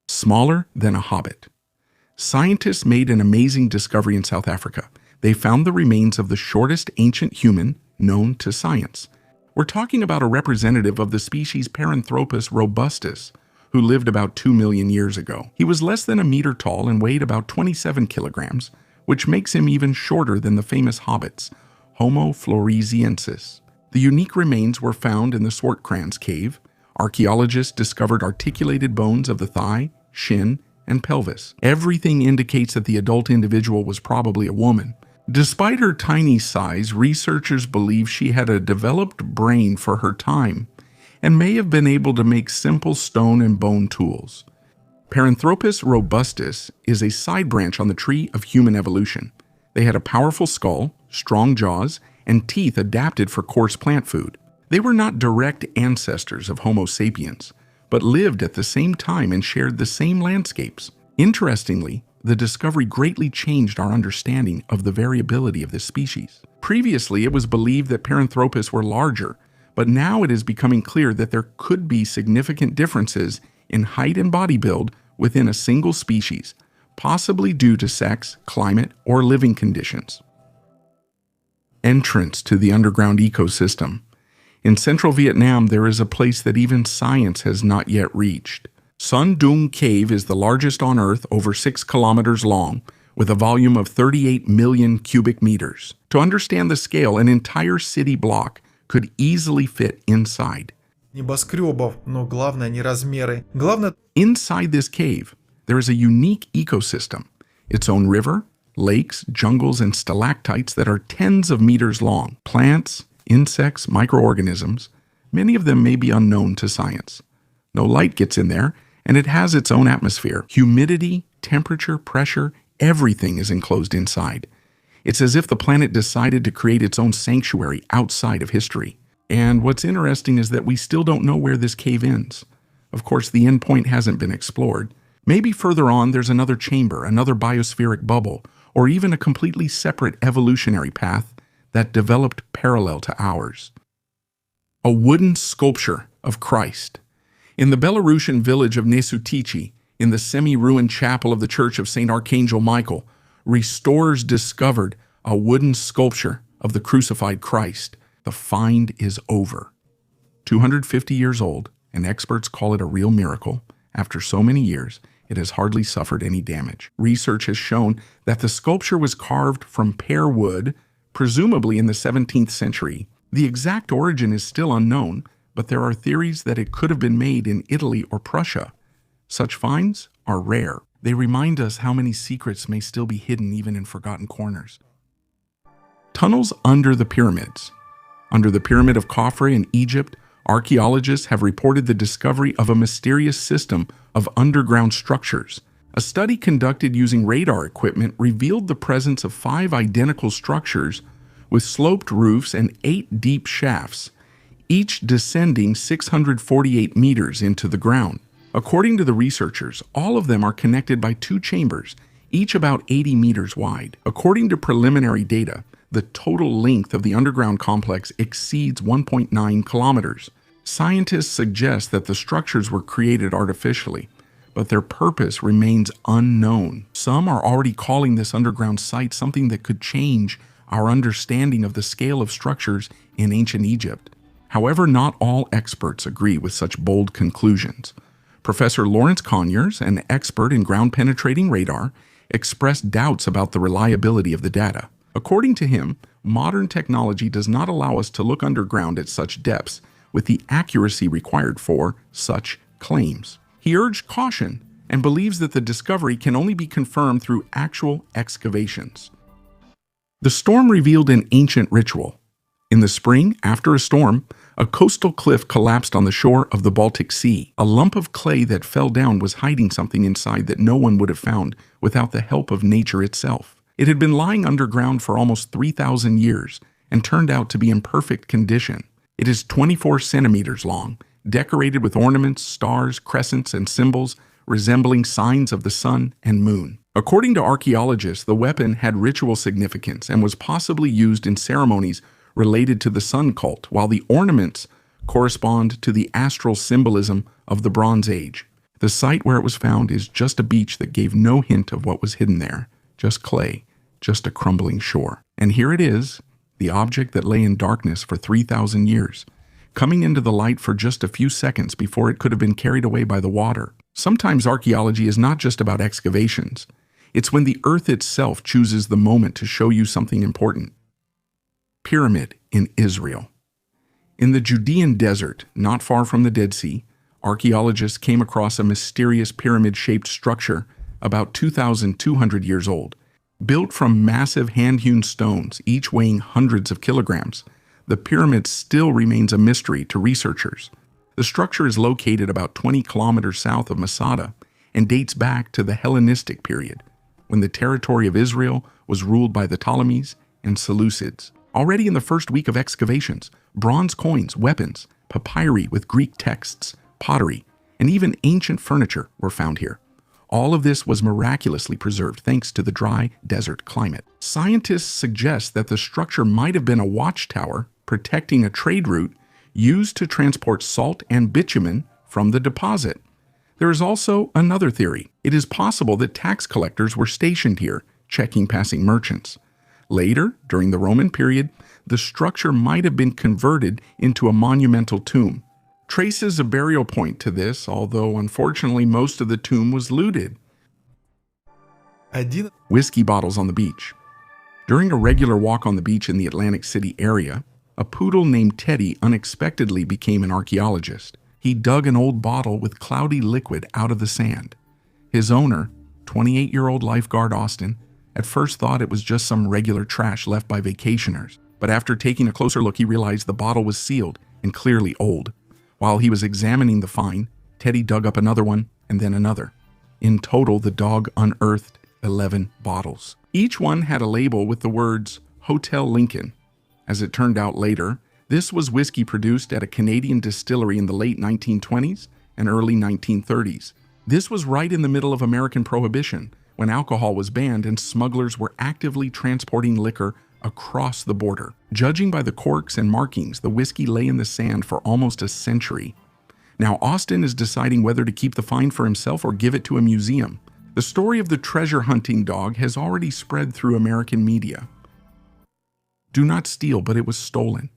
Smaller than a hobbit. Scientists made an amazing discovery in South Africa. They found the remains of the shortest ancient human known to science. We're talking about a representative of the species Paranthropus robustus, who lived about 2 million years ago. He was less than a meter tall and weighed about 27 kilograms, which makes him even shorter than the famous hobbits, Homo floresiensis. The unique remains were found in the Swartkrans cave. Archaeologists discovered articulated bones of the thigh, shin, and pelvis. Everything indicates that the adult individual was probably a woman. Despite her tiny size, researchers believe she had a developed brain for her time and may have been able to make simple stone and bone tools. Paranthropus robustus is a side branch on the tree of human evolution. They had a powerful skull, strong jaws, and teeth adapted for coarse plant food. They were not direct ancestors of Homo sapiens, but lived at the same time and shared the same landscapes. Interestingly, the discovery greatly changed our understanding of the variability of this species. Previously, it was believed that Paranthropus were larger, but now it is becoming clear that there could be significant differences in height and body build within a single species, possibly due to sex, climate, or living conditions. Entrance to the underground ecosystem. In central Vietnam, there is a place that even science has not yet reached. Sun Dung Cave is the largest on Earth, over 6 kilometers long, with a volume of 38 million cubic meters. To understand the scale, an entire city block could easily fit inside. Небоскребов, но главное не размеры. Главное... Inside this cave, there is a unique ecosystem, its own river, lakes, jungles, and stalactites that are tens of meters long. Plants, insects, microorganisms, many of them may be unknown to science. No light gets in there, and it has its own atmosphere. Humidity, temperature, pressure, everything is enclosed inside. It's as if the planet decided to create its own sanctuary outside of history. And what's interesting is that we still don't know where this cave ends. Of course, the end point hasn't been explored. Maybe further on there's another chamber, another biospheric bubble, or even a completely separate evolutionary path that developed parallel to ours. A wooden sculpture of Christ. In the Belarusian village of Nesutici, in the semi-ruined chapel of the Church of St. Archangel Michael, restorers discovered a wooden sculpture of the crucified Christ. The find is over. 250 years old, and experts call it a real miracle. After so many years, it has hardly suffered any damage. Research has shown that the sculpture was carved from pear wood, presumably in the 17th century. The exact origin is still unknown, but there are theories that it could have been made in Italy or Prussia. Such finds are rare. They remind us how many secrets may still be hidden even in forgotten corners. Tunnels under the pyramids. Under the Pyramid of Khafre in Egypt, archaeologists have reported the discovery of a mysterious system of underground structures. A study conducted using radar equipment revealed the presence of 5 identical structures with sloped roofs and 8 deep shafts, each descending 648 meters into the ground. According to the researchers, all of them are connected by 2 chambers, each about 80 meters wide. According to preliminary data, the total length of the underground complex exceeds 1.9 kilometers. Scientists suggest that the structures were created artificially, but their purpose remains unknown. Some are already calling this underground site something that could change our understanding of the scale of structures in ancient Egypt. However, not all experts agree with such bold conclusions. Professor Lawrence Conyers, an expert in ground-penetrating radar, expressed doubts about the reliability of the data. According to him, modern technology does not allow us to look underground at such depths with the accuracy required for such claims. He urged caution and believes that the discovery can only be confirmed through actual excavations. The storm revealed an ancient ritual. In the spring, after a storm, a coastal cliff collapsed on the shore of the Baltic Sea. A lump of clay that fell down was hiding something inside that no one would have found without the help of nature itself. It had been lying underground for almost 3,000 years and turned out to be in perfect condition. It is 24 centimeters long, decorated with ornaments, stars, crescents, and symbols resembling signs of the sun and moon. According to archaeologists, the weapon had ritual significance and was possibly used in ceremonies related to the sun cult, while the ornaments correspond to the astral symbolism of the Bronze Age. The site where it was found is just a beach that gave no hint of what was hidden there, just clay, just a crumbling shore. And here it is, the object that lay in darkness for 3,000 years, coming into the light for just a few seconds before it could have been carried away by the water. Sometimes archaeology is not just about excavations. It's when the earth itself chooses the moment to show you something important. Pyramid in Israel. In the Judean desert, not far from the Dead Sea, archaeologists came across a mysterious pyramid-shaped structure about 2,200 years old. Built from massive hand-hewn stones, each weighing hundreds of kilograms, the pyramid still remains a mystery to researchers. The structure is located about 20 kilometers south of Masada and dates back to the Hellenistic period, when the territory of Israel was ruled by the Ptolemies and Seleucids. Already in the first week of excavations, bronze coins, weapons, papyri with Greek texts, pottery, and even ancient furniture were found here. All of this was miraculously preserved thanks to the dry desert climate. Scientists suggest that the structure might have been a watchtower protecting a trade route used to transport salt and bitumen from the deposit. There is also another theory. It is possible that tax collectors were stationed here, checking passing merchants. Later, during the Roman period, the structure might have been converted into a monumental tomb. Traces a burial point to this, although unfortunately most of the tomb was looted. Whiskey bottles on the beach. During a regular walk on the beach in the Atlantic City area, a poodle named Teddy unexpectedly became an archaeologist. He dug an old bottle with cloudy liquid out of the sand. His owner, 28-year-old lifeguard Austin, at first thought it was just some regular trash left by vacationers, but after taking a closer look he realized the bottle was sealed and clearly old. While he was examining the find, Teddy dug up another one and then another. In total, the dog unearthed 11 bottles. Each one had a label with the words Hotel Lincoln. As it turned out later, this was whiskey produced at a Canadian distillery in the late 1920s and early 1930s. This was right in the middle of American Prohibition, when alcohol was banned and smugglers were actively transporting liquor across the border. Judging by the corks and markings, the whiskey lay in the sand for almost a century. Now Austin is deciding whether to keep the find for himself or give it to a museum. The story of the treasure hunting dog has already spread through American media. Do not steal, but it was stolen.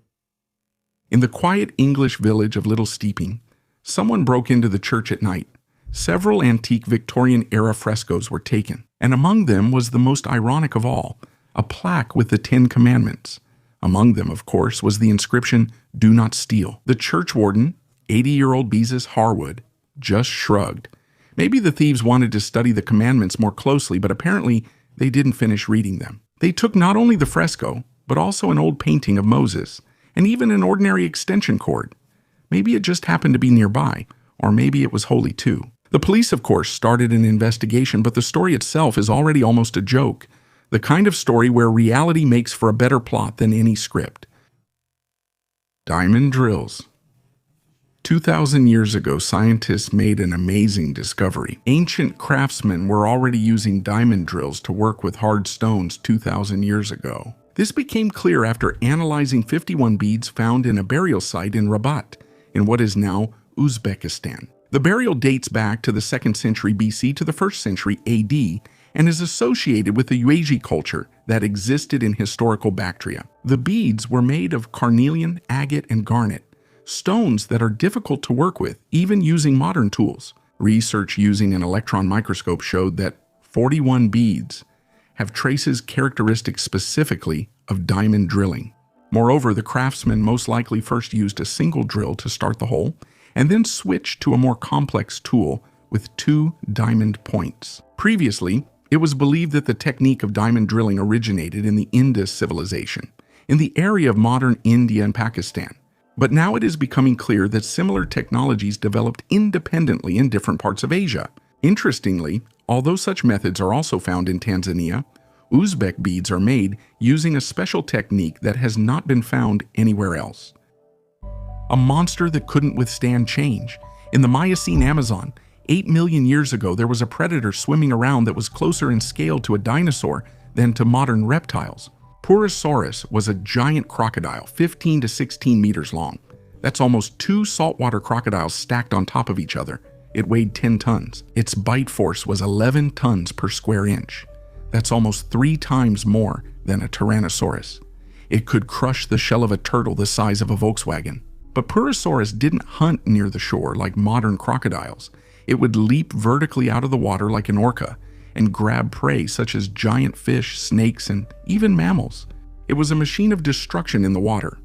In the quiet English village of Little Steeping, someone broke into the church at night. Several antique Victorian-era frescoes were taken, and among them was the most ironic of all, a plaque with the 10 Commandments. Among them, of course, was the inscription, "Do not steal." The church warden, 80-year-old Beezus Harwood, just shrugged. Maybe the thieves wanted to study the commandments more closely, but apparently they didn't finish reading them. They took not only the fresco, but also an old painting of Moses, and even an ordinary extension cord. Maybe it just happened to be nearby, or maybe it was holy too. The police, of course, started an investigation, but the story itself is already almost a joke. The kind of story where reality makes for a better plot than any script. Diamond drills. 2,000 years ago, scientists made an amazing discovery. Ancient craftsmen were already using diamond drills to work with hard stones 2,000 years ago. This became clear after analyzing 51 beads found in a burial site in Rabat, in what is now Uzbekistan. The burial dates back to the 2nd century BC to the 1st century AD and is associated with the Yuezhi culture that existed in historical Bactria. The beads were made of carnelian, agate, and garnet, stones that are difficult to work with, even using modern tools. Research using an electron microscope showed that 41 beads have traces characteristic specifically of diamond drilling. Moreover, the craftsman most likely first used a single drill to start the hole, and then switched to a more complex tool with 2 diamond points. Previously, it was believed that the technique of diamond drilling originated in the Indus civilization, in the area of modern India and Pakistan. But now it is becoming clear that similar technologies developed independently in different parts of Asia. Interestingly, although such methods are also found in Tanzania, Uzbek beads are made using a special technique that has not been found anywhere else. A monster that couldn't withstand change. In the Miocene Amazon, 8 million years ago, there was a predator swimming around that was closer in scale to a dinosaur than to modern reptiles. Purosaurus was a giant crocodile, 15 to 16 meters long. That's almost 2 saltwater crocodiles stacked on top of each other. It weighed 10 tons. Its bite force was 11 tons per square inch. That's almost 3 times more than a Tyrannosaurus. It could crush the shell of a turtle the size of a Volkswagen. But Purosaurus didn't hunt near the shore like modern crocodiles. It would leap vertically out of the water like an orca and grab prey such as giant fish, snakes, and even mammals. It was a machine of destruction in the water.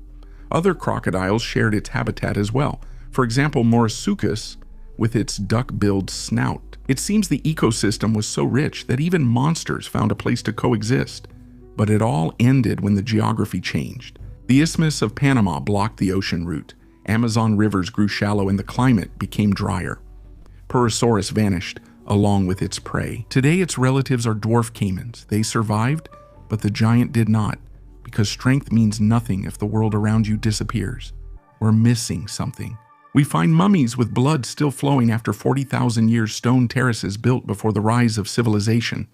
Other crocodiles shared its habitat as well. For example, Morsuchus with its duck-billed snout. It seems the ecosystem was so rich that even monsters found a place to coexist. But it all ended when the geography changed. The Isthmus of Panama blocked the ocean route. Amazon rivers grew shallow and the climate became drier. Purosaurus vanished, along with its prey. Today, its relatives are dwarf caimans. They survived, but the giant did not, because strength means nothing if the world around you disappears. We're missing something. We find mummies with blood still flowing after 40,000 years stone terraces built before the rise of civilization.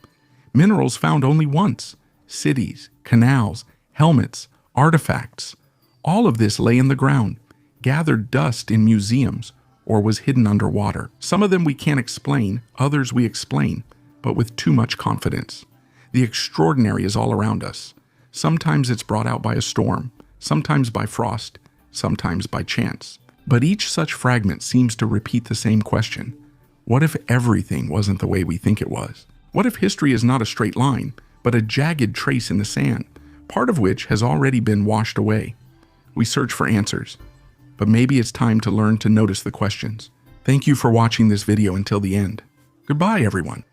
Minerals found only once. Cities, canals, helmets, artifacts. All of this lay in the ground, gathered dust in museums, or was hidden underwater. Some of them we can't explain, others we explain, but with too much confidence. The extraordinary is all around us. Sometimes it's brought out by a storm, sometimes by frost, sometimes by chance. But each such fragment seems to repeat the same question. What if everything wasn't the way we think it was? What if history is not a straight line, but a jagged trace in the sand, part of which has already been washed away? We search for answers, but maybe it's time to learn to notice the questions. Thank you for watching this video until the end. Goodbye, everyone.